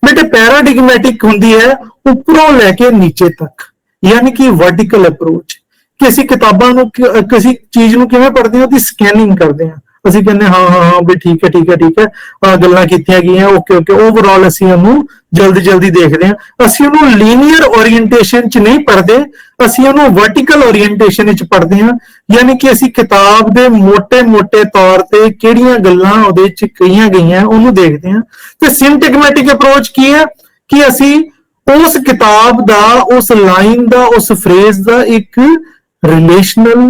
[SPEAKER 4] बेटे पैराडिगमैटिक हुंदी है ऊपरों लेके नीचे तक, यानी कि वर्टिकल अप्रोच कि ਅਸੀਂ ਕਿਤਾਬਾਂ ਨੂੰ ਕਿਸੇ ਚੀਜ਼ ਨੂੰ ਕਿਵੇਂ ਪੜ੍ਹਦੇ ਹਾਂ, ਉਹਦੀ ਸਕੈਨਿੰਗ ਕਰਦੇ ਹਾਂ। ਅਸੀਂ ਕਹਿੰਦੇ ਹਾਂ ਹਾਂ ਹਾਂ ਵੀ ਠੀਕ ਹੈ ਠੀਕ ਹੈ ਠੀਕ ਹੈ, ਆ ਗੱਲਾਂ ਕੀਤੀਆਂ ਗਈਆਂ, ਓਕੇ ਓਕੇ, ਓਵਰਆਲ ਅਸੀਂ ਉਹਨੂੰ ਜਲਦੀ ਜਲਦੀ ਦੇਖਦੇ ਹਾਂ। ਅਸੀਂ ਉਹਨੂੰ ਲੀਨੀਅਰ ਓਰੀਐਂਟੇਸ਼ਨ ਚ ਨਹੀਂ ਪੜ੍ਹਦੇ, ਅਸੀਂ ਉਹਨੂੰ ਵਰਟੀਕਲ ਓਰੀਐਂਟੇਸ਼ਨ ਵਿੱਚ ਪੜ੍ਹਦੇ ਹਾਂ। ਯਾਨੀ ਕਿ ਅਸੀਂ ਕਿਤਾਬ ਦੇ ਮੋٹے ਤੌਰ ਤੇ ਕਿਹੜੀਆਂ ਗੱਲਾਂ ਉਹਦੇ ਚ ਕਹੀਆਂ ਗਈਆਂ ਉਹਨੂੰ ਦੇਖਦੇ ਹਾਂ। ਤੇ ਸਿੰਟੈਗਮੈਟਿਕ ਅਪਰੋਚ ਕੀ ਹੈ ਕਿ ਅਸੀਂ उस किताब दा, उस लाइन दा, उस फ्रेज दा एक रिलेशनल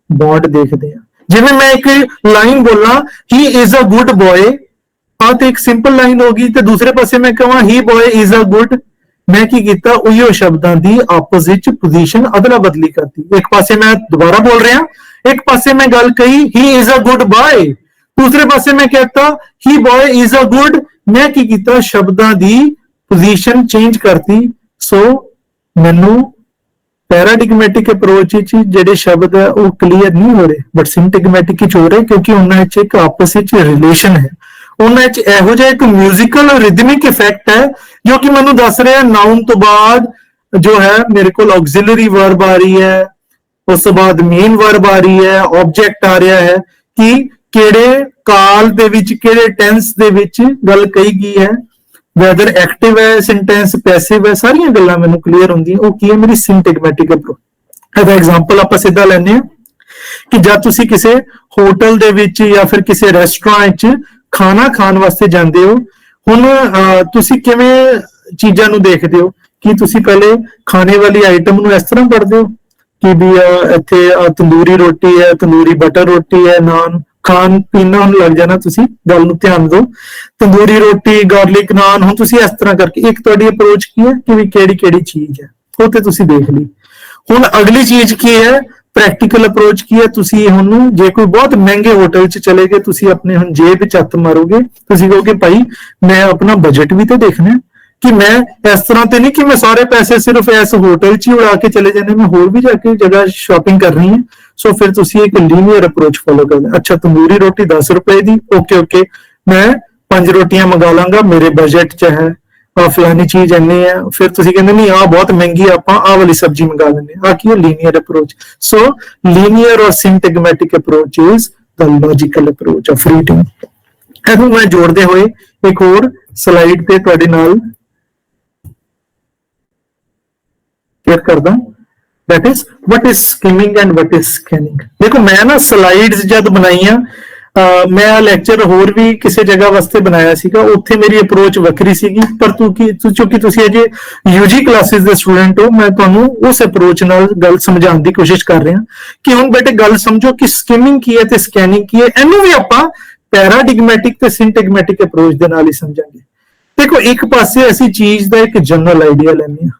[SPEAKER 4] बॉन्ड देखते हैं। जिवें मैं एक लाइन बोला he is a good boy, हाँ तो एक सिंपल लाइन होगी, तो दूसरे पासे मैं कहां ही बॉय इज अ गुड, मैं की कीता उहियो शब्दां दी आपोजिट पोजीशन अदला बदली करती। एक पासे मैं दोबारा बोल रहा, एक पासे मैं गल कही he is a good boy, दूसरे पासे मैं कहता ही बॉय इज अ गुड, मैं की कीता शब्दां दी ਪੋਜੀਸ਼ਨ ਚੇਂਜ ਕਰਤੀ। ਸੋ ਮੈਨੂੰ ਪੈਰਾਡਿਗਮੈਟਿਕ ਅਪਰੋਚ ਵਿੱਚ ਜਿਹੜੇ ਸ਼ਬਦ ਹੈ ਉਹ ਕਲੀਅਰ ਨਹੀਂ ਹੋ ਰਹੇ, ਬਟ ਸਿੰਟੈਗਮੈਟਿਕ ਵਿੱਚ ਹੋ ਰਹੇ, ਕਿਉਂਕਿ ਉਹਨਾਂ ਵਿੱਚ ਇੱਕ ਆਪਸ ਵਿੱਚ ਰਿਲੇਸ਼ਨ ਹੈ। ਉਹਨਾਂ ਵਿੱਚ ਇਹੋ ਜਿਹਾ ਇੱਕ ਮਿਊਜ਼ੀਕਲ ਰਿਦਮਿਕ ਇਫੈਕਟ ਹੈ ਜੋ ਕਿ ਮੈਨੂੰ ਦੱਸ ਰਿਹਾ ਨਾਉਨ ਤੋਂ ਬਾਅਦ ਜੋ ਹੈ ਮੇਰੇ ਕੋਲ ਆਕਸਿਲਰੀ ਵਰਬ ਆ ਰਹੀ ਹੈ, ਉਸ ਤੋਂ ਬਾਅਦ ਮੇਨ ਵਰਬ ਆ ਰਹੀ ਹੈ, ਆਬਜੈਕਟ ਆ ਰਿਹਾ ਹੈ ਕਿ ਕਿਹੜੇ ਕਾਲ ਦੇ ਵਿੱਚ ਕਿਹੜੇ ਟੈਂਸ ਦੇ ਵਿੱਚ ਗੱਲ ਕਹੀ ਗਈ ਹੈ, ਵੈਦਰ ਐਕਟਿਵ ਹੈ, ਸੈਂਟੈਂਸ ਪੈਸਿਵ ਹੈ, ਸਾਰੀਆਂ ਗੱਲਾਂ ਮੈਨੂੰ ਕਲੀਅਰ ਹੁੰਦੀਆਂ। ਉਹ ਕੀ ਹੈ? ਮੇਰੀ ਸਿੰਟੈਗਮੈਟਿਕ ਅਪਰੋਚ। ਇਹਦਾ ਐਗਜ਼ਾਮਪਲ ਆਪਾਂ ਸਿੱਧਾ ਲੈਂਦੇ ਹਾਂ ਕਿ ਜਦ ਤੁਸੀਂ ਕਿਸੇ ਹੋਟਲ ਦੇ ਵਿੱਚ ਜਾਂ ਫਿਰ ਕਿਸੇ ਰੈਸਟੋਰੈਂਟ 'ਚ ਖਾਣਾ ਖਾਣ ਵਾਸਤੇ ਜਾਂਦੇ ਹੋ, ਹੁਣ ਤੁਸੀਂ ਕਿਵੇਂ ਚੀਜ਼ਾਂ ਨੂੰ ਦੇਖਦੇ ਹੋ? ਕਿ ਤੁਸੀਂ ਪਹਿਲੇ ਖਾਣੇ ਵਾਲੀ ਆਈਟਮ ਨੂੰ ਇਸ ਤਰ੍ਹਾਂ ਪੜ੍ਹਦੇ ਹੋ ਕਿ ਵੀ ਇੱਥੇ ਤੰਦੂਰੀ ਰੋਟੀ ਹੈ, ਤੰਦੂਰੀ ਬਟਰ ਰੋਟੀ ਹੈ, ਨਾਨ ਖਾਣ ਪੀਣਾ ਹੁਣ ਲੱਗ ਜਾਣਾ, ਤੁਸੀਂ ਗੱਲ ਨੂੰ ਧਿਆਨ ਦਿਓ, ਤੰਦੂਰੀ ਰੋਟੀ, ਗਾਰਲਿਕ ਨਾਨ। ਹੁਣ ਤੁਸੀਂ ਇਸ ਤਰ੍ਹਾਂ ਕਰਕੇ ਇੱਕ ਤੁਹਾਡੀ ਅਪਰੋਚ ਕੀ ਹੈ ਕਿ ਵੀ ਕਿਹੜੀ ਕਿਹੜੀ ਚੀਜ਼ ਹੈ, ਉਹ ਤੇ ਤੁਸੀਂ ਦੇਖ ਲਈ। ਹੁਣ ਅਗਲੀ ਚੀਜ਼ ਕੀ ਹੈ? ਪ੍ਰੈਕਟੀਕਲ ਅਪਰੋਚ ਕੀ ਹੈ? ਤੁਸੀਂ ਹੁਣ ਜੇ ਕੋਈ ਬਹੁਤ ਮਹਿੰਗੇ ਹੋਟਲ 'ਚ ਚਲੇ ਗਏ, ਤੁਸੀਂ ਆਪਣੇ ਹੁਣ ਜੇਬ ਵਿੱਚ ਹੱਥ ਮਾਰੋਗੇ, ਤੁਸੀਂ ਕਹੋਗੇ ਭਾਈ ਮੈਂ ਆਪਣਾ ਬਜਟ ਵੀ ਤੇ ਦੇਖਣਾ ਕਿ ਮੈਂ ਇਸ ਤਰ੍ਹਾਂ ਤੇ ਨਹੀਂ ਕਿ ਮੈਂ ਸਾਰੇ ਪੈਸੇ ਸਿਰਫ ਇਸ ਹੋਟਲ 'ਚ ਹੀ ਉਡਾ ਕੇ ਚਲੇ ਜਾਣੇ, ਮੈਂ ਹੋਰ ਵੀ ਜਾ ਕੇ ਜਗ੍ਹਾ ਸ਼ਾਪਿੰਗ ਕਰਨੀ ਹੈ। ਸੋ ਫਿਰ ਤੁਸੀਂ ਇੱਕ ਲੀਨੀਅਰ ਅਪਰੋਚ ਫੋਲੋ ਕਰਦੇ। ਅੱਛਾ, ਤੰਦੂਰੀ ਰੋਟੀ 10 ਰੁਪਏ ਦੀ, ਓਕੇ ਮੈਂ 5 ਰੋਟੀਆਂ ਮੰਗਾ ਲਾਂਗਾ, ਮੇਰੇ ਬਜਟ 'ਚ ਹੈ, ਫਲਾਨੀ ਚੀਜ਼ ਇੰਨੀ ਹੈ। ਫਿਰ ਤੁਸੀਂ ਕਹਿੰਦੇ ਨਹੀਂ ਆਹ ਬਹੁਤ ਮਹਿੰਗੀ, ਆਪਾਂ ਆਹ ਵਾਲੀ ਸਬਜ਼ੀ ਮੰਗਾ ਲੈਂਦੇ ਹਾਂ। ਆਹ ਕੀ ਹੈ? Linear approach. So linear or syntagmatic approach is the logical approach of reading. ਇਹਨੂੰ ਮੈਂ ਜੋੜਦੇ ਹੋਏ ਇੱਕ ਹੋਰ ਸਲਾਈਡ ਤੇ ਤੁਹਾਡੇ ਨਾਲ ਸ਼ੇਅਰ ਕਰਦਾ, that is what is skimming and what is scanning। ਦੇਖੋ ਮੈਂ ਨਾ ਸਲਾਈਡਸ ਜਦ ਬਣਾਈਆਂ, ਮੈਂ ਲੈਕਚਰ ਹੋਰ ਵੀ ਕਿਸੇ ਜਗ੍ਹਾ ਵਾਸਤੇ ਬਣਾਇਆ ਸੀਗਾ, ਉੱਥੇ ਮੇਰੀ ਅਪਰੋਚ ਵੱਖਰੀ ਸੀਗੀ, ਪਰ ਕਿਉਂਕਿ ਤੁਸੀਂ ਅਜੇ ਯੂਜੀ ਕਲਾਸਿਸ ਦੇ ਸਟੂਡੈਂਟ ਹੋ, ਮੈਂ ਤੁਹਾਨੂੰ ਉਸ ਅਪਰੋਚ ਨਾਲ ਗੱਲ ਸਮਝਾਉਣ ਦੀ ਕੋਸ਼ਿਸ਼ ਕਰ ਰਿਹਾ ਕਿ ਹੁਣ ਬੇਟੇ ਗੱਲ ਸਮਝੋ ਕਿ ਸਕਿਮਿੰਗ ਕੀ ਹੈ ਤੇ ਸਕੈਨਿੰਗ ਕੀ ਹੈ। ਇਹਨੂੰ ਵੀ ਆਪਾਂ ਪੈਰਾਡਿਗਮੈਟਿਕ ਤੇ ਸਿੰਟੈਗਮੈਟਿਕ ਅਪਰੋਚ ਦੇ ਨਾਲ ਹੀ ਸਮਝਾਂਗੇ। ਦੇਖੋ ਇੱਕ ਪਾਸੇ ਅਸੀਂ ਚੀਜ਼ ਦਾ ਇੱਕ ਜਨਰਲ ਆਈਡੀਆ ਲੈਂਦੇ ਹਾਂ,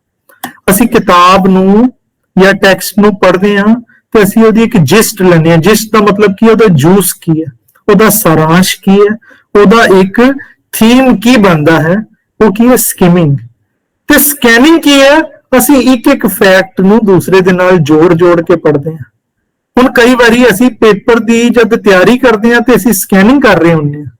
[SPEAKER 4] ਅਸੀਂ ਕਿਤਾਬ ਨੂੰ ਜਾਂ ਟੈਕਸਟ ਨੂੰ ਪੜ੍ਹਦੇ ਹਾਂ ਤੇ ਅਸੀਂ ਉਹਦੀ ਇੱਕ ਜਿਸਟ ਲੈਂਦੇ ਹਾਂ। ਜਿਸਟ ਦਾ ਮਤਲਬ ਕੀ ਹੈ? ਉਹਦਾ ਜੂਸ ਕੀ ਹੈ, ਉਹਦਾ ਸਾਰਾਂਸ਼ ਕੀ ਹੈ, ਉਹਦਾ ਇੱਕ ਥੀਮ ਕੀ ਬਣਦਾ ਹੈ, ਉਹ ਕੀ ਹੈ? ਸਕਿਮਿੰਗ। ਤੇ ਸਕੈਨਿੰਗ ਕੀ ਹੈ? ਅਸੀਂ ਇੱਕ ਇੱਕ ਫੈਕਟ ਨੂੰ ਦੂਸਰੇ ਦੇ ਨਾਲ ਜੋੜ ਕੇ ਪੜ੍ਹਦੇ ਹਾਂ। ਹੁਣ ਕਈ ਵਾਰੀ ਅਸੀਂ ਪੇਪਰ ਦੀ ਜਦ ਤਿਆਰੀ ਕਰਦੇ ਹਾਂ ਤੇ ਅਸੀਂ ਸਕੈਨਿੰਗ ਕਰ ਰਹੇ ਹੁੰਦੇ ਹਾਂ,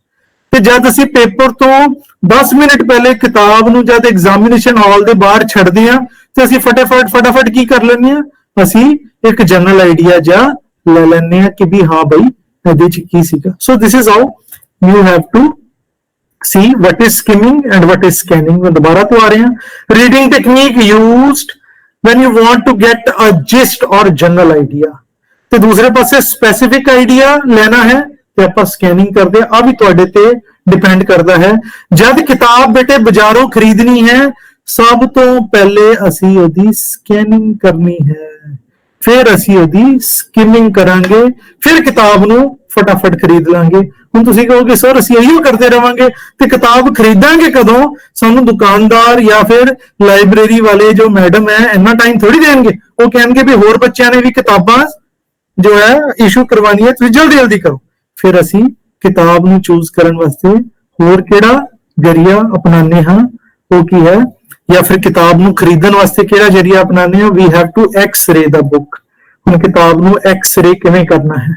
[SPEAKER 4] ਤੇ ਜਦ ਅਸੀਂ ਪੇਪਰ ਤੋਂ 10 ਮਿੰਟ ਪਹਿਲੇ ਕਿਤਾਬ ਨੂੰ ਜਦ ਐਗਜ਼ਾਮੀਨੇਸ਼ਨ ਹਾਲ ਦੇ ਬਾਹਰ ਛੱਡਦੇ ਹਾਂ ਤੇ ਅਸੀਂ ਫਟਾਫਟ ਕੀ ਕਰ ਲੈਂਦੇ ਹਾਂ? ਅਸੀਂ ਇੱਕ ਜਨਰਲ ਆਈਡੀਆ ਜਾਂ ਲੈ ਲੈਂਦੇ ਹਾਂ ਕਿ ਵੀ ਹਾਂ ਬਈ ਇਹਦੇ ਚ ਕੀ ਸੀਗਾ। So this is how you have to see what is skimming and what is scanning। मैं दोबारा तो आ रहे हैं। Reading technique used when you want to get a gist or general idea। ਤੇ ਦੂਸਰੇ ਪਾਸੇ ਸਪੈਸਿਫਿਕ ਆਈਡੀਆ ਲੈਣਾ ਹੈ ਤੇ ਆਪਾਂ ਸਕੈਨਿੰਗ ਕਰਦੇ ਆ ਵੀ ਤੁਹਾਡੇ ਤੇ ਡਿਪੈਂਡ ਕਰਦਾ ਹੈ। ਜਦ ਕਿਤਾਬ ਬੇਟੇ ਬਾਜ਼ਾਰੋਂ ਖਰੀਦਣੀ ਹੈ, ਸਭ ਤੋਂ ਪਹਿਲੇ ਅਸੀਂ ਉਹਦੀ ਸਕੈਨਿੰਗ ਕਰਨੀ ਹੈ, ਫਿਰ ਅਸੀਂ ਉਹਦੀ ਸਕਿਮਿੰਗ ਕਰਾਂਗੇ, ਫਿਰ ਕਿਤਾਬ ਨੂੰ ਫਟਾਫਟ ਖਰੀਦ ਲਾਂਗੇ। ਹੁਣ ਤੁਸੀਂ ਕਹੋਗੇ ਸਰ ਅਸੀਂ ਇਹੀ ਕਰਦੇ ਰਵਾਂਗੇ ਤੇ ਕਿਤਾਬ ਖਰੀਦਾਂਗੇ ਕਦੋਂ? ਸਾਨੂੰ ਦੁਕਾਨਦਾਰ ਜਾਂ ਫਿਰ ਲਾਇਬ੍ਰੇਰੀ ਵਾਲੇ ਜੋ ਮੈਡਮ ਹੈ ਇੰਨਾ ਟਾਈਮ ਥੋੜੀ ਦੇਣਗੇ। ਉਹ ਕਹਿਣਗੇ ਵੀ ਹੋਰ ਬੱਚਿਆਂ ਨੇ ਵੀ ਕਿਤਾਬਾਂ ਜੋ ਹੈ ਇਸ਼ੂ ਕਰਵਾਉਣੀ ਹੈ, ਤੁਸੀਂ ਜਲਦੀ ਕਰੋ। ਫਿਰ ਅਸੀਂ ਕਿਤਾਬ ਨੂੰ ਚੂਜ਼ ਕਰਨ ਵਾਸਤੇ ਹੋਰ ਕਿਹੜਾ ਜਰੀਆ ਅਪਣਾਉਂਦੇ ਹਾਂ? ਉਹ ਕੀ ਹੈ? ਜਾਂ ਫਿਰ ਕਿਤਾਬ ਨੂੰ ਖਰੀਦਣ ਵਾਸਤੇ ਕਿਹੜਾ ਜਰੀਆ ਅਪਣਾਉਂਦੇ ਹਾਂ? We have to X-ray the book. ਹੁਣ ਕਿਤਾਬ ਨੂੰ ਐਕਸ-ਰੇ ਕਿਵੇਂ ਕਰਨਾ ਹੈ?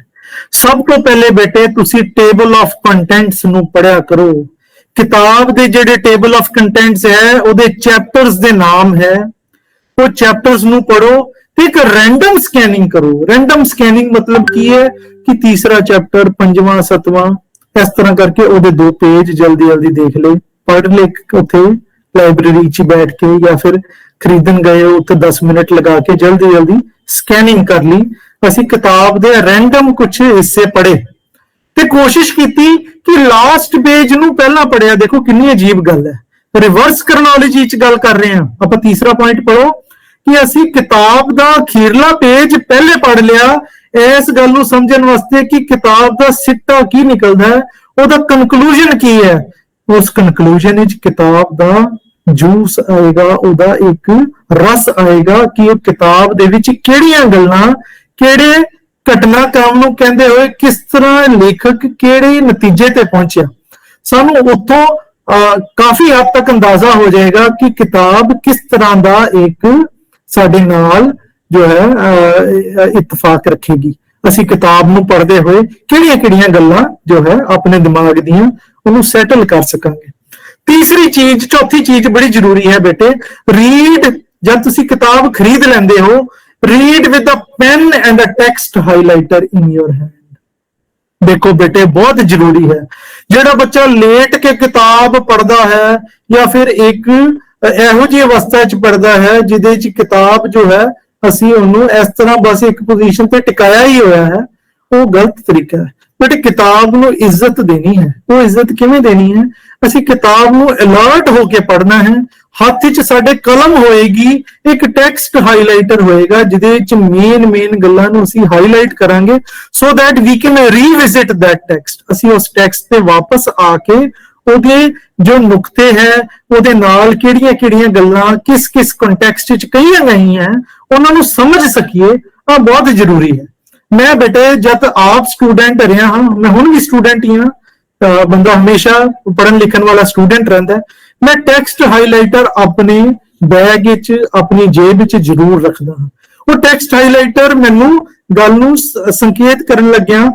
[SPEAKER 4] ਸਭ ਤੋਂ ਪਹਿਲੇ ਬੇਟੇ ਤੁਸੀਂ ਟੇਬਲ ਆਫ ਕੰਟੈਂਟਸ ਨੂੰ ਪੜ੍ਹਿਆ ਕਰੋ। ਕਿਤਾਬ ਦੇ ਜਿਹੜੇ ਟੇਬਲ ਆਫ ਕੰਟੈਂਟਸ ਹੈ ਉਹਦੇ ਚੈਪਟਰਸ ਦੇ ਨਾਮ ਹੈ, ਉਹ ਚੈਪਟਰਸ ਨੂੰ ਪੜੋ ਤੇ ਇੱਕ ਰੈਂਡਮ ਸਕੈਨਿੰਗ ਕਰੋ। ਰੈਂਡਮ ਸਕੈਨਿੰਗ ਮਤਲਬ ਕੀ ਹੈ ਕਿ ਤੀਸਰਾ ਚੈਪਟਰ, ਪੰਜਵਾਂ, ਸੱਤਵਾਂ, ਇਸ ਤਰ੍ਹਾਂ ਕਰਕੇ ਉਹਦੇ 2 ਪੇਜ ਜਲਦੀ ਦੇਖ ਲਏ, ਪੜ੍ਹ ਲੈ ਉੱਥੇ ਲਾਇਬ੍ਰੇਰੀ 'ਚ ਬੈਠ ਕੇ, ਜਾਂ ਫਿਰ ਖਰੀਦਣ ਗਏ ਹੋ ਉੱਥੇ 10 ਮਿੰਟ ਲਗਾ ਕੇ ਜਲਦੀ ਸਕੈਨਿੰਗ ਕਰ ਲਈ। ਅਸੀਂ ਕਿਤਾਬ ਦੇ ਰੈਂਡਮ ਕੁਝ ਹਿੱਸੇ ਪੜ੍ਹੇ ਤੇ ਕੋਸ਼ਿਸ਼ ਕੀਤੀ ਕਿ ਲਾਸਟ ਪੇਜ ਨੂੰ ਪਹਿਲਾਂ ਪੜ੍ਹਿਆ। ਦੇਖੋ ਕਿੰਨੀ ਅਜੀਬ ਗੱਲ ਹੈ, ਰਿਵਰਸ ਕਰਨੋਲੋਜੀ 'ਚ ਗੱਲ ਕਰ ਰਹੇ ਹਾਂ ਆਪਾਂ। ਤੀਸਰਾ ਪੁਆਇੰਟ ਪੜੋ ਕਿ ਅਸੀਂ ਕਿਤਾਬ ਦਾ ਅਖੀਰਲਾ ਪੇਜ ਪਹਿਲੇ ਪੜ੍ਹ ਲਿਆ, ਇਸ ਗੱਲ ਨੂੰ ਸਮਝਣ ਵਾਸਤੇ ਕਿ ਕਿਤਾਬ ਦਾ ਸਿੱਟਾ ਕੀ ਨਿਕਲਦਾ ਹੈ, ਉਹਦਾ ਕਨਕਲੂਜਨ ਕੀ ਹੈ। ਉਸ ਕਨਕਲੂਜਨ ਵਿੱਚ ਕਿਤਾਬ ਦਾ ਜੂਸ ਆਏਗਾ, ਉਹਦਾ ਇੱਕ ਰਸ ਆਏਗਾ ਕਿ ਉਹ ਕਿਤਾਬ ਦੇ ਵਿੱਚ ਕਿਹੜੀਆਂ ਗੱਲਾਂ, ਕਿਹੜੇ ਘਟਨਾਕ੍ਰਮ ਨੂੰ ਕਹਿੰਦੇ ਹੋਏ ਕਿਸ ਤਰ੍ਹਾਂ ਲੇਖਕ ਕਿਹੜੇ ਨਤੀਜੇ ਤੇ ਪਹੁੰਚਿਆ। ਸਾਨੂੰ ਉੱਥੋਂ ਕਾਫੀ ਹੱਦ ਤੱਕ ਅੰਦਾਜ਼ਾ ਹੋ ਜਾਏਗਾ ਕਿ ਕਿਤਾਬ ਕਿਸ ਤਰ੍ਹਾਂ ਦਾ ਇੱਕ ਸਾਡੇ ਨਾਲ ਜੋ ਹੈ ਇਤਫਾਕ ਰੱਖੇਗੀ। ਅਸੀਂ ਕਿਤਾਬ ਨੂੰ ਪੜ੍ਹਦੇ ਹੋਏ ਕਿਹੜੀਆਂ-ਕਿਹੜੀਆਂ ਗੱਲਾਂ ਜੋ ਹੈ ਆਪਣੇ ਦਿਮਾਗ ਦੀਆਂ ਉਹਨੂੰ ਸੈਟਲ ਕਰ ਸਕਾਂਗੇ। ਤੀਸਰੀ ਚੀਜ਼, ਚੌਥੀ ਚੀਜ਼ ਬੜੀ ਜ਼ਰੂਰੀ ਹੈ ਬੇਟੇ, ਰੀਡ। ਜਦ ਤੁਸੀਂ ਕਿਤਾਬ ਖਰੀਦ ਲੈਂਦੇ ਹੋ, read with a pen and a text highlighter in your hand. ਦੇਖੋ ਬੇਟੇ, ਬਹੁਤ ਜ਼ਰੂਰੀ ਹੈ। ਜਿਹੜਾ ਬੱਚਾ ਲੇਟ ਕੇ ਕਿਤਾਬ ਪੜ੍ਹਦਾ ਹੈ ਜਾਂ ਫਿਰ ਇੱਕ ਇਹੋ ਜਿਹੀ ਅਵਸਥਾ 'ਚ ਪੜ੍ਹਦਾ ਹੈ ਜਿਹਦੇ 'ਚ ਕਿਤਾਬ ਜੋ ਹੈ ਅਸੀਂ ਉਹਨੂੰ ਇਸ ਤਰ੍ਹਾਂ ਬਸ ਇੱਕ ਪੋਜੀਸ਼ਨ ਤੇ ਟਿਕਾਇਆ ਹੀ ਹੋਇਆ ਹੈ, ਉਹ ਗਲਤ ਤਰੀਕਾ ਹੈ। ਬਟ ਕਿਤਾਬ ਨੂੰ ਇੱਜ਼ਤ ਦੇਣੀ ਹੈ। ਉਹ ਇੱਜ਼ਤ ਕਿਵੇਂ ਦੇਣੀ ਹੈ? ਅਸੀਂ ਕਿਤਾਬ ਨੂੰ ਅਲਰਟ ਹੋ ਕੇ ਪੜ੍ਹਨਾ ਹੈ। ਹੱਥ 'ਚ ਸਾਡੇ ਕਲਮ ਹੋਏਗੀ, ਇੱਕ ਟੈਕਸਟ ਹਾਈਲਾਈਟਰ ਹੋਏਗਾ ਜਿਹਦੇ ਵਿੱਚ ਮੇਨ ਗੱਲਾਂ ਨੂੰ ਅਸੀਂ ਹਾਈਲਾਈਟ ਕਰਾਂਗੇ so that we can revisit that text. ਅਸੀਂ ਉਸ ਟੈਕਸਟ ਤੇ ਵਾਪਸ ਆ ਕੇ ਉਹਦੇ ਜੋ ਨੁਕਤੇ ਹੈ, ਉਹਦੇ ਨਾਲ ਕਿਹੜੀਆਂ-ਕਿਹੜੀਆਂ ਗੱਲਾਂ ਕਿਸ ਕੰਟੈਕਸਟ 'ਚ ਕਹੀਆਂ ਗਈਆਂ ਉਹਨਾਂ ਨੂੰ ਸਮਝ ਸਕੀਏ। ਆ ਬਹੁਤ ਜ਼ਰੂਰੀ ਹੈ। ਮੈਂ ਬੇਟੇ ਜਦ ਆਪ ਸਟੂਡੈਂਟ ਰਿਹਾ ਹਾਂ, ਮੈਂ ਹੁਣ ਵੀ ਸਟੂਡੈਂਟ ਹੀ ਹਾਂ, ਬੰਦਾ ਹਮੇਸ਼ਾ ਪੜ੍ਹਨ ਲਿਖਣ ਵਾਲਾ ਸਟੂਡੈਂਟ ਰਹਿੰਦਾ। ਮੈਂ ਟੈਕਸਟ ਹਾਈਲਾਈਟਰ ਆਪਣੇ ਬੈਗ ਵਿੱਚ, ਆਪਣੀ ਜੇਬ ਵਿੱਚ ਜ਼ਰੂਰ ਰੱਖਦਾ ਹਾਂ। ਉਹ ਟੈਕਸਟ ਹਾਈਲਾਈਟਰ ਮੈਨੂੰ ਗੱਲ ਨੂੰ ਸੰਕੇਤ ਕਰਨ ਲੱਗਿਆ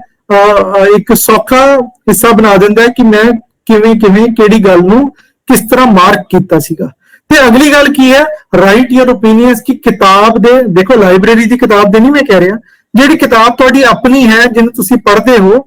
[SPEAKER 4] ਇੱਕ ਸੌਖਾ ਹਿੱਸਾ ਬਣਾ ਦਿੰਦਾ ਹੈ ਕਿ ਮੈਂ ਕਿਵੇਂ ਕਿਹੜੀ ਗੱਲ ਨੂੰ ਕਿਸ ਤਰ੍ਹਾਂ ਮਾਰਕ ਕੀਤਾ ਸੀਗਾ। ਤੇ ਅਗਲੀ ਗੱਲ ਕੀ ਹੈ? Right your opinions. ਕਿ ਕਿਤਾਬ ਦੇ, ਦੇਖੋ ਲਾਇਬ੍ਰੇਰੀ ਦੀ ਕਿਤਾਬ ਦੇ ਨਹੀਂ ਮੈਂ ਕਹਿ ਰਿਹਾ, ਜਿਹੜੀ ਕਿਤਾਬ ਤੁਹਾਡੀ ਆਪਣੀ ਹੈ ਜਿਹਨੂੰ ਤੁਸੀਂ ਪੜ੍ਹਦੇ ਹੋ,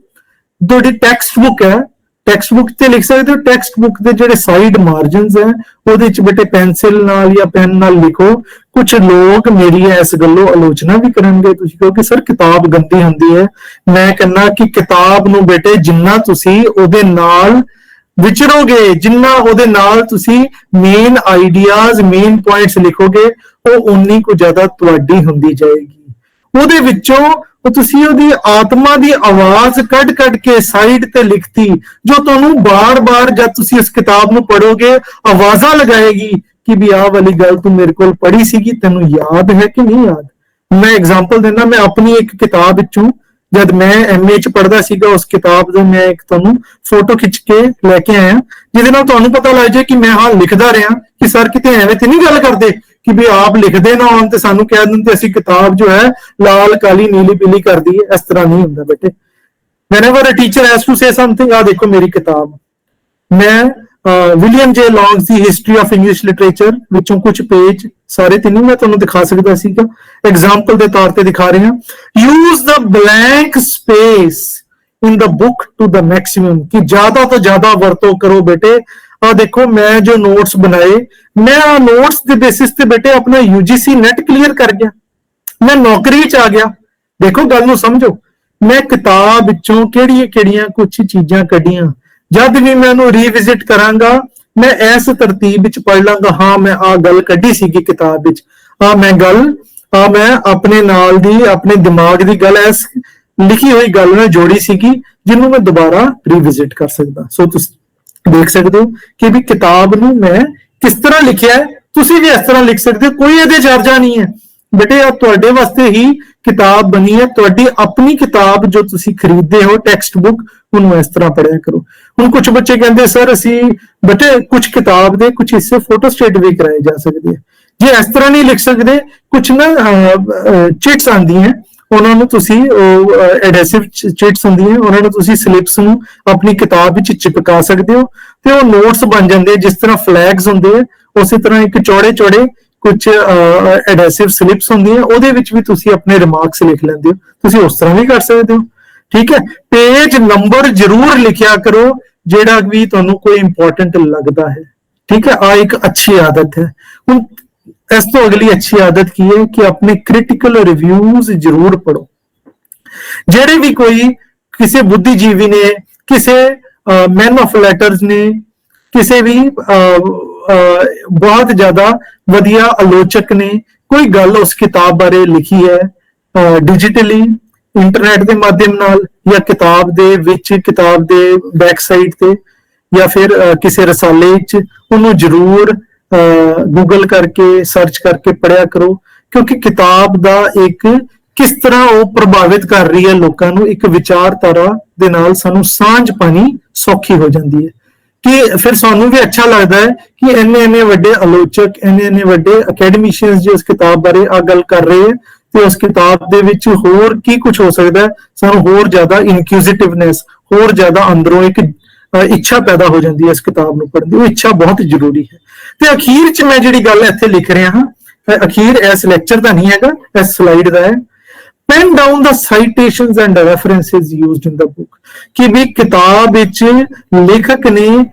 [SPEAKER 4] ਤੁਹਾਡੀ ਟੈਕਸਟ ਬੁੱਕ ਹੈ, ਟੈਕਸਟ ਬੁੱਕ ਤੇ ਲਿਖ ਸਕਦੇ ਹੋ। ਟੈਕਸਟ ਬੁੱਕ ਦੇ ਜਿਹੜੇ ਸਾਈਡ ਮਾਰਜਨਸ ਹੈ ਉਹਦੇ ਵਿੱਚ ਬੇਟੇ ਪੈਨਸਿਲ ਨਾਲ ਜਾਂ ਪੈਨ ਨਾਲ ਲਿਖੋ। ਕੁਝ ਲੋਕ ਮੇਰੀ ਇਸ ਗੱਲੋਂ ਆਲੋਚਨਾ ਵੀ ਕਰਨਗੇ, ਤੁਸੀਂ ਕਹੋ ਕਿ ਸਰ ਕਿਤਾਬ ਗੰਦੀ ਹੁੰਦੀ ਹੈ। ਮੈਂ ਕਹਿੰਦਾ ਕਿ ਕਿਤਾਬ ਨੂੰ ਬੇਟੇ ਜਿੰਨਾ ਤੁਸੀਂ ਉਹਦੇ ਨਾਲ ਵਿਚਰੋਗੇ, ਜਿੰਨਾ ਉਹਦੇ ਨਾਲ ਤੁਸੀਂ ਮੇਨ ਆਈਡੀਆਜ਼, ਮੇਨ ਪੁਆਇੰਟਸ ਲਿਖੋਗੇ, ਉਹ ਉਨੀ ਕੁ ਜ਼ਿਆਦਾ ਤੁਹਾਡੀ ਹੁੰਦੀ ਜਾਏਗੀ। ਉਹਦੇ ਵਿੱਚੋਂ ਤੁਸੀਂ ਉਹਦੀ ਆਤਮਾ ਦੀ ਆਵਾਜ਼ ਕੱਢ ਕੇ ਸਾਈਡ ਤੇ ਲਿਖਤੀ, ਜੋ ਤੁਹਾਨੂੰ ਬਾਰ-ਬਾਰ ਜਦ ਤੁਸੀਂ ਇਸ ਕਿਤਾਬ ਨੂੰ ਪੜ੍ਹੋਗੇ ਆਵਾਜ਼ਾਂ ਲਗਾਏਗੀ ਕਿ ਵੀ ਆਹ ਵਾਲੀ ਗੱਲ ਤੂੰ ਮੇਰੇ ਕੋਲ ਪੜ੍ਹੀ ਸੀਗੀ, ਤੈਨੂੰ ਯਾਦ ਹੈ ਕਿ ਨਹੀਂ ਯਾਦ। ਮੈਂ ਐਗਜ਼ਾਮਪਲ ਦਿੰਦਾ, ਮੈਂ ਆਪਣੀ ਇੱਕ ਕਿਤਾਬ ਵਿੱਚੋਂ ਜਦ ਮੈਂ MA 'ਚ ਪੜ੍ਹਦਾ ਸੀਗਾ, ਉਸ ਕਿਤਾਬ ਤੋਂ ਮੈਂ ਇੱਕ ਤੁਹਾਨੂੰ ਫੋਟੋ ਖਿੱਚ ਕੇ ਲੈ ਕੇ ਆਇਆ ਜਿਹਦੇ ਨਾਲ ਤੁਹਾਨੂੰ ਪਤਾ ਲੱਗ ਜਾਏ ਕਿ ਮੈਂ ਹਾਂ ਲਿਖਦਾ ਰਿਹਾ, ਕਿ ਸਰ ਕਿਤੇ ਐਵੇਂ ਤੇ ਨਹੀਂ ਗੱਲ ਕਰਦੇ ਕਿ ਵੀ ਆਪ ਲਿਖਦੇ ਨਾ ਹੋਣ ਤੇ ਸਾਨੂੰ ਕਹਿ ਦਿੰਦੇ ਤੇ ਅਸੀਂ ਕਿਤਾਬ ਜੋ ਹੈ ਲਾਲ ਕਾਲੀ ਨੀਲੀ ਪੀਲੀ ਕਰ ਦਈਏ। ਇਸ ਤਰ੍ਹਾਂ ਨਹੀਂ ਹੁੰਦਾ ਬੇਟੇ। whenever a teacher has to say something, ਆ ਦੇਖੋ ਮੇਰੀ ਕਿਤਾਬ, ਮੈਂ ਵਿਲੀਅਮ ਜੇ ਲੌਂਗਸ ਦੀ ਹਿਸਟਰੀ ਆਫ ਇੰਗਲਿਸ਼ ਲਿਟਰੇਚਰ ਵਿੱਚੋਂ ਕੁਝ ਪੇਜ, ਸਾਰੇ ਤੇ ਨਹੀਂ ਮੈਂ ਤੁਹਾਨੂੰ ਦਿਖਾ ਸਕਦਾ ਸੀਗਾ, ਐਗਜ਼ਾਮਪਲ ਦੇ ਤੌਰ ਤੇ ਦਿਖਾ ਰਿਹਾ। Use the blank space in the book to the maximum, ਕਿ ਜ਼ਿਆਦਾ ਤੋਂ ਜ਼ਿਆਦਾ ਵਰਤੋਂ ਕਰੋ ਬੇਟੇ। ਆ ਦੇਖੋ ਮੈਂ ਜੋ ਨੋਟਸ ਬਣਾਏ, ਮੈਂ ਆ ਨੋਟਸ ਦੇ ਬੇਸਿਸ ਤੇ ਬੇਟੇ ਆਪਣਾ UGC ਨੈਟ ਕਲੀਅਰ ਕਰ ਗਿਆ, ਮੈਂ ਨੌਕਰੀ 'ਚ ਆ ਗਿਆ। ਦੇਖੋ ਗੱਲ ਨੂੰ ਸਮਝੋ, ਮੈਂ ਕਿਤਾਬ ਵਿੱਚੋਂ ਕਿਹੜੀਆਂ ਕੁਝ ਚੀਜ਼ਾਂ ਕੱਢੀਆਂ। ਜਦ ਵੀ ਮੈਂ ਉਹਨੂੰ ਰੀਵਿਜ਼ਿਟ ਕਰਾਂਗਾ ਮੈਂ ਇਸ ਤਰਤੀਬ ਵਿੱਚ ਪੜ੍ਹ ਲਾਂਗਾ, ਹਾਂ ਮੈਂ ਆ ਗੱਲ ਕੱਢੀ ਸੀਗੀ ਕਿਤਾਬ ਵਿੱਚ, ਮੈਂ ਆਪਣੇ ਨਾਲ ਦੀ, ਆਪਣੇ ਦਿਮਾਗ ਦੀ ਗੱਲ ਇਸ ਲਿਖੀ ਹੋਈ ਗੱਲ ਨਾਲ ਜੋੜੀ ਸੀਗੀ ਜਿਹਨੂੰ ਮੈਂ ਦੁਬਾਰਾ ਰੀਵਿਜ਼ਿਟ ਕਰ ਸਕਦਾ। ਸੋ ਤੁਸੀਂ ਦੇਖ ਸਕਦੇ ਹੋ ਕਿ ਵੀ ਕਿਤਾਬ ਨੂੰ ਮੈਂ ਕਿਸ ਤਰ੍ਹਾਂ ਲਿਖਿਆ ਹੈ, ਤੁਸੀਂ ਵੀ ਇਸ ਤਰ੍ਹਾਂ ਲਿਖ ਸਕਦੇ ਹੋ। ਕੋਈ ਇਹਦੇ ਚਰਚਾ ਨਹੀਂ ਹੈ ਬੇਟੇ, ਆ ਤੁਹਾਡੇ ਵਾਸਤੇ ਹੀ ਕਿਤਾਬ ਬਣੀ ਹੈ, ਤੁਹਾਡੀ ਆਪਣੀ ਕਿਤਾਬ ਜੋ ਤੁਸੀਂ ਖਰੀਦਦੇ ਹੋ ਟੈਕਸਟ ਬੁੱਕ, ਉਹਨੂੰ ਇਸ ਤਰ੍ਹਾਂ ਪੜ੍ਹਿਆ ਕਰੋ। ਹੁਣ ਕੁਝ ਬੱਚੇ ਕਹਿੰਦੇ ਸਰ ਅਸੀਂ ਬੇਟੇ ਕੁਝ ਕਿਤਾਬ ਦੇ ਕੁਝ ਹਿੱਸੇ ਫੋਟੋਸਟੇਟ ਵੀ ਕਰਾਏ ਜਾ ਸਕਦੇ ਆ। ਜੇ ਇਸ ਤਰ੍ਹਾਂ ਨਹੀਂ ਲਿਖ ਸਕਦੇ, ਕੁਝ ਨਾ ਚਿਟਸ ਆਉਂਦੀਆਂ, ਉਹਨਾਂ ਨੂੰ ਤੁਸੀਂ ਐਡਹੈਸਿਵ ਚਿਟਸ ਹੁੰਦੀਆਂ, ਉਹਨਾਂ ਨੂੰ ਤੁਸੀਂ ਸਲਿਪਸ ਨੂੰ ਆਪਣੀ ਕਿਤਾਬ ਵਿੱਚ ਚਿਪਕਾ ਸਕਦੇ ਹੋ ਤੇ ਉਹ ਨੋਟਸ ਬਣ ਜਾਂਦੇ। ਜਿਸ ਤਰ੍ਹਾਂ ਫਲੈਗਸ ਹੁੰਦੇ ਆ ਉਸੇ ਤਰ੍ਹਾਂ ਇੱਕ ਚੌੜੇ ਕੁਝ ਐਡਹੈਸਿਵ ਸਲਿਪਸ ਹੁੰਦੀਆਂ, ਉਹਦੇ ਵਿੱਚ ਵੀ ਤੁਸੀਂ ਆਪਣੇ ਰਿਮਾਰਕਸ ਲਿਖ ਲੈਂਦੇ ਹੋ। ਤੁਸੀਂ ਉਸ ਤਰ੍ਹਾਂ ਵੀ ਕਰ ਸਕਦੇ ਹੋ, ਠੀਕ ਹੈ। ਪੇਜ ਨੰਬਰ ਜ਼ਰੂਰ ਲਿਖਿਆ ਕਰੋ ਜਿਹੜਾ ਵੀ ਤੁਹਾਨੂੰ ਕੋਈ ਇੰਪੋਰਟੈਂਟ ਲੱਗਦਾ ਹੈ, ਠੀਕ ਹੈ। ਆ ਇੱਕ ਅੱਛੀ ਆਦਤ ਹੈ। ਹੁਣ ਇਸ ਤੋਂ ਅਗਲੀ ਅੱਛੀ ਆਦਤ ਕੀ ਹੈ ਕਿ ਆਪਣੇ ਕ੍ਰਿਟੀਕਲ ਰਿਵਿਊਜ਼ ਜ਼ਰੂਰ ਪੜੋ। ਜਿਹੜੇ ਵੀ ਕੋਈ ਕਿਸੇ ਬੁੱਧੀਜੀਵੀ ਨੇ, ਕਿਸੇ ਮੈਨ ਆਫ ਲੈਟਰਸ ਨੇ, ਕਿਸੇ ਵੀ ਬਹੁਤ ਜ਼ਿਆਦਾ ਵਧੀਆ ਆਲੋਚਕ ਨੇ ਕੋਈ ਗੱਲ ਉਸ ਕਿਤਾਬ ਬਾਰੇ ਲਿਖੀ ਹੈ, ਡਿਜੀਟਲੀ ਇੰਟਰਨੈਟ ਦੇ ਮਾਧਿਅਮ ਨਾਲ ਜਾਂ ਕਿਤਾਬ ਦੇ ਵਿੱਚ, ਕਿਤਾਬ ਦੇ ਬੈਕ ਸਾਈਡ ਤੇ ਜਾਂ ਫਿਰ ਕਿਸੇ ਰਸਾਲੇ ਵਿੱਚ, ਉਹਨੂੰ ਜ਼ਰੂਰ ਗੂਗਲ ਕਰਕੇ ਸਰਚ ਕਰਕੇ ਪੜ੍ਹਿਆ ਕਰੋ। ਕਿਉਂਕਿ ਕਿਤਾਬ ਦਾ ਇੱਕ ਕਿਸ ਤਰ੍ਹਾਂ ਉਹ ਪ੍ਰਭਾਵਿਤ ਕਰ ਰਹੀ ਹੈ ਲੋਕਾਂ ਨੂੰ, ਇੱਕ ਵਿਚਾਰਧਾਰਾ ਦੇ ਨਾਲ ਸਾਨੂੰ ਸਾਂਝ ਪਾਣੀ ਸੌਖੀ ਹੋ ਜਾਂਦੀ ਹੈ। ਕਿ ਫਿਰ ਸਾਨੂੰ ਵੀ ਅੱਛਾ ਲੱਗਦਾ ਹੈ ਕਿ ਇੰਨੇ ਵੱਡੇ ਆਲੋਚਕ ਇੰਨੇ ਵੱਡੇ ਅਕੈਡਮਿਸ਼ੀਅਨਸ ਜੋ ਇਸ ਕਿਤਾਬ ਬਾਰੇ ਆ ਗੱਲ ਕਰ ਰਹੇ ਹੈ, ਤੇ ਉਸ ਕਿਤਾਬ ਦੇ ਵਿੱਚ ਹੋਰ ਕੀ ਕੁਝ ਹੋ ਸਕਦਾ ਹੈ, ਸਾਨੂੰ ਹੋਰ ਜ਼ਿਆਦਾ ਇਨਕਿਊਜ਼ਿਟਿਵਨੈਸ, ਹੋਰ ਜ਼ਿਆਦਾ ਅੰਦਰੋਂ ਇੱਕ ਇੱਛਾ ਪੈਦਾ ਹੋ ਜਾਂਦੀ ਹੈ ਇਸ ਕਿਤਾਬ ਨੂੰ ਪੜ੍ਹਨ ਦੀ। ਉਹ ਇੱਛਾ ਬਹੁਤ ਜ਼ਰੂਰੀ ਹੈ। ਤੇ ਅਖੀਰ 'ਚ ਮੈਂ ਜਿਹੜੀ ਗੱਲ ਇੱਥੇ ਲਿਖ ਰਿਹਾ ਹਾਂ, ਅਖੀਰ ਇਸ ਲੈਕਚਰ ਦਾ ਨਹੀਂ ਹੈਗਾ, ਇਸ ਸਲਾਈਡ ਦਾ ਹੈ, pen down the citations and references used in the book, ਕਿ ਵੀ ਕਿਤਾਬ ਵਿੱਚ ਲੇਖਕ ਨੇ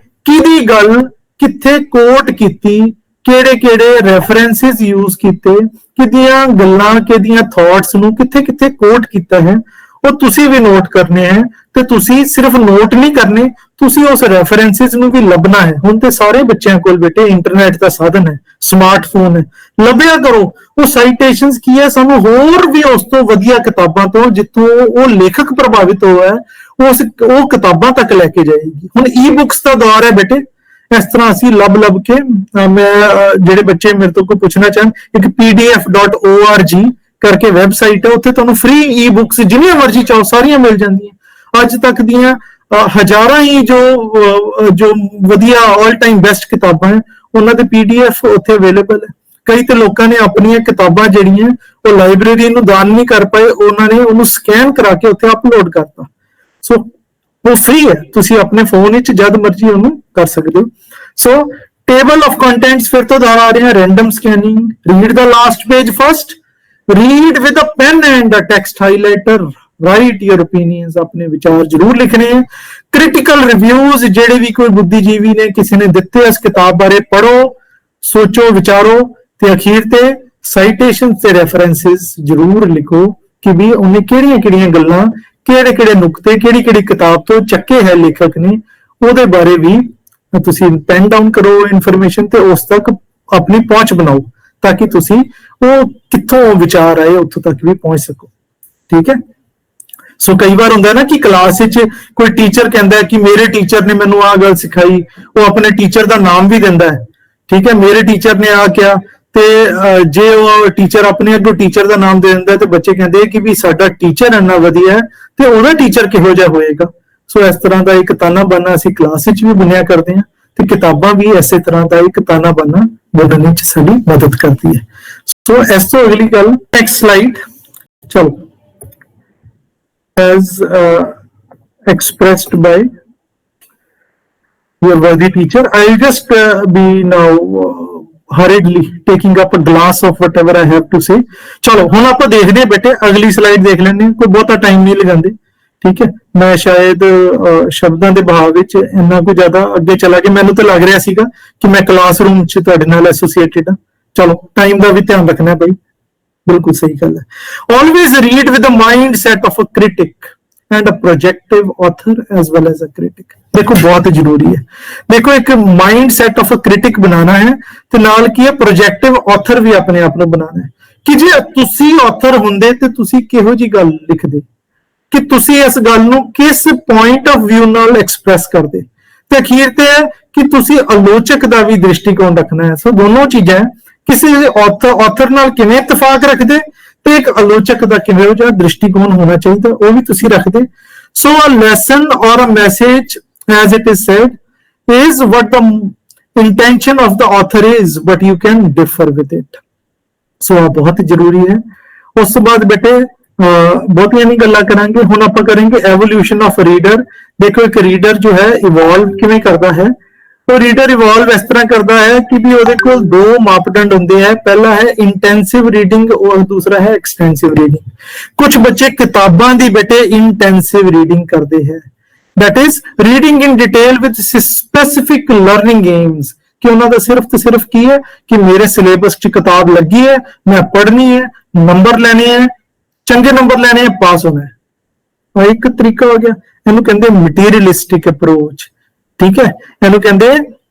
[SPEAKER 4] ਕਿਹਦੀ ਗੱਲ ਕਿੱਥੇ ਕੋਟ ਕੀਤੀ, ਕਿਹੜੇ ਰੈਫਰੈਂਸਸ ਯੂਜ਼ ਕੀਤੇ, ਕਿਹਦੀਆਂ ਗੱਲਾਂ ਕਿਹਦੀਆਂ ਥਾਟਸ ਨੂੰ ਕਿੱਥੇ ਕਿੱਥੇ ਕੋਟ ਕੀਤਾ ਹੈ, ਉਹ ਤੁਸੀਂ ਵੀ ਨੋਟ ਕਰਨੇ ਹੈ। ਤੇ ਤੁਸੀਂ ਸਿਰਫ ਨੋਟ ਨਹੀਂ ਕਰਨੇ, ਤੁਸੀਂ ਉਸ ਰੈਫਰੈਂਸਸ ਨੂੰ ਵੀ ਲੱਭਣਾ ਹੈ। ਹੁਣ ਤੇ ਸਾਰੇ ਬੱਚਿਆਂ ਕੋਲ ਬੇਟੇ ਇੰਟਰਨੈਟ ਦਾ ਸਾਧਨ ਹੈ, ਸਮਾਰਟਫੋਨ ਹੈ, ਲੱਭਿਆ ਕਰੋ ਉਹ ਸਾਈਟੇਸ਼ਨਸ ਕੀ ਹੈ। ਸਾਨੂੰ ਹੋਰ ਵੀ ਉਸ ਤੋਂ ਵਧੀਆ ਕਿਤਾਬਾਂ ਤੋਂ ਜਿੱਥੋਂ ਉਹ ਲੇਖਕ ਪ੍ਰਭਾਵਿਤ ਹੋਇਆ ਉਹ ਕਿਤਾਬਾਂ ਤੱਕ ਲੈ ਕੇ ਜਾਏਗੀ। ਹੁਣ ਈ ਬੁੱਕਸ ਦਾ ਦੌਰ ਹੈ ਬੇਟੇ, ਇਸ ਤਰ੍ਹਾਂ ਅਸੀਂ ਲੱਭ ਕੇ ਮੈਂ ਜਿਹੜੇ ਬੱਚੇ ਮੇਰੇ ਤੋਂ ਕੋਈ ਪੁੱਛਣਾ ਚਾਹਣ, ਇੱਕ pdf.org ਕਰਕੇ ਵੈਬਸਾਈਟ ਹੈ, ਉੱਥੇ ਤੁਹਾਨੂੰ ਫ੍ਰੀ ਈ ਬੁੱਕਸ ਜਿੰਨੀਆਂ ਮਰਜ਼ੀ ਚਾਹੋ ਸਾਰੀਆਂ ਮਿਲ ਜਾਂਦੀਆਂ। ਅੱਜ ਤੱਕ ਦੀਆਂ ਹਜ਼ਾਰਾਂ ਹੀ ਜੋ ਵਧੀਆ ਆਲ ਟਾਈਮ ਬੈਸਟ ਕਿਤਾਬਾਂ ਹੈ, ਉਹਨਾਂ ਦੇ PDF ਉੱਥੇ ਅਵੇਲੇਬਲ ਹੈ। ਕਈ ਤੇ ਲੋਕਾਂ ਨੇ ਆਪਣੀਆਂ ਕਿਤਾਬਾਂ ਜਿਹੜੀਆਂ ਉਹ ਲਾਇਬ੍ਰੇਰੀ ਨੂੰ ਦਾਨ ਨਹੀਂ ਕਰ ਪਾਏ, ਉਹਨਾਂ ਨੇ ਉਹਨੂੰ ਸਕੈਨ ਕਰਾ ਕੇ ਉੱਥੇ ਅਪਲੋਡ ਕਰਤਾ। ਸੋ ਉਹ ਫ੍ਰੀ ਹੈ, ਤੁਸੀਂ ਆਪਣੇ ਫੋਨ ਵਿੱਚ ਜਦ ਮਰਜ਼ੀ ਉਹਨੂੰ ਕਰ ਸਕਦੇ ਹੋ। ਸੋ ਟੇਬਲ ਆਫ ਕੰਟੈਂਟਸ ਫਿਰ ਤੋਂ ਦੁਬਾਰਾ ਆ ਰਿਹਾ, random scanning, read the last page first, read with a pen and a text highlighter, write your opinions, ਆਪਣੇ ਵਿਚਾਰ ਜ਼ਰੂਰ ਲਿਖਣੇ ਹੈ। ਕ੍ਰਿਟੀਕਲ ਰਿਵਿਊਜ਼ ਜਿਹੜੇ ਵੀ ਕੋਈ ਬੁੱਧੀਜੀਵੀ ਨੇ ਕਿਸੇ ਨੇ ਦਿੱਤੇ ਇਸ ਕਿਤਾਬ ਬਾਰੇ ਪੜ੍ਹੋ, ਸੋਚੋ, ਵਿਚਾਰੋ, ਤੇ ਅਖੀਰ ਤੇ ਸਾਈਟੇਸ਼ਨਸ ਤੇ ਰੈਫਰੈਂਸਸ ਜ਼ਰੂਰ ਲਿਖੋ ਕਿ ਵੀ ਉਹਨੇ ਕਿਹੜੀਆਂ ਗੱਲਾਂ, ਕਿਹੜੇ ਨੁਕਤੇ ਕਿਹੜੀ ਕਿਤਾਬ ਤੋਂ ਚੱਕੇ ਹੈ ਲੇਖਕ ਨੇ, ਉਹਦੇ ਬਾਰੇ ਵੀ ਤੁਸੀਂ ਪੈਨ ਡਾਊਨ ਕਰੋ ਇਨਫੋਰਮੇਸ਼ਨ ਤੇ ਉਸ ਤੱਕ ਆਪਣੀ ਪਹੁੰਚ ਬਣਾਓ, ਤਾਂ ਕਿ ਤੁਸੀਂ ਉਹ ਕਿੱਥੋਂ ਵਿਚਾਰ ਆਏ ਉੱਥੋਂ ਤੱਕ ਵੀ ਪਹੁੰਚ ਸਕੋ। ਠੀਕ ਹੈ। ਸੋ ਕਈ ਵਾਰ ਹੁੰਦਾ ਨਾ ਕਿ ਕਲਾਸ ਵਿੱਚ ਕੋਈ ਟੀਚਰ ਕਹਿੰਦਾ ਕਿ ਮੇਰੇ ਟੀਚਰ ਨੇ ਮੈਨੂੰ ਆਹ ਗੱਲ ਸਿਖਾਈ, ਉਹ ਆਪਣੇ ਟੀਚਰ ਦਾ ਨਾਮ ਵੀ ਦਿੰਦਾ ਹੈ। ਠੀਕ ਹੈ, ਮੇਰੇ ਟੀਚਰ ਨੇ ਆ ਕਿਹਾ, ਤੇ ਜੇ ਉਹ ਟੀਚਰ ਆਪਣੇ ਅੱਗੋਂ ਟੀਚਰ ਦਾ ਨਾਮ ਦੇ ਦਿੰਦਾ ਤੇ ਬੱਚੇ ਕਹਿੰਦੇ ਕਿ ਵੀ ਸਾਡਾ ਟੀਚਰ ਇੰਨਾ ਵਧੀਆ ਹੈ ਤੇ ਉਹਦਾ ਟੀਚਰ ਕਿਹੋ ਜਿਹਾ ਹੋਏਗਾ। ਸੋ ਇਸ ਤਰ੍ਹਾਂ ਦਾ ਇੱਕ ਤਾਨਾ ਬਾਨਾ ਅਸੀਂ ਕਲਾਸ ਵਿੱਚ ਵੀ ਬੁਣਿਆ ਕਰਦੇ ਹਾਂ, ਤੇ ਕਿਤਾਬਾਂ ਵੀ ਇਸੇ ਤਰ੍ਹਾਂ ਦਾ ਇੱਕ ਤਾਨਾ ਬਾਨਾ ਬਣਨ ਵਿੱਚ ਸਾਡੀ ਮਦਦ ਕਰਦੀ ਹੈ। ਸੋ ਇਸ ਤੋਂ ਅਗਲੀ ਗੱਲ, ਨੈਕਸਟ ਸਲਾਈਡ, ਚਲੋ। As expressed by your worthy teacher, I'll just be now hurriedly taking up a glass of whatever I have to say. ਚਲੋ ਹੁਣ ਆਪਾਂ ਦੇਖਦੇ ਹਾਂ ਬੇਟੇ, ਅਗਲੀ ਸਲਾਈਡ ਦੇਖ ਲੈਂਦੇ ਹਾਂ, ਕੋਈ ਬਹੁਤਾ ਟਾਈਮ ਨਹੀਂ ਲਗਾਉਂਦੇ। ਠੀਕ ਹੈ, ਮੈਂ ਸ਼ਾਇਦ ਸ਼ਬਦਾਂ ਦੇ ਬਹਾਵ ਵਿੱਚ ਇੰਨਾ ਕੁ ਜ਼ਿਆਦਾ ਅੱਗੇ ਚਲਾ ਗਿਆ, ਮੈਨੂੰ ਤਾਂ ਲੱਗ ਰਿਹਾ ਸੀਗਾ ਕਿ ਮੈਂ ਕਲਾਸਰੂਮ 'ਚ ਤੁਹਾਡੇ ਨਾਲ ਐਸੋਸੀਏਟਿਡ ਹਾਂ। ਚਲੋ ਟਾਈਮ ਦਾ ਵੀ ਧਿਆਨ ਰੱਖਣਾ ਭਾਈ, ਬਿਲਕੁਲ ਸਹੀ ਗੱਲ ਹੈ। Always read with the mindset of a critic and a projective author as well as a critic. ਦੇਖੋ ਬਹੁਤ ਜ਼ਰੂਰੀ ਹੈ। ਦੇਖੋ ਇੱਕ mind set of a critic ਬਣਾਉਣਾ ਹੈ, ਤੇ ਨਾਲ ਕੀ ਹੈ ਪ੍ਰੋਜੈਕਟਿਵ ਆਥਰ ਵੀ ਆਪਣੇ ਆਪ ਨੂੰ ਬਣਾਉਣਾ ਹੈ। ਕਿ ਜੇ ਤੁਸੀਂ ਆਥਰ ਹੁੰਦੇ ਤੇ ਤੁਸੀਂ ਕਿਹੋ ਜੀ ਗੱਲ ਲਿਖਦੇ, ਕਿ ਤੁਸੀਂ ਇਸ ਗੱਲ ਨੂੰ ਕਿਸ ਪੁਆਇੰਟ ਆਫ ਵਿਊ ਨਾਲ ਐਕਸਪ੍ਰੈਸ ਕਰਦੇ, ਤੇ ਅਖੀਰ ਤੇ ਹੈ ਕਿ ਤੁਸੀਂ ਆਲੋਚਕ ਦਾ ਵੀ ਦ੍ਰਿਸ਼ਟੀਕੋਣ ਰੱਖਣਾ ਹੈ। ਸੋ ਦੋਨੋਂ ਚੀਜ਼ਾਂ, ਕਿਸੇ ਆਥਰ ਨਾਲ ਕਿਵੇਂ ਇਤਫਾਕ ਰੱਖਦੇ ਤੇ ਇੱਕ ਆਲੋਚਕ ਦਾ ਕਿਵੇਂ ਜਿਹਾ ਦ੍ਰਿਸ਼ਟੀਕੋਣ ਹੋਣਾ ਚਾਹੀਦਾ, ਉਹ ਵੀ ਤੁਸੀਂ ਰੱਖਦੇ। ਸੋ a lesson or a message, as it is said, is what the intention of the author is, but you can differ with it. ਸੋ ਆ ਬਹੁਤ ਜ਼ਰੂਰੀ ਹੈ। ਉਸ ਤੋਂ ਬਾਅਦ ਬੇਟੇ ਬਹੁਤੀਆਂ ਨਹੀਂ ਗੱਲਾਂ ਕਰਾਂਗੇ, ਹੁਣ ਆਪਾਂ ਕਰਾਂਗੇ ਐਵੋਲੂਸ਼ਨ ਆਫ ਰੀਡਰ। ਦੇਖੋ ਇੱਕ ਰੀਡਰ ਜੋ ਹੈ ਇਵੋਲਵ ਕਿਵੇਂ ਕਰਦਾ ਹੈ। ਉਹ ਰੀਡਰ ਇਵੋਲਵ ਇਸ ਤਰ੍ਹਾਂ ਕਰਦਾ ਹੈ ਕਿ ਵੀ ਉਹਦੇ ਕੋਲ ਦੋ ਮਾਪਦੰਡ ਹੁੰਦੇ ਹੈ, ਪਹਿਲਾ ਹੈ ਇੰਟੈਂਸਿਵ ਰੀਡਿੰਗ ਔਰ ਦੂਸਰਾ ਹੈ ਐਕਸਟੈਂਸਿਵ ਰੀਡਿੰਗ। ਕੁਝ ਬੱਚੇ ਕਿਤਾਬਾਂ ਦੀ ਬੇਟੇ ਇੰਟੈਂਸਿਵ ਰੀਡਿੰਗ ਕਰਦੇ ਹੈ, that is reading in detail with specific learning aims, ਕਿ ਉਹਨਾਂ ਦਾ ਸਿਰਫ ਤੇ ਸਿਰਫ ਕੀ ਹੈ ਕਿ ਮੇਰੇ ਸਿਲੇਬਸ 'ਚ ਕਿਤਾਬ ਲੱਗੀ ਹੈ, ਮੈਂ ਪੜ੍ਹਨੀ ਹੈ, ਨੰਬਰ ਲੈਣੇ ਹੈ, ਚੰਗੇ ਨੰਬਰ ਲੈਣੇ ਹੈ, ਪਾਸ ਹੋਣਾ ਹੈ। ਇੱਕ ਤਰੀਕਾ ਹੋ ਗਿਆ, ਇਹਨੂੰ ਕਹਿੰਦੇ ਮਟੀਰੀਅਲਿਸਟਿਕ ਅਪਰੋਚ। ਠੀਕ ਹੈ, ਇਹਨੂੰ ਕਹਿੰਦੇ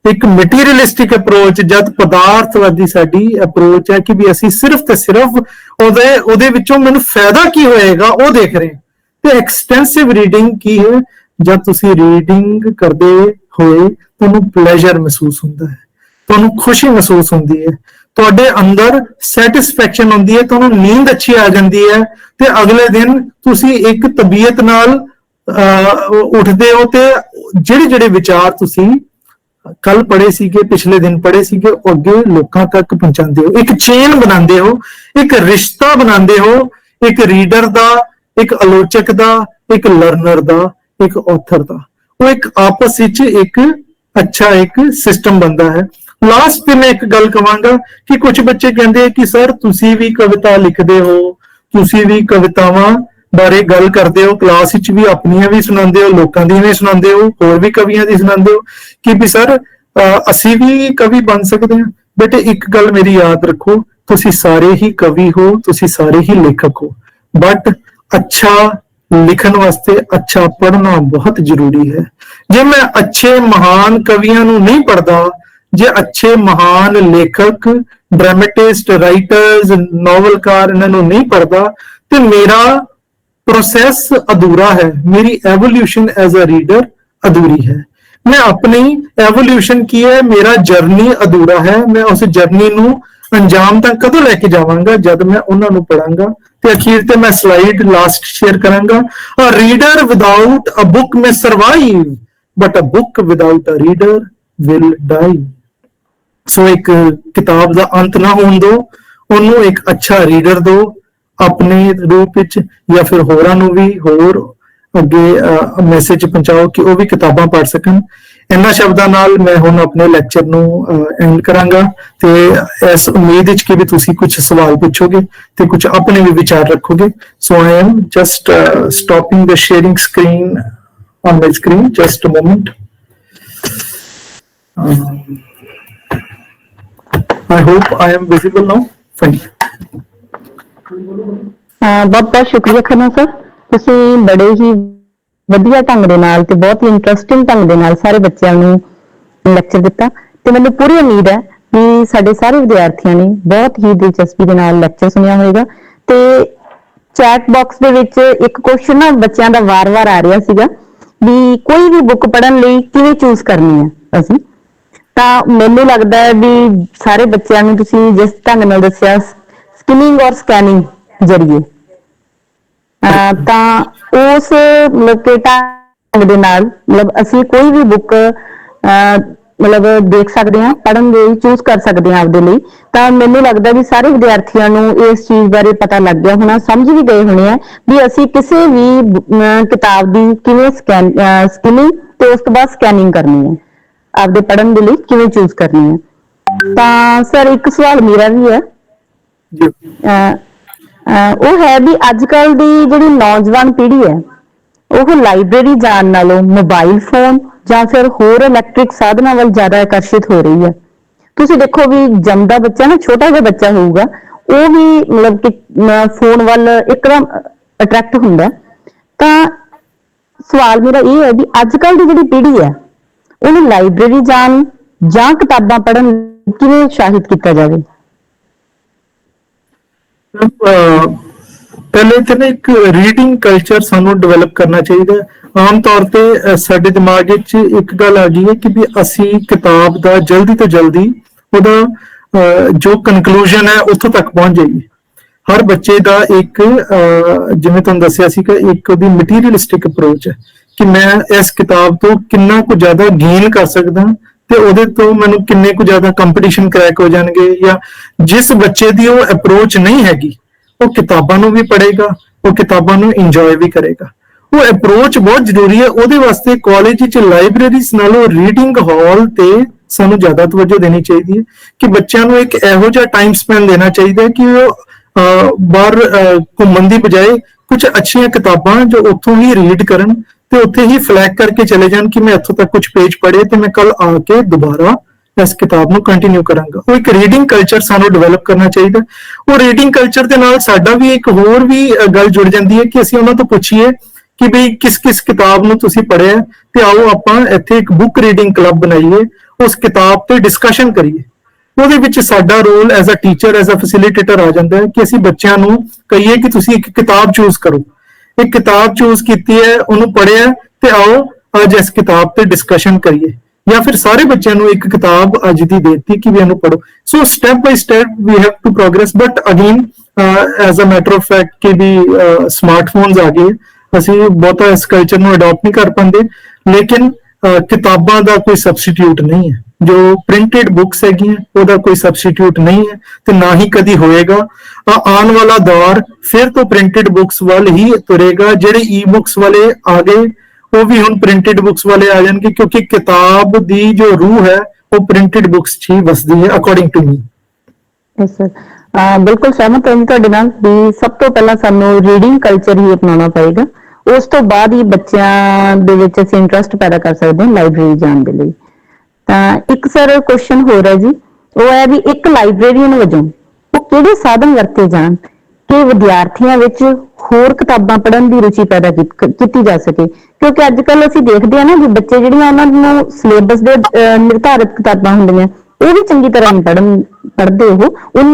[SPEAKER 4] ਇੱਕ ਮਟੀਰੀਅਲਿਸਟਿਕ ਅਪਰੋਚ, ਜਦ ਪਦਾਰਥਵਾਦੀ ਸਾਡੀ ਅਪਰੋਚ ਹੈ ਕਿ ਵੀ ਅਸੀਂ ਸਿਰਫ ਤੇ ਸਿਰਫ ਉਹਦੇ ਵਿੱਚੋਂ ਮੈਨੂੰ ਫਾਇਦਾ ਕੀ ਹੋਏਗਾ ਉਹ ਦੇਖ ਰਹੇ ਹਾਂ। ਤੇ ਐਕਸਟੈਂਸਿਵ ਰੀਡਿੰਗ ਕੀ ਹੈ, ਜਦ ਤੁਸੀਂ ਰੀਡਿੰਗ ਕਰਦੇ ਹੋਏ ਤੁਹਾਨੂੰ ਪਲੇਜ਼ਰ ਮਹਿਸੂਸ ਹੁੰਦਾ ਹੈ, ਤੁਹਾਨੂੰ ਖੁਸ਼ੀ ਮਹਿਸੂਸ ਹੁੰਦੀ ਹੈ, ਤੁਹਾਡੇ ਅੰਦਰ ਸੈਟੀਸਫੈਕਸ਼ਨ ਹੁੰਦੀ ਹੈ, ਤੁਹਾਨੂੰ ਨੀਂਦ ਅੱਛੀ ਆ ਜਾਂਦੀ ਹੈ, ਤੇ ਅਗਲੇ ਦਿਨ ਤੁਸੀਂ ਇੱਕ ਤਬੀਅਤ ਨਾਲ ਉੱਠਦੇ ਹੋ, ਤੇ ਜਿਹੜੇ ਵਿਚਾਰ ਤੁਸੀਂ ਕੱਲ ਪੜ੍ਹੇ ਸੀਗੇ, ਪਿਛਲੇ ਦਿਨ ਪੜ੍ਹੇ ਸੀਗੇ, ਉਹ ਅੱਗੇ ਲੋਕਾਂ ਤੱਕ ਪਹੁੰਚਾਉਂਦੇ ਹੋ, ਇੱਕ ਚੇਨ ਬਣਾਉਂਦੇ ਹੋ, ਇੱਕ ਰਿਸ਼ਤਾ ਬਣਾਉਂਦੇ ਹੋ, ਇੱਕ ਰੀਡਰ ਦਾ, ਇੱਕ ਆਲੋਚਕ ਦਾ, ਇੱਕ ਲਰਨਰ ਦਾ, ਇੱਕ ਆਥਰ ਦਾ। ਉਹ ਇੱਕ ਆਪਸ ਵਿੱਚ ਇੱਕ ਅੱਛਾ ਇੱਕ ਸਿਸਟਮ ਬਣਦਾ ਹੈ। ਲਾਸਟ ਤੇ ਮੈਂ ਇੱਕ ਗੱਲ ਕਵਾਂਗਾ ਕਿ ਕੁਝ ਬੱਚੇ ਕਹਿੰਦੇ ਕਿ ਸਰ ਤੁਸੀਂ ਵੀ ਕਵਿਤਾ ਲਿਖਦੇ ਹੋ, ਤੁਸੀਂ ਵੀ ਕਵਿਤਾਵਾਂ ਬਾਰੇ ਗੱਲ ਕਰਦੇ ਹੋ, ਕਲਾਸ ਵਿੱਚ ਵੀ ਆਪਣੀਆਂ ਵੀ ਸੁਣਾਉਂਦੇ ਹੋ, ਲੋਕਾਂ ਦੀਆਂ ਵੀ ਸੁਣਾਉਂਦੇ ਹੋ, ਹੋਰ ਵੀ ਕਵੀਆਂ ਦੀ ਸੁਣਾਉਂਦੇ ਹੋ ਕਿ ਵੀ ਸਰ ਅਸੀਂ ਵੀ ਕਵੀ ਬਣ ਸਕਦੇ ਹਾਂ। ਬੇਟੇ ਇੱਕ ਗੱਲ ਮੇਰੀ ਯਾਦ ਰੱਖੋ, ਤੁਸੀਂ ਸਾਰੇ ਹੀ ਕਵੀ ਹੋ, ਤੁਸੀਂ ਸਾਰੇ ਹੀ ਲੇਖਕ ਹੋ, ਬਟ ਅੱਛਾ ਲਿਖਣ ਵਾਸਤੇ ਅੱਛਾ ਪੜ੍ਹਨਾ ਬਹੁਤ ਜ਼ਰੂਰੀ ਹੈ। ਜੇ ਮੈਂ ਅੱਛੇ ਮਹਾਨ ਕਵੀਆਂ ਨੂੰ ਨਹੀਂ ਪੜ੍ਹਦਾ, ਜੇ ਅੱਛੇ ਮਹਾਨ ਲੇਖਕ, ਡਰਾਮੇਟਿਸਟ, ਰਾਈਟਰਸ, ਨੋਵਲਕਾਰ ਇਹਨਾਂ ਨੂੰ ਨਹੀਂ ਪੜ੍ਹਦਾ ਤੇ ਮੇਰਾ ਪ੍ਰੋਸੈਸ ਅਧੂਰਾ ਹੈ, ਮੇਰੀ ਐਵੋਲਿਊਸ਼ਨ ਐਜ਼ ਅ ਰੀਡਰ ਅਧੂਰੀ ਹੈ। ਮੈਂ ਆਪਣੀ ਐਵੋਲਿਊਸ਼ਨ ਕੀ ਹੈ, ਮੇਰਾ ਜਰਨੀ ਅਧੂਰਾ ਹੈ। ਮੈਂ ਉਸ ਜਰਨੀ ਨੂੰ ਅੰਜਾਮ ਤੱਕ ਕਦੋਂ ਲੈ ਕੇ ਜਾਵਾਂਗਾ, ਜਦ ਮੈਂ ਉਹਨਾਂ ਨੂੰ ਪੜਾਂਗਾ। ਤੇ ਅਖੀਰ ਤੇ ਮੈਂ ਸਲਾਈਡ ਲਾਸਟ ਸ਼ੇਅਰ ਕਰਾਂਗਾ, a reader without a book may survive but a book without a reader will die। ਸੋ ਇੱਕ ਕਿਤਾਬ ਦਾ ਅੰਤ ਨਾ ਹੋਣ ਦਿਓ, ਉਹਨੂੰ ਇੱਕ ਅੱਛਾ ਰੀਡਰ ਦਿਓ ਆਪਣੇ ਰੂਪ ਵਿੱਚ, ਜਾਂ ਫਿਰ ਹੋਰਾਂ ਨੂੰ ਵੀ ਹੋਰ ਅੱਗੇ ਮੈਸੇਜ ਪਹੁੰਚਾਓ ਕਿ ਉਹ ਵੀ ਕਿਤਾਬਾਂ ਪੜ੍ਹ ਸਕਣ। ਇਹਨਾਂ ਸ਼ਬਦਾਂ ਨਾਲ ਮੈਂ ਹੁਣ ਆਪਣੇ ਲੈਕਚਰ ਨੂੰ ਐਂਡ ਕਰਾਂਗਾ ਤੇ ਇਸ ਉਮੀਦ ਵਿੱਚ ਕਿ ਵੀ ਤੁਸੀਂ ਕੁਝ ਸਵਾਲ ਪੁੱਛੋਗੇ ਤੇ ਕੁਝ ਆਪਣੇ ਵੀ ਵਿਚਾਰ ਰੱਖੋਗੇ। So I am just stopping the sharing screen on my screen, just a moment. I hope I am visible now. Thank you.
[SPEAKER 2] ਬਹੁਤ ਬਹੁਤ ਸ਼ੁਕਰੀਆ ਖੰਨਾ ਸਰ, ਤੁਸੀਂ ਬੜੇ ਹੀ ਵਧੀਆ ਢੰਗ ਦੇ ਨਾਲ ਤੇ ਬਹੁਤ ਹੀ ਇੰਟਰਸਟਿੰਗ ਢੰਗ ਦੇ ਨਾਲ ਸਾਰੇ ਬੱਚਿਆਂ ਨੂੰ ਲੈਕਚਰ ਦਿੱਤਾ ਤੇ ਮੈਨੂੰ ਪੂਰੀ ਉਮੀਦ ਹੈ ਕਿ ਸਾਡੇ ਸਾਰੇ ਵਿਦਿਆਰਥੀਆਂ ਨੇ ਬਹੁਤ ਹੀ ਦਿਲਚਸਪੀ ਦੇ ਨਾਲ ਲੈਕਚਰ ਸੁਣਿਆ ਹੋਵੇਗਾ। ਤੇ ਚੈਟ ਬਾਕਸ ਦੇ ਵਿੱਚ ਇੱਕ ਕੁਐਸਚਨ ਨਾ ਬੱਚਿਆਂ ਦਾ ਵਾਰ-ਵਾਰ ਆ ਰਿਹਾ ਸੀਗਾ ਵੀ ਕੋਈ ਵੀ ਬੁੱਕ ਪੜ੍ਹਨ ਲਈ ਕਿਵੇਂ ਚੂਜ਼ ਕਰਨੀ ਹੈ ਅਸੀਂ, ਤਾਂ ਮੈਨੂੰ ਲੱਗਦਾ ਹੈ ਵੀ ਸਾਰੇ ਬੱਚਿਆਂ ਨੂੰ ਤੁਸੀਂ ਜਿਸ ਢੰਗ ਨਾਲ ਦੱਸਿਆ ਸਕਿਮਿੰਗ ਔਰ ਸਕੈਨਿੰਗ ਜਰੀਏ, ਤਾਂ ਉਸ ਮਤਲਬ ਕਿ ਢੰਗ ਦੇ ਨਾਲ ਮਤਲਬ ਅਸੀਂ ਕੋਈ ਵੀ ਬੁੱਕ ਮਤਲਬ ਦੇਖ ਸਕਦੇ ਹਾਂ, ਪੜ੍ਹਨ ਲਈ ਚੂਜ਼ ਕਰ ਸਕਦੇ ਹਾਂ ਆਪਦੇ ਲਈ। ਤਾਂ ਮੈਨੂੰ ਲੱਗਦਾ ਵੀ ਸਾਰੇ ਵਿਦਿਆਰਥੀਆਂ ਨੂੰ ਇਸ ਚੀਜ਼ ਬਾਰੇ ਪਤਾ ਲੱਗ ਗਿਆ ਹੋਣਾ, ਸਮਝ ਵੀ ਗਏ ਹੋਣੇ ਆ ਵੀ ਅਸੀਂ ਕਿਸੇ ਵੀ ਕਿਤਾਬ ਦੀ ਕਿਵੇਂ ਸਕਿਮਿੰਗ ਤੇ ਉਸ ਤੋਂ ਬਾਅਦ ਸਕੈਨਿੰਗ ਕਰਨੀ ਹੈ, ਆਪਦੇ ਪੜ੍ਹਨ ਦੇ ਲਈ ਕਿਵੇਂ ਚੂਜ਼ ਕਰਨੀ ਹੈ। ਤਾਂ ਸਰ ਇੱਕ ਸਵਾਲ ਮੇਰਾ ਵੀ ਹੈ, ਉਹ ਹੈ ਵੀ ਅੱਜ ਕੱਲ ਦੀ ਜਿਹੜੀ ਨੌਜਵਾਨ ਪੀੜ੍ਹੀ ਹੈ ਉਹ ਲਾਇਬ੍ਰੇਰੀ ਜਾਣ ਨਾਲੋਂ ਮੋਬਾਈਲ ਫੋਨ ਜਾਂ ਫਿਰ ਹੋਰ ਇਲੈਕਟ੍ਰਿਕ ਸਾਧਨਾਂ ਵੱਲ ਜ਼ਿਆਦਾ ਆਕਰਸ਼ਿਤ ਹੋ ਰਹੀ ਹੈ। ਤੁਸੀਂ ਦੇਖੋ ਵੀ ਜੰਮਦਾ ਬੱਚਾ ਨਾ, ਛੋਟਾ ਜਿਹਾ ਬੱਚਾ ਹੋਊਗਾ, ਉਹ ਵੀ ਮਤਲਬ ਕਿ ਫੋਨ ਵੱਲ ਇੱਕਦਮ ਅਟਰੈਕਟ ਹੁੰਦਾ। ਤਾਂ ਸਵਾਲ ਮੇਰਾ ਇਹ ਹੈ ਵੀ ਅੱਜ ਕੱਲ ਦੀ ਜਿਹੜੀ ਪੀੜ੍ਹੀ ਹੈ ਉਹਨੂੰ ਲਾਇਬ੍ਰੇਰੀ ਜਾਣ ਜਾਂ ਕਿਤਾਬਾਂ ਪੜ੍ਹਨ ਕਿਵੇਂ ਉਤਸ਼ਾਹਿਤ ਕੀਤਾ ਜਾਵੇ?
[SPEAKER 4] ਪਹਿਲੇ ਤੇ ਨਾ ਇੱਕ ਰੀਡਿੰਗ ਕਲਚਰ ਸਾਨੂੰ ਡਿਵੈਲਪ ਕਰਨਾ ਚਾਹੀਦਾ। ਆਮ ਤੌਰ ਤੇ ਸਾਡੇ ਦਿਮਾਗ ਵਿੱਚ ਇੱਕ ਗੱਲ ਆ ਗਈ ਹੈ ਕਿ ਵੀ ਅਸੀਂ ਕਿਤਾਬ ਦਾ ਜਲਦੀ ਤੋਂ ਜਲਦੀ ਉਹਦਾ ਜੋ ਕਨਕਲੂਜਨ ਹੈ ਉੱਥੋਂ ਤੱਕ ਪਹੁੰਚ ਜਾਈਏ। ਹਰ ਬੱਚੇ ਦਾ ਇੱਕ ਜਿਵੇਂ ਤੁਹਾਨੂੰ ਦੱਸਿਆ ਸੀ ਕਿ ਇੱਕ ਉਹਦੀ ਮਟੀਰੀਅਲਿਸਟਿਕ ਅਪਰੋਚ ਹੈ ਕਿ ਮੈਂ ਇਸ ਕਿਤਾਬ ਤੋਂ ਕਿੰਨਾ ਕੁ ਜ਼ਿਆਦਾ ਗੇਨ ਕਰ ਸਕਦਾ ਤੇ ਉਹਦੇ ਤੋਂ ਮੈਨੂੰ ਕਿੰਨੇ ਕੁ ਜ਼ਿਆਦਾ ਕੰਪੀਟੀਸ਼ਨ ਕਰੈਕ ਹੋ ਜਾਣਗੇ। ਜਾਂ ਜਿਸ ਬੱਚੇ ਦੀ ਉਹ ਅਪਰੋਚ ਨਹੀਂ ਹੈਗੀ ਉਹ ਕਿਤਾਬਾਂ ਨੂੰ ਵੀ ਪੜ੍ਹੇਗਾ, ਉਹ ਕਿਤਾਬਾਂ ਨੂੰ ਇੰਜੋਏ ਵੀ ਕਰੇਗਾ। ਉਹ ਅਪਰੋਚ ਬਹੁਤ ਜ਼ਰੂਰੀ ਹੈ। ਉਹਦੇ ਵਾਸਤੇ ਕਾਲਜ ਵਿੱਚ ਲਾਇਬ੍ਰੇਰੀਜ਼ ਨਾਲੋਂ ਰੀਡਿੰਗ ਹਾਲ ਤੇ ਸਾਨੂੰ ਜ਼ਿਆਦਾ ਤਵੱਜੋ ਦੇਣੀ ਚਾਹੀਦੀ ਹੈ ਕਿ ਬੱਚਿਆਂ ਨੂੰ ਇੱਕ ਇਹੋ ਜਿਹਾ ਟਾਈਮ ਸਪੈਂਡ ਦੇਣਾ ਚਾਹੀਦਾ ਕਿ ਉਹ ਬਾਹਰ ਘੁੰਮਣ ਦੀ ਬਜਾਏ ਕੁਝ ਅੱਛੀਆਂ ਕਿਤਾਬਾਂ ਜੋ ਉੱਥੋਂ ਹੀ ਰੀਡ ਕਰਨ ਤੇ ਉੱਥੇ ਹੀ ਫਲੈਗ ਕਰਕੇ ਚਲੇ ਜਾਣ ਕਿ ਮੈਂ ਇੱਥੋਂ ਤੱਕ ਕੁਝ ਪੇਜ ਪੜ੍ਹੇ ਤੇ ਮੈਂ ਕੱਲ ਆ ਕੇ ਦੁਬਾਰਾ ਇਸ ਕਿਤਾਬ ਨੂੰ ਕੰਟੀਨਿਊ ਕਰਾਂਗਾ। ਉਹ ਇੱਕ ਰੀਡਿੰਗ ਕਲਚਰ ਸਾਨੂੰ ਡਿਵੈਲਪ ਕਰਨਾ ਚਾਹੀਦਾ। ਉਹ ਰੀਡਿੰਗ ਕਲਚਰ ਦੇ ਨਾਲ ਸਾਡਾ ਵੀ ਇੱਕ ਹੋਰ ਵੀ ਗੱਲ ਜੁੜ ਜਾਂਦੀ ਹੈ ਕਿ ਅਸੀਂ ਉਹਨਾਂ ਤੋਂ ਪੁੱਛੀਏ ਕਿ ਵੀ ਕਿਸ ਕਿਤਾਬ ਨੂੰ ਤੁਸੀਂ ਪੜ੍ਹਿਆ ਤੇ ਆਓ ਆਪਾਂ ਇੱਥੇ ਇੱਕ ਬੁੱਕ ਰੀਡਿੰਗ ਕਲੱਬ ਬਣਾਈਏ, ਉਸ ਕਿਤਾਬ ਤੇ ਡਿਸਕਸ਼ਨ ਕਰੀਏ। ਉਹਦੇ ਵਿੱਚ ਸਾਡਾ role as a teacher, as a facilitator ਆ ਜਾਂਦਾ ਹੈ ਕਿ ਅਸੀਂ ਬੱਚਿਆਂ ਨੂੰ ਕਹੀਏ ਕਿ ਤੁਸੀਂ ਇੱਕ ਕਿਤਾਬ ਚੂਜ਼ ਕਰੋ, ਇੱਕ ਕਿਤਾਬ ਚੂਜ਼ ਕੀਤੀ ਹੈ, ਉਹਨੂੰ ਪੜ੍ਹਿਆ ਤੇ ਆਓ ਅੱਜ ਇਸ ਕਿਤਾਬ ਤੇ ਡਿਸਕਸ਼ਨ ਕਰੀਏ। ਜਾਂ ਫਿਰ ਸਾਰੇ ਬੱਚਿਆਂ ਨੂੰ ਇੱਕ ਕਿਤਾਬ ਅੱਜ ਦੀ ਦੇਤੀ ਕਿ ਵੀ ਇਹਨੂੰ ਪੜ੍ਹੋ। So step by step we have to progress. But again as a matter of fact ਕਿ ਵੀ ਸਮਾਰਟਫੋਨਸ ਆ ਗਏ, ਅਸੀਂ ਬਹੁਤਾ ਇਸ ਕਲਚਰ ਨੂੰ ਅਡਾਪਟ ਨਹੀਂ ਕਰ ਪਾਉਂਦੇ। ਲੇਕਿਨ ਕਿਤਾਬਾਂ ਦਾ ਕੋਈ ਸਬਸਟੀਟਿਊਟ ਨਹੀਂ ਹੈ। ਜੋ ਪ੍ਰਿੰਟਡ ਬੁੱਕਸ ਹੈਗੀਆਂ ਉਹਦਾ ਕੋਈ ਸਬਸਟੀਟਿਊਟ ਨਹੀਂ ਹੈ ਤੇ ਨਾ ਹੀ ਕਦੀ ਹੋਏਗਾ। ਆਉਣ ਵਾਲਾ ਦੌਰ ਫਿਰ ਤੋਂ ਪ੍ਰਿੰਟਡ ਬੁੱਕਸ ਵੱਲ ਹੀ ਤੁਰੇਗਾ। ਜਿਹੜੇ ਈ ਬੁੱਕਸ ਵਾਲੇ ਆ ਗਏ ਉਹ ਵੀ ਹੁਣ ਪ੍ਰਿੰਟਡ ਬੁੱਕਸ ਵਾਲੇ ਆ ਜਾਣਗੇ, ਕਿਉਂਕਿ ਕਿਤਾਬ ਦੀ ਜੋ ਰੂਹ ਹੈ ਉਹ ਪ੍ਰਿੰਟਡ ਬੁੱਕਸ 'ਚ ਹੀ ਵਸਦੀ ਹੈ according to me.
[SPEAKER 2] Yes sir, ਬਿਲਕੁਲ ਸਹਿਮਤ ਹਾਂ ਜੀ ਤੁਹਾਡੇ ਨਾਲ ਵੀ ਸਭ ਤੋਂ ਪਹਿਲਾਂ ਸਾਨੂੰ ਰੀਡਿੰਗ ਕਲਚਰ ਹੀ ਅਪਣਾਉਣਾ ਪਏਗਾ, ਉਸ ਤੋਂ ਬਾਅਦ ਹੀ ਬੱਚਿਆਂ ਦੇ ਵਿੱਚ ਅਸੀਂ ਇੰਟਰਸਟ ਪੈਦਾ ਕਰ ਸਕਦੇ ਹਾਂ ਲਾਇਬ੍ਰੇਰੀ ਜਾਣ ਦੇ ਲਈ। ਤਾਂ ਇੱਕ ਸਰ ਕੁਐਸਚਨ ਹੋਰ ਹੈ ਜੀ, ਉਹ ਹੈ ਵੀ ਇੱਕ ਲਾਇਬ੍ਰੇਰੀਅਨ ਵਜੋਂ ਉਹ ਕਿਹੜੇ ਸਾਧਨ ਵਰਤੇ ਜਾਣ ਕਿ ਵਿਦਿਆਰਥੀਆਂ ਵਿੱਚ ਹੋਰ ਕਿਤਾਬਾਂ ਪੜ੍ਹਨ ਦੀ ਰੁਚੀ ਪੈਦਾ ਕੀਤੀ ਜਾ ਸਕੇ, ਕਿਉਂਕਿ ਅੱਜ ਕੱਲ ਅਸੀਂ ਦੇਖਦੇ ਹਾਂ ਨਾ ਵੀ ਬੱਚੇ ਜਿਹੜੀਆਂ ਉਹਨਾਂ ਨੂੰ ਸਿਲੇਬਸ ਦੇ ਨਿਰਧਾਰਿਤ ਕਿਤਾਬਾਂ ਹੁੰਦੀਆਂ ਉਹ ਵੀ ਚੰਗੀ ਤਰ੍ਹਾਂ ਨਹੀਂ ਪੜ੍ਹਦੇ,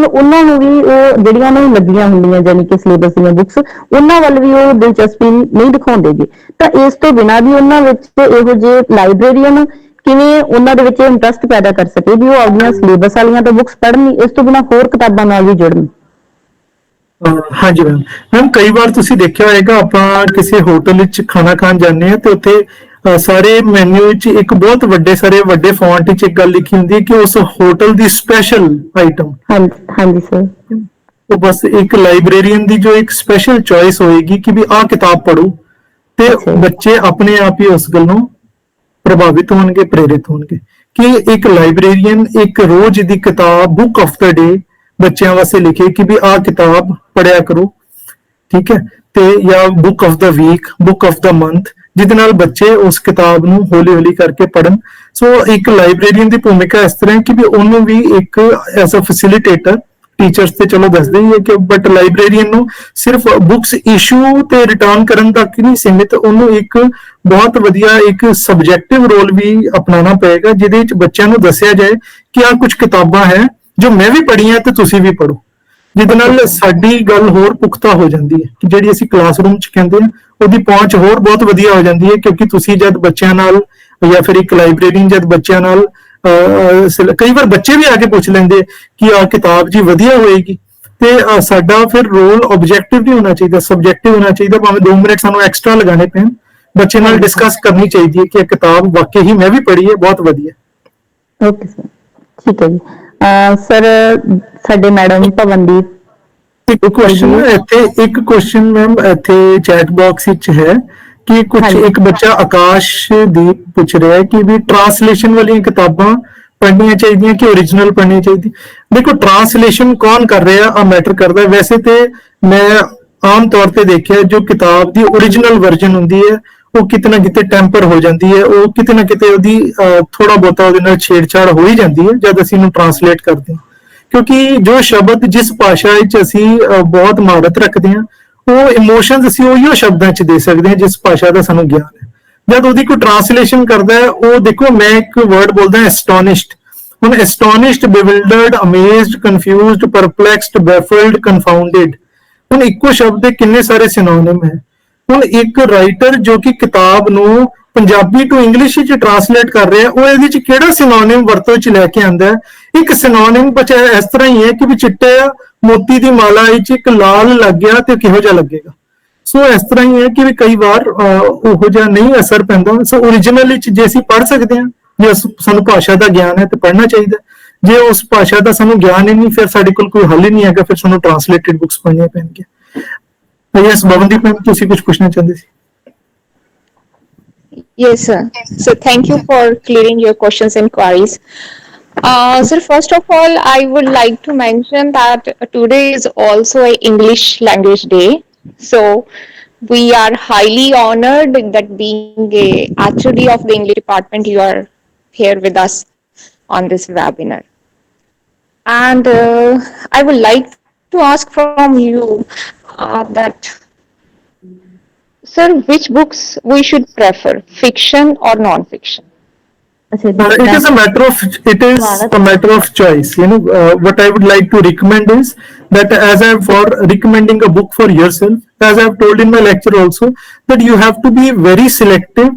[SPEAKER 2] ਉਹਨਾਂ ਨੂੰ ਵੀ ਉਹ ਜਿਹੜੀਆਂ ਉਹਨਾਂ ਨੂੰ ਲੱਗੀਆਂ ਹੁੰਦੀਆਂ ਯਾਨੀ ਕਿ ਸਿਲੇਬਸ ਦੀਆਂ ਬੁੱਕਸ ਉਹਨਾਂ ਵੱਲ ਵੀ ਉਹ ਦਿਲਚਸਪੀ ਨਹੀਂ ਦਿਖਾਉਂਦੇ ਜੀ। ਤਾਂ ਇਸ ਤੋਂ ਬਿਨਾਂ ਵੀ ਉਹਨਾਂ ਵਿੱਚ ਇਹੋ ਜਿਹੇ ਲਾਇਬ੍ਰੇਰੀਅਨ ਕਿਵੇਂ ਉਹਨਾਂ ਦੇ ਵਿੱਚ ਇੰਟਰਸਟ ਪੈਦਾ ਕਰ ਸਕੇ ਵੀ ਉਹ ਆਪਣੀਆਂ ਸਿਲੇਬਸ ਵਾਲੀਆਂ ਤਾਂ ਬੁੱਕਸ ਪੜ੍ਹਨ, ਇਸ ਤੋਂ ਬਿਨਾਂ ਹੋਰ ਕਿਤਾਬਾਂ ਨਾਲ ਵੀ ਜੁੜਨ।
[SPEAKER 4] ਹਾਂਜੀ ਮੈਮ ਕਈ ਵਾਰ ਤੁਸੀਂ ਦੇਖਿਆ ਹੋਏਗਾ ਆਪਾਂ ਕਿਸੇ ਹੋਟਲ ਵਿੱਚ ਖਾਣਾ ਖਾਣ ਜਾਂਦੇ ਹਾਂ ਤੇ ਉੱਥੇ ਸਾਰੇ ਮੈਨੂ ਵਿੱਚ ਇੱਕ ਬਹੁਤ ਵੱਡੇ ਫੌਂਟ ਵਿੱਚ ਇੱਕ ਗੱਲ ਲਿਖੀ ਹੁੰਦੀ ਹੈ ਕਿ ਉਸ ਹੋਟਲ ਦੀ ਸਪੈਸ਼ਲ ਆਈਟਮ।
[SPEAKER 2] ਹਾਂਜੀ ਸਰ,
[SPEAKER 4] ਉਹ ਬਸ ਇੱਕ ਲਾਇਬ੍ਰੇਰੀਅਨ ਦੀ ਜੋ ਇੱਕ ਸਪੈਸ਼ਲ ਚੋਇਸ ਹੋਏਗੀ ਕਿ ਵੀ ਆਹ ਕਿਤਾਬ ਪੜ੍ਹੋ ਤੇ ਬੱਚੇ ਆਪਣੇ ਆਪ ਹੀ ਉਸ ਗੱਲ ਨੂੰ ਪ੍ਰਭਾਵਿਤ ਹੋਣਗੇ, ਪ੍ਰੇਰਿਤ ਹੋਣਗੇ ਕਿ ਇੱਕ ਲਾਇਬ੍ਰੇਰੀਅਨ ਇੱਕ ਰੋਜ਼ ਦੀ ਕਿਤਾਬ ਬੁੱਕ ਆਫ ਦਾ ਡੇ ਬੱਚਿਆਂ ਵਾਸਤੇ ਲਿਖੇ ਕਿ ਵੀ ਆਹ ਕਿਤਾਬ ਪੜ੍ਹਿਆ ਕਰੋ, ਠੀਕ ਹੈ, ਤੇ ਜਾਂ book of the week, book of the month, ਜਿਹਦੇ ਨਾਲ ਬੱਚੇ ਉਸ ਕਿਤਾਬ ਨੂੰ ਹੌਲੀ-ਹੌਲੀ ਕਰਕੇ ਪੜ੍ਹਨ। ਸੋ ਇੱਕ ਲਾਇਬ੍ਰੇਰੀਅਨ ਦੀ ਭੂਮਿਕਾ ਇਸ ਤਰ੍ਹਾਂ ਕਿ ਵੀ ਉਹਨੂੰ ਵੀ ਇੱਕ ਐਸ ਅ ਫੈਸਿਲਿਟੇਟਰ, ਟੀਚਰਸ ਤੇ ਚਲੋ ਦੱਸਦੇ ਹੀ ਹੈ ਕਿ ਬਟ ਲਾਇਬ੍ਰੇਰੀਅਨ ਨੂੰ ਸਿਰਫ ਬੁੱਕਸ ਇਸ਼ੂ ਤੇ ਰਿਟਰਨ ਕਰਨ ਤੱਕ ਹੀ ਨਹੀਂ ਸੀਮਿਤ, ਉਹਨੂੰ ਇੱਕ ਬਹੁਤ ਵਧੀਆ ਇੱਕ ਸਬਜੈਕਟਿਵ ਰੋਲ ਵੀ ਅਪਣਾਉਣਾ ਪਏਗਾ ਜਿਹਦੇ ਵਿੱਚ ਬੱਚਿਆਂ ਨੂੰ ਦੱਸਿਆ ਜਾਏ ਕਿ ਆਹ ਕੁਝ ਕਿਤਾਬਾਂ ਹੈ ਜੋ ਮੈਂ ਵੀ ਪੜ੍ਹੀਆਂ ਤੇ ਤੁਸੀਂ ਵੀ ਪੜ੍ਹੋ, ਜਿਹਦੇ ਨਾਲ ਸਾਡੀ ਗੱਲ ਹੋਰ ਪੁਖਤਾ ਹੋ ਜਾਂਦੀ ਹੈ ਕਿ ਜਿਹੜੀ ਅਸੀਂ ਕਲਾਸਰੂਮ 'ਚ ਕਹਿੰਦੇ ਹਾਂ ਉਹਦੀ ਪਹੁੰਚ ਹੋਰ ਬਹੁਤ ਵਧੀਆ ਹੋ ਜਾਂਦੀ ਹੈ। ਕਿਉਂਕਿ ਤੁਸੀਂ ਜਦ ਬੱਚਿਆਂ ਨਾਲ ਜਾਂ ਫਿਰ ਇੱਕ ਲਾਇਬ੍ਰੇਰੀਅਨ ਜਦ ਬੱਚਿਆਂ ਨਾਲ ਕਈ ਵਾਰ ਬੱਚੇ ਵੀ ਆ ਕੇ ਪੁੱਛ ਲੈਂਦੇ ਕਿ ਆਹ ਕਿਤਾਬ ਜੀ ਵਧੀਆ ਹੋਏਗੀ ਤੇ ਸਾਡਾ ਫਿਰ ਰੋਲ ਆਬਜੈਕਟਿਵ ਨਹੀਂ ਹੋਣਾ ਚਾਹੀਦਾ, ਸਬਜੈਕਟਿਵ ਹੋਣਾ ਚਾਹੀਦਾ। ਭਾਵੇਂ 2 ਮਿੰਟ ਸਾਨੂੰ ਐਕਸਟਰਾ ਲਗਾਣੇ ਪੈਣ, ਬੱਚੇ ਨਾਲ ਡਿਸਕਸ ਕਰਨੀ ਚਾਹੀਦੀ ਹੈ ਕਿ ਇਹ ਕਿਤਾਬ ਵਾਕਈ ਹੀ ਮੈਂ ਵੀ ਪੜ੍ਹੀ ਹੈ, ਬਹੁਤ ਵਧੀਆ।
[SPEAKER 2] ਓਕੇ ਸਰ, ਠੀਕ ਹੈ ਜੀ। ਸਰ ਸਾਡੇ ਮੈਡਮ ਪਵਨਦੀਪ
[SPEAKER 4] ਇੱਕ ਕੁਐਸਚਨ ਮੈਮ ਇੱਥੇ ਚੈਟ ਬਾਕਸ ਵਿੱਚ ਹੈ ਕਿ ਇੱਕ ਬੱਚਾ ਆਕਾਸ਼ਦੀਪ ਪੁੱਛ ਰਿਹਾ ਹੈ ਕਿ ਵੀ ਟ੍ਰਾਂਸਲੇਸ਼ਨ ਵਾਲੀਆਂ ਕਿਤਾਬਾਂ ਪੜ੍ਹਨੀਆਂ ਚਾਹੀਦੀਆਂ ਕਿ ਓਰੀਜਨਲ ਪੜ੍ਹਨੀ ਚਾਹੀਦੀ। ਦੇਖੋ ਟ੍ਰਾਂਸਲੇਸ਼ਨ ਕੌਣ ਕਰ ਰਿਹਾ ਆ ਮੈਟਰ ਕਰਦਾ। ਵੈਸੇ ਤੇ ਮੈਂ ਆਮ ਤੌਰ ਤੇ ਦੇਖਿਆ ਜੋ ਕਿਤਾਬ ਦੀ ਓਰੀਜਨਲ ਵਰਜਨ ਹੁੰਦੀ ਹੈ ਉਹ ਕਿਤੇ ਨਾ ਕਿਤੇ ਟੈਂਪਰ ਹੋ ਜਾਂਦੀ ਹੈ, ਉਹ ਕਿਤੇ ਨਾ ਕਿਤੇ ਉਹਦੀ ਥੋੜਾ ਬਹੁਤਾ ਉਹਦੇ ਨਾਲ ਛੇੜਛਾੜ ਹੋ ਹੀ ਜਾਂਦੀ ਹੈ ਜਦ ਅਸੀਂ ਇਹਨੂੰ ਟ੍ਰਾਂਸਲੇਟ ਕਰਦੇ ਹਾਂ, ਕਿਉਂਕਿ ਜੋ ਸ਼ਬਦ ਜਿਸ ਭਾਸ਼ਾ ਵਿੱਚ ਅਸੀਂ ਬਹੁਤ ਮਹਾਰਤ ਰੱਖਦੇ ਹਾਂ ਉਹ ਇਮੋਸ਼ਨਸ ਅਸੀਂ ਉਹੀਓ ਸ਼ਬਦਾਂ 'ਚ ਦੇ ਸਕਦੇ ਹਾਂ ਜਿਸ ਭਾਸ਼ਾ ਦਾ ਸਾਨੂੰ ਗਿਆਨ ਹੈ। ਜਦ ਉਹਦੀ ਕੋਈ ਟ੍ਰਾਂਸਲੇਸ਼ਨ ਕਰਦਾ ਹੈ, ਉਹ ਦੇਖੋ ਮੈਂ ਇੱਕ ਵਰਡ ਬੋਲਦਾ ਐਸਟੋਨਿਸ਼ਡ, ਹੁਣ ਐਸਟੋਨਿਸ਼ਡ, ਬਿਵਿਲਡਰਡ, ਅਮੇਜ਼ਡ, ਕਨਫਿਊਜ਼ਡ, ਪਰਪਲੈਕਸਡ, ਬੈਫਲਡ, ਕਨਫਾਊਂਡਡ, ਹੁਣ ਇੱਕੋ ਸ਼ਬਦ ਦੇ ਕਿੰਨੇ ਸਾਰੇ ਸਿਨੋਨਿਮ ਹੈ। ਹੁਣ ਇੱਕ ਰਾਈਟਰ ਜੋ ਕਿ ਕਿਤਾਬ ਨੂੰ ਪੰਜਾਬੀ ਤੋਂ ਇੰਗਲਿਸ਼ ਵਿੱਚ ਟ੍ਰਾਂਸਲੇਟ ਕਰ ਰਿਹਾ ਉਹ ਇਹਦੇ ਵਿੱਚ ਕਿਹੜਾ ਸਿਨੋਨਿਮ ਵਰਤੋਂ 'ਚ ਲੈ ਕੇ ਆਂਦਾ ਹੈ। ਇੱਕ ਸਿਨੋਨਿਮ ਬਚਾ ਇਸ ਤਰ੍ਹਾਂ ਹੀ ਹੈ ਕਿ ਵੀ ਚਿੱਟੇ ਮੋਤੀ ਦੀ ਮਾਲਾ ਵਿੱਚ ਇੱਕ ਲਾਲ ਲੱਗ ਗਿਆ ਤੇ ਕਿਹੋ ਜਿਹਾ ਲੱਗੇਗਾ। ਸੋ ਇਸ ਤਰ੍ਹਾਂ ਹੀ ਹੈ ਕਿ ਵੀ ਕਈ ਵਾਰ ਉਹੋ ਜਿਹਾ ਨਹੀਂ ਅਸਰ ਪੈਂਦਾ। ਸੋ ਓਰੀਜਨਲ ਵਿੱਚ ਜੇ ਅਸੀਂ ਪੜ੍ਹ ਸਕਦੇ ਹਾਂ, ਜੇ ਸਾਨੂੰ ਭਾਸ਼ਾ ਦਾ ਗਿਆਨ ਹੈ ਤੇ ਪੜ੍ਹਨਾ ਚਾਹੀਦਾ। ਜੇ ਉਸ ਭਾਸ਼ਾ ਦਾ ਸਾਨੂੰ ਗਿਆਨ ਹੀ ਨਹੀਂ ਫਿਰ ਸਾਡੇ ਕੋਲ ਕੋਈ ਹੱਲ ਹੀ ਨਹੀਂ ਹੈਗਾ, ਫਿਰ ਸਾਨੂੰ ਟ੍ਰਾਂਸਲੇਟਡ ਬੁੱਕਸ ਪੜ੍ਹਨੀਆਂ ਪੈਣਗੀਆਂ। ਯੈਸ ਬਵਨਦੀਪ ਮੈਮ ਤੁਸੀਂ ਕੁਝ ਪੁੱਛਣਾ ਚਾਹੁੰਦੇ ਸੀ?
[SPEAKER 1] Yes, sir. So thank you for clearing your questions and queries. So first of all, I would like to mention that today is also a English language day. So we are highly honored that being a HOD of the English department, you are here with us on this webinar. And I would like to ask from you that sir, which books we should prefer, fiction or non-fiction?
[SPEAKER 4] It is a matter of choice. What I would like to recommend is that as I for recommending a book for yourself, as I have told in my lecture also, that you have to be very selective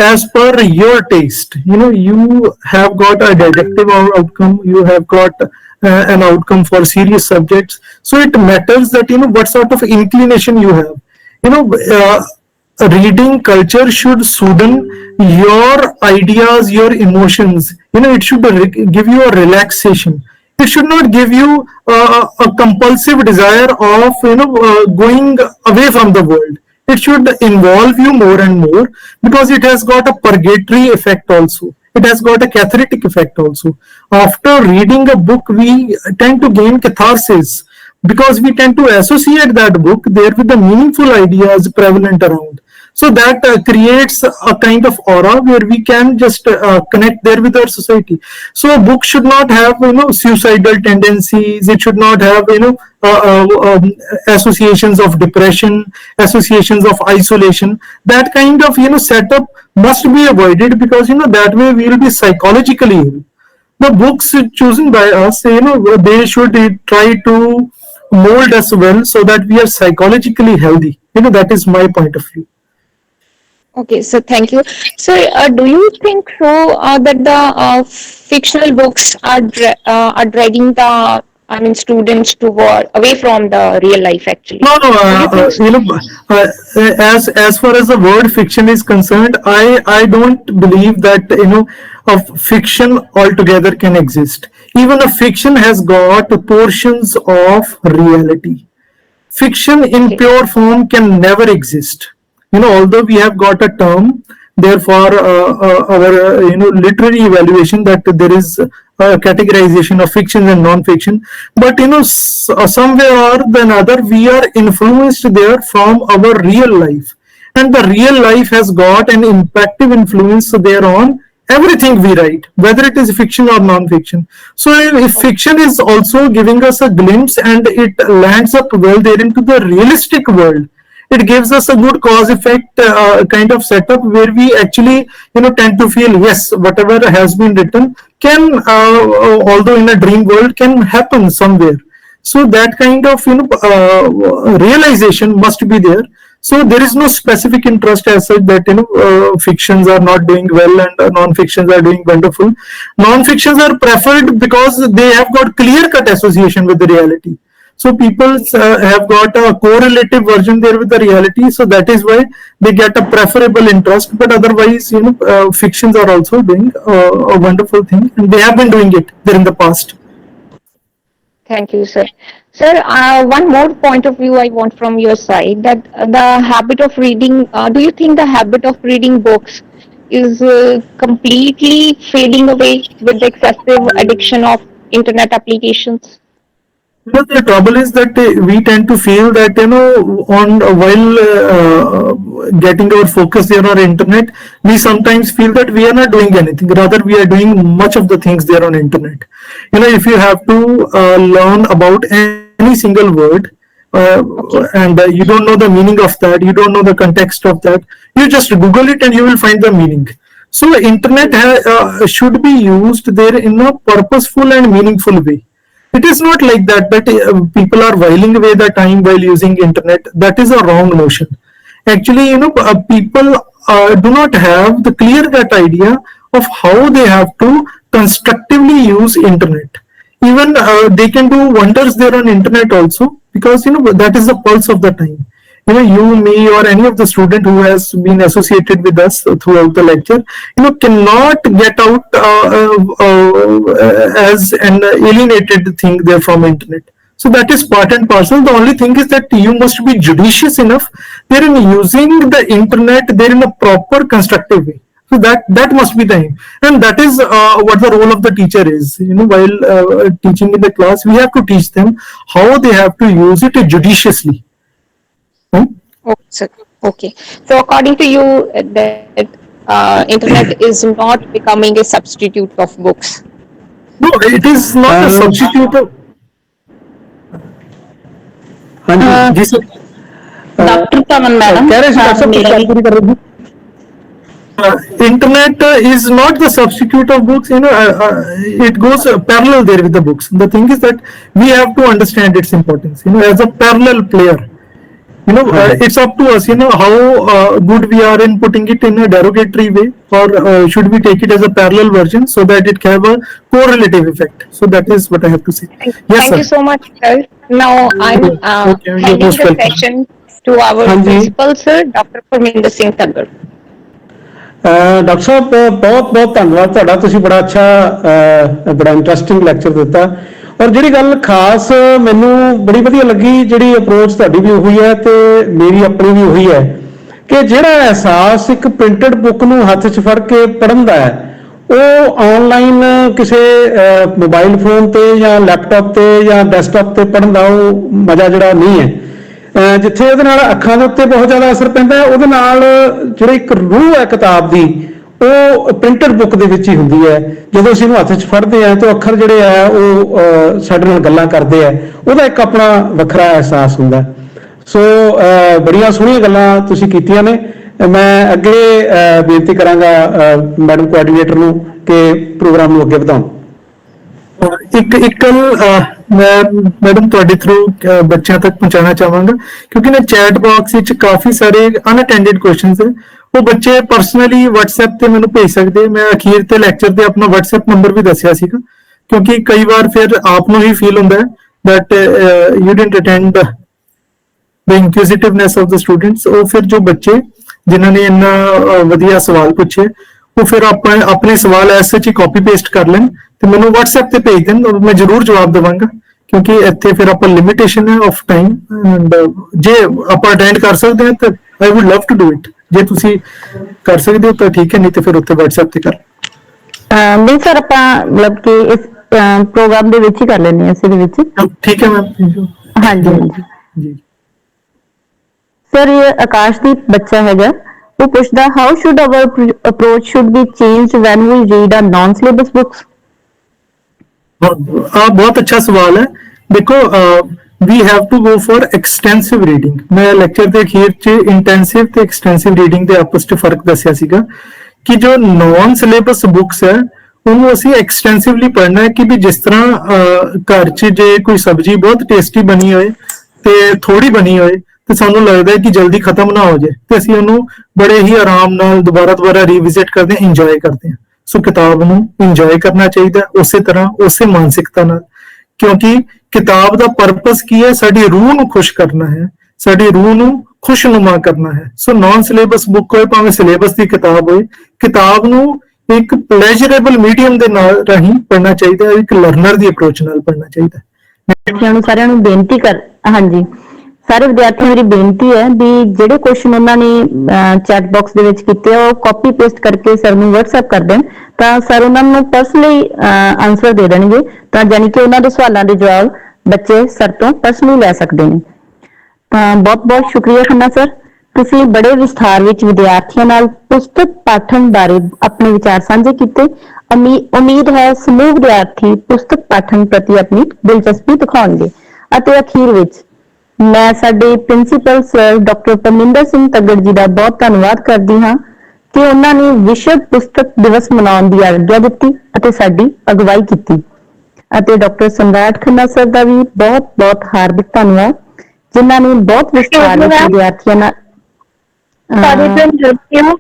[SPEAKER 4] as per your taste. You have got a didactic outcome, you have got an outcome for serious subjects. So it matters that what sort of inclination you have. reading culture should soothe your ideas, your emotions. It should give you a relaxation. It should not give you a compulsive desire of going away from the world. It should involve you more and more, because it has got a purgatory effect also. It has got a cathartic effect also. After reading a book, we tend to gain catharsis, because we tend to associate that book there with the meaningful ideas prevalent around. So that creates a kind of aura where we can just connect there with our society. So a book should not have suicidal tendencies. It should not have associations of depression, associations of isolation. That kind of setup must be avoided, because that way we will be psychologically ill. The books chosen by us, they should try to mold us well, so that we are psychologically healthy. That is my point of view.
[SPEAKER 1] Okay, so thank you. So, do you think so that the fictional books are dragging the, I mean, students toward away from the real life actually?
[SPEAKER 4] No, no.
[SPEAKER 1] Do you think so?
[SPEAKER 4] As far as the word fiction is concerned, I don't believe that a fiction altogether can exist. Even a fiction has got portions of reality. Fiction in
[SPEAKER 1] Okay.
[SPEAKER 4] pure form can never exist. Although we have got a term, therefore our literary evaluation, that there is a categorization of fiction and non-fiction, but somewhere or the another we are influenced there from our real life, and the real life has got an impactive influence there on everything we write, whether it is fiction or non-fiction. So if fiction is also giving us a glimpse and it lands up well there into the realistic world, it gives us a good cause effect kind of setup, where we actually tend to feel, yes, whatever has been written can although in a dream world, can happen somewhere. So that kind of realization must be there. So there is no specific interest as such that fictions are not doing well and non-fictions are doing wonderful. Non-fictions are preferred because they have got clear-cut association with the reality. So people have got a correlative version there with the reality. So that is why they get a preferable interest. But otherwise, fictions are also doing a wonderful thing, and they have been doing it there in the past.
[SPEAKER 1] Thank you, sir. Sir, one more point of view I want from your side, that the habit of reading, do you think the habit of reading books is completely fading away with the excessive addiction of internet applications?
[SPEAKER 4] The trouble is that we tend to feel that on while getting our focus there on internet, we sometimes feel that we are not doing anything. Rather, we are doing much of the things there on internet. If you have to learn about any single word, and you don't know the meaning of that, you don't know the context of that, you just Google it and you will find the meaning. So internet should be used there in a purposeful and meaningful way. It is not like that people are whiling away the time while using internet. That is a wrong notion. Actually, people do not have the clear-cut idea of how they have to constructively use internet. Even they can do wonders there on internet also, because that is the pulse of the time. You, me, or any of the student who has been associated with us throughout the lecture, cannot get out as an alienated thing there from internet. So that is part and parcel. The only thing is that you must be judicious enough there in using the internet there in a proper constructive way. So that must be the aim, and that is what the role of the teacher is. While teaching in the class, we have to teach them how they have to use it judiciously.
[SPEAKER 1] Okay, sir. Okay. So according to you, that internet is not becoming a substitute of books.
[SPEAKER 4] No, it is not a substitute of. हाँ जी जी sir.
[SPEAKER 2] Doctor तमन madam
[SPEAKER 3] कह रहे हैं doctor साहब कुछ बात पूरी कर रहे थे.
[SPEAKER 4] Internet is not the substitute of books. It goes parallel there with the books. The thing is that we have to understand its importance. As a parallel player. It's up to us. How good we are in putting it in a derogatory way, or should we take it as a parallel version so that it can have a correlative effect. So that is what I have to say. Yes,
[SPEAKER 1] Thank
[SPEAKER 4] sir.
[SPEAKER 1] you so much, sir. Now I'm
[SPEAKER 4] Okay, you're
[SPEAKER 1] ending
[SPEAKER 4] most
[SPEAKER 1] the
[SPEAKER 4] welcome.
[SPEAKER 1] session. to our
[SPEAKER 3] हाँ जी।
[SPEAKER 1] principal sir, Dr. Parminder Singh Taggar.
[SPEAKER 3] Doctor ਸਾਹਿਬ ਬਹੁਤ ਬਹੁਤ ਧੰਨਵਾਦ ਤੁਹਾਡਾ, ਤੁਸੀਂ ਬੜਾ ਅੱਛਾ ਬੜਾ interesting lecture ਦਿੱਤਾ। ਔਰ ਜਿਹੜੀ ਗੱਲ ਖਾਸ ਮੈਨੂੰ ਬੜੀ ਵਧੀਆ ਲੱਗੀ, ਜਿਹੜੀ ਅਪਰੋਚ ਤੁਹਾਡੀ ਵੀ ਉਹੀ ਹੈ ਤੇ ਮੇਰੀ ਆਪਣੀ ਵੀ ਉਹੀ ਹੈ, ਕਿ ਜਿਹੜਾ ਅਹਿਸਾਸ ਇੱਕ ਪ੍ਰਿੰਟਡ ਬੁੱਕ ਨੂੰ ਹੱਥ 'ਚ ਫੜ ਕੇ ਪੜ੍ਹਨ ਦਾ ਹੈ, ਉਹ ਆਨਲਾਈਨ ਕਿਸੇ ਮੋਬਾਈਲ ਫੋਨ ਤੇ ਜਾਂ ਲੈਪਟਾਪ ਤੇ ਜਾਂ ਡੈਸਕਟਾਪ ਤੇ ਪੜ੍ਹਨ ਦਾ ਉਹ ਮਜ਼ਾ ਜਿਹੜਾ ਨਹੀਂ ਹੈ। ਜਿੱਥੇ ਉਹਦੇ ਨਾਲ ਅੱਖਾਂ ਦੇ ਉੱਤੇ ਬਹੁਤ ਜ਼ਿਆਦਾ ਅਸਰ ਪੈਂਦਾ ਹੈ, ਉਹਦੇ ਨਾਲ ਜਿਹੜੀ ਇੱਕ ਰੂਹ ਹੈ ਕਿਤਾਬ ਦੀ, ਉਹ ਪ੍ਰਿੰਟਡ ਬੁੱਕ ਦੇ ਵਿੱਚ ਹੀ ਹੁੰਦੀ ਹੈ। ਜਦੋਂ ਅਸੀਂ ਇਹਨੂੰ ਹੱਥ 'ਚ ਫੜਦੇ ਹਾਂ ਤਾਂ ਅੱਖਰ ਜਿਹੜੇ ਆ ਉਹ ਸਾਡੇ ਨਾਲ ਗੱਲਾਂ ਕਰਦੇ ਆ, ਉਹਦਾ ਇੱਕ ਆਪਣਾ ਵੱਖਰਾ ਅਹਿਸਾਸ ਹੁੰਦਾ। ਸੋ ਬੜੀਆਂ ਸੋਹਣੀਆਂ ਗੱਲਾਂ ਤੁਸੀਂ ਕੀਤੀਆਂ ਨੇ। ਮੈਂ ਅੱਗੇ ਬੇਨਤੀ ਕਰਾਂਗਾ ਮੈਡਮ ਕੋਆਰਡੀਨੇਟਰ ਨੂੰ ਕਿ ਪ੍ਰੋਗਰਾਮ ਨੂੰ ਅੱਗੇ ਵਧਾਉਣ।
[SPEAKER 4] ਇੱਕ ਗੱਲ ਮੈਂ ਮੈਡਮ ਤੁਹਾਡੇ ਥਰੂ ਬੱਚਿਆਂ ਤੱਕ ਪਹੁੰਚਾਉਣਾ ਚਾਹਾਂਗਾ, ਕਿਉਂਕਿ ਨਾ ਚੈਟ ਬਾਕਸ ਵਿੱਚ ਕਾਫੀ ਸਾਰੇ ਅਨਅਟੈਂਡਡ ਕੁਐਸਚਨਸ ਹੈ, ਉਹ ਬੱਚੇ ਪਰਸਨਲੀ WhatsApp ਤੇ ਮੈਨੂੰ ਭੇਜ ਸਕਦੇ। ਮੈਂ ਅਖੀਰ ਤੇ ਲੈਕਚਰ ਤੇ ਆਪਣਾ WhatsApp ਨੰਬਰ ਵੀ ਦੱਸਿਆ ਸੀਗਾ, ਕਿਉਂਕਿ ਕਈ ਵਾਰ ਫਿਰ ਆਪ ਨੂੰ ਹੀ ਫੀਲ ਹੁੰਦਾ ਹੈ that you didn't attend the inquisitiveness of the students। ਉਹ ਫਿਰ ਜੋ ਬੱਚੇ ਜਿਨ੍ਹਾਂ ਨੇ ਇੰਨਾ ਵਧੀਆ ਸਵਾਲ ਪੁੱਛੇ, ਉਹ ਫਿਰ ਆਪਣੇ ਸਵਾਲ ਐਸੇ ਚ ਕਾਪੀ ਪੇਸਟ ਕਰ ਲੈਣ ਤੇ ਮੈਨੂੰ WhatsApp ਤੇ ਭੇਜ ਦੇਣ, ਮੈਂ ਜ਼ਰੂਰ ਜਵਾਬ ਦੇਵਾਂਗਾ, ਕਿਉਂਕਿ ਇੱਥੇ ਫਿਰ ਆਪਾਂ ਲਿਮਿਟੇਸ਼ਨ ਹੈ ਆਫ ਟਾਈਮ। ਐਂਡ ਜੇ ਆਪਾਂ ਅਟੈਂਡ ਕਰ ਸਕਦੇ ਹਾਂ ਤਾਂ I would love to do it. ਜੇ ਤੁਸੀਂ ਕਰ ਸਕਦੇ ਹੋ ਤਾਂ ਠੀਕ ਹੈ, ਨਹੀਂ ਤੇ ਫਿਰ ਉੱਥੇ WhatsApp ਤੇ ਕਰ।
[SPEAKER 2] ਨਹੀਂ ਸਰ, ਆਪਾਂ ਮਤਲਬ ਕਿ ਇਸ ਪ੍ਰੋਗਰਾਮ ਦੇ ਵਿੱਚ ਹੀ ਕਰ ਲੈਂਦੇ ਹਾਂ, ਇਸੇ ਦੇ ਵਿੱਚ।
[SPEAKER 4] ਠੀਕ ਹੈ ਮੈਮ।
[SPEAKER 2] ਹਾਂਜੀ ਹਾਂਜੀ
[SPEAKER 4] ਜੀ
[SPEAKER 2] ਸਰ, ਇਹ ਆਕਾਸ਼ਦੀਪ ਬੱਚਾ ਹੈਗਾ, ਉਹ ਪੁੱਛਦਾ how should our approach should be changed when we read a non syllabus books.
[SPEAKER 4] बहुत अच्छा सवाल है। देखो, we have to go for extensive reading. मैं लेक्चर के अखीर च इंटेंसिव ते एक्सटेंसिव रीडिंग ਦੇ ਆਪਸ ਚ ਫਰਕ ਦੱਸਿਆ ਸੀਗਾ ਕਿ ਜੋ ਨॉन ਸਿਲੇਬਸ ਬੁੱਕਸ ਹੈ ਉਹਨੂੰ ਅਸੀਂ ਐਕਸਟੈਂਸਿਵਲੀ ਪੜ੍ਹਨਾ ਹੈ, ਕਿ ਵੀ ਜਿਸ ਤਰ੍ਹਾਂ ਘਰ 'ਚ ਜੇ ਕੋਈ ਸਬਜ਼ੀ ਬਹੁਤ ਟੇਸਟੀ ਬਣੀ ਹੋਏ ਤੇ ਥੋੜੀ ਬਣੀ ਹੋਏ ਤੇ ਸਾਨੂੰ ਲੱਗਦਾ ਹੈ ਕਿ ਜਲਦੀ ਖਤਮ ਨਾ ਹੋ ਜਾਏ, ਤੇ ਅਸੀਂ ਉਹਨੂੰ ਬੜੇ ਹੀ ਆਰਾਮ ਨਾਲ ਦੁਬਾਰਾ ਰੀਵਿਜ਼ਿਟ ਕਰਦੇ ਹਾਂ, ਇੰਜੋਏ ਕਰਦੇ ਹਾਂ। ਸੋ ਕਿਤਾਬ ਨੂੰ ਇੰਜੋਏ ਕਰਨਾ ਚਾਹੀਦਾ ਉਸੇ ਤਰ੍ਹਾਂ, ਉਸੇ ਮਾਨਸਿਕਤਾ ਨਾਲ, ਕਿਉਂਕਿ ਕਿਤਾਬ ਦਾ ਪਰਪਸ ਕੀ ਹੈ? ਸਾਡੀ ਰੂਹ ਨੂੰ ਖੁਸ਼ ਕਰਨਾ ਹੈ, ਸਾਡੀ ਰੂਹ ਨੂੰ ਖੁਸ਼ਨੁਮਾ ਕਰਨਾ ਹੈ। ਸੋ ਨਾਨ ਸਿਲੇਬਸ ਬੁੱਕ ਹੋਏ ਭਾਵੇਂ ਸਿਲੇਬਸ ਦੀ ਕਿਤਾਬ ਹੋਏ, ਕਿਤਾਬ ਨੂੰ ਇੱਕ ਪਲੇਜਰੇਬਲ ਮੀਡੀਅਮ ਦੇ ਨਾਲ ਰਾਹੀਂ ਪੜ੍ਹਨਾ ਚਾਹੀਦਾ ਹੈ, ਇੱਕ ਲਰਨਰ ਦੀ ਅਪਰੋਚ ਨਾਲ ਪੜ੍ਹਨਾ ਚਾਹੀਦਾ ਹੈ।
[SPEAKER 2] ਸਾਰਿਆਂ ਨੂੰ ਬੇਨਤੀ ਹਾਂਜੀ, ਸਾਰੇ ਵਿਦਿਆਰਥੀਆਂ ਮੇਰੀ ਬੇਨਤੀ ਹੈ ਵੀ ਜਿਹੜੇ ਕੁਐਸਚਨ ਉਹਨਾਂ ਨੇ ਚੈਟ ਬਾਕਸ ਦੇ ਵਿੱਚ ਕੀਤੇ ਆ, ਉਹ ਕਾਪੀ ਪੇਸਟ ਕਰਕੇ ਸਰ ਨੂੰ WhatsApp ਕਰ ਦੇਣ, ਤਾਂ ਸਰ ਉਹਨਾਂ ਨੂੰ ਪਰਸਨਲੀ ਆਨਸਰ ਦੇ ਦੇਣਗੇ, ਤਾਂ ਜਾਨੀ ਕਿ ਉਹਨਾਂ ਦੇ ਸਵਾਲਾਂ ਦੇ ਜਵਾਬ ਬੱਚੇ ਸਰ ਤੋਂ ਪਰਸਨਲੀ ਲੈ ਸਕਦੇ ਨੇ। ਤਾਂ ਬਹੁਤ ਬਹੁਤ ਸ਼ੁਕਰੀਆ ਖੰਨਾ ਸਰ, ਤੁਸੀਂ ਬੜੇ ਵਿਸਥਾਰ ਵਿੱਚ ਵਿਦਿਆਰਥੀਆਂ ਨਾਲ ਪੁਸਤਕ ਪਾਠਣ ਬਾਰੇ ਆਪਣੇ ਵਿਚਾਰ ਸਾਂਝੇ ਕੀਤੇ। ਉਮੀਦ ਹੈ ਸਮੂਹ ਵਿਦਿਆਰਥੀ ਪੁਸਤਕ ਪਾਠਣ ਪ੍ਰਤੀ ਆਪਣੀ ਦਿਲਚਸਪੀ ਦਿਖਾਉਣਗੇ। ਅਤੇ ਅਖੀਰ ਵਿੱਚ ਮੈਂ ਸਾਡੇ principal sir doctor Parminder Singh Taggar ji ਦਾ ਬਹੁਤ ਧੰਨਵਾਦ ਕਰਦੀ ਹਾਂ ਕਿ ਉਹਨਾਂ ਨੇ ਵਿਸ਼ਵ ਪੁਸਤਕ ਦਿਵਸ ਮਨਾਉਣ ਦੀ ਆਗਿਆ ਦਿੱਤੀ ਅਤੇ ਸਾਡੀ ਅਗਵਾਈ ਕੀਤੀ। ਅਤੇ ਡਾਕਟਰ ਸਮਰਾਟ ਖੰਨਾ ਸਰ ਦਾ ਵੀ ਬਹੁਤ ਬਹੁਤ ਹਾਰਦਿਕ ਧੰਨਵਾਦ, ਜਿਨ੍ਹਾਂ ਨੇ ਬਹੁਤ ਵਿਸਥਾਰ ਵਿੱਚ ਵਿਦਿਆਰਥੀਆਂ ਨਾਲ
[SPEAKER 1] Sorry to interrupt you,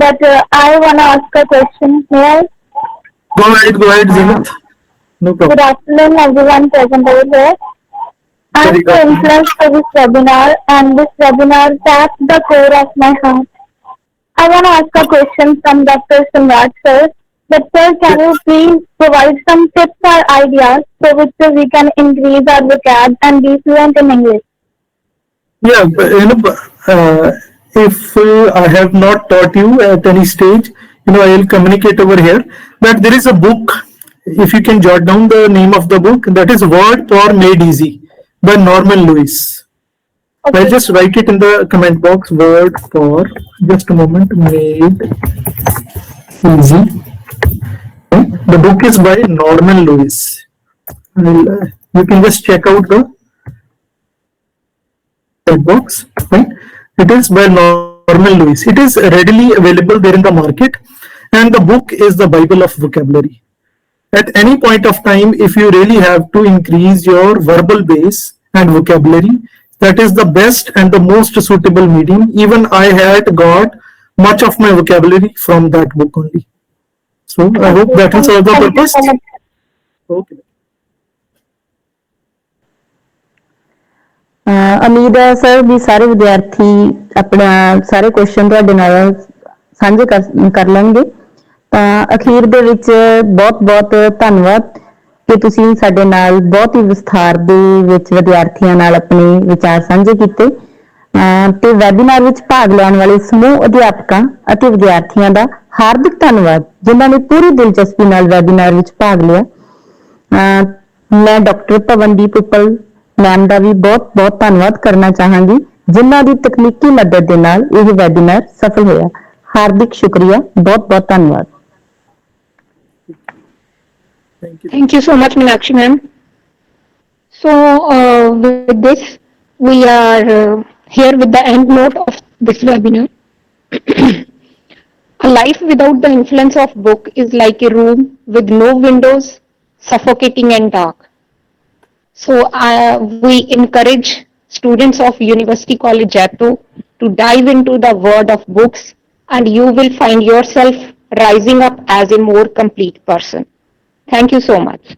[SPEAKER 1] but I want to ask a question. May I?
[SPEAKER 4] Go ahead, Zenith. No problem.
[SPEAKER 1] Good afternoon, everyone present over here. I'm
[SPEAKER 4] Very
[SPEAKER 1] so
[SPEAKER 4] good.
[SPEAKER 1] influenced by this webinar, and this webinar taps the core of my heart. I want to ask a question from Dr. Samrat sir. But sir, can you please provide some tips or ideas so which we can increase our vocab and be fluent in English?
[SPEAKER 4] Yeah, if I have not taught you at any stage, I'll communicate over here that there is a book. If you can jot down the name of the book, that is Word for Made Easy by Norman Lewis.
[SPEAKER 1] Okay.
[SPEAKER 4] I'll just write it in the comment box. Word for, just a moment, Made Easy. The book is by Norman Lewis. You can just check out the box, right? It is by Norman Lewis. It is readily available there in the market, and the book is the Bible of vocabulary. At any point of time, if you really have to increase your verbal base and vocabulary, that is the best and the most suitable medium. Even I had got much of my vocabulary from that book only. So I hope that will serve the purpose.
[SPEAKER 1] Thank you so much.
[SPEAKER 4] Okay.
[SPEAKER 2] ਉਮੀਦ ਹੈ sir ਵੀ ਸਾਰੇ ਵਿਦਿਆਰਥੀ ਆਪਣਾ ਸਾਰੇ question ਤੁਹਾਡੇ ਨਾਲ ਸਾਂਝੇ ਕਰ ਲੈਣਗੇ। ਤਾਂ ਅਖੀਰ ਦੇ ਵਿੱਚ ਬਹੁਤ ਬਹੁਤ ਧੰਨਵਾਦ ਕਿ ਤੁਸੀਂ ਸਾਡੇ ਨਾਲ ਬਹੁਤ ਹੀ ਵਿਸਥਾਰ ਦੇ ਵਿੱਚ ਵਿਦਿਆਰਥੀਆਂ ਨਾਲ ਆਪਣੇ ਵਿਚਾਰ ਸਾਂਝੇ ਕੀਤੇ। ਤੇ ਵੈਬੀਨਾਰ ਵਿੱਚ ਭਾਗ ਲੈਣ ਵਾਲੇ ਸਮੂਹ ਅਧਿਆਪਕਾਂ ਅਤੇ ਵਿਦਿਆਰਥੀਆਂ ਦਾ ਹਾਰਦਿਕ ਧੰਨਵਾਦ ਜਿਨ੍ਹਾਂ ਨੇ ਪੂਰੀ ਦਿਲਚਸਪੀ ਨਾਲ ਵੈਬੀਨਾਰ ਵਿੱਚ ਭਾਗ ਲਿਆ। ਮੈਂ ਡਾਕਟਰ ਪਵਨਦੀਪ ਉੱਪਲ ਮੈਮ ਦਾ ਵੀ ਬਹੁਤ ਬਹੁਤ ਧੰਨਵਾਦ ਕਰਨਾ ਚਾਹਾਂਗੀ ਜਿਨ੍ਹਾਂ ਦੀ ਤਕਨੀਕੀ ਮਦਦ ਦੇ ਨਾਲ ਇਹ ਵੈਬੀਨਾਰ ਸਫਲ ਹੋਇਆ। ਹਾਰਦਿਕ ਸ਼ੁਕਰੀਆ, ਬਹੁਤ ਬਹੁਤ ਧੰਨਵਾਦ।
[SPEAKER 1] Thank you so much, Meenakshi ma'am. So with this, we are here with the end note of this webinar. A life without the influence of book is like a room with no windows, suffocating and dark. So we encourage students of University College Jaipur to dive into the world of books, and you will find yourself rising up as a more complete person. Thank you so much.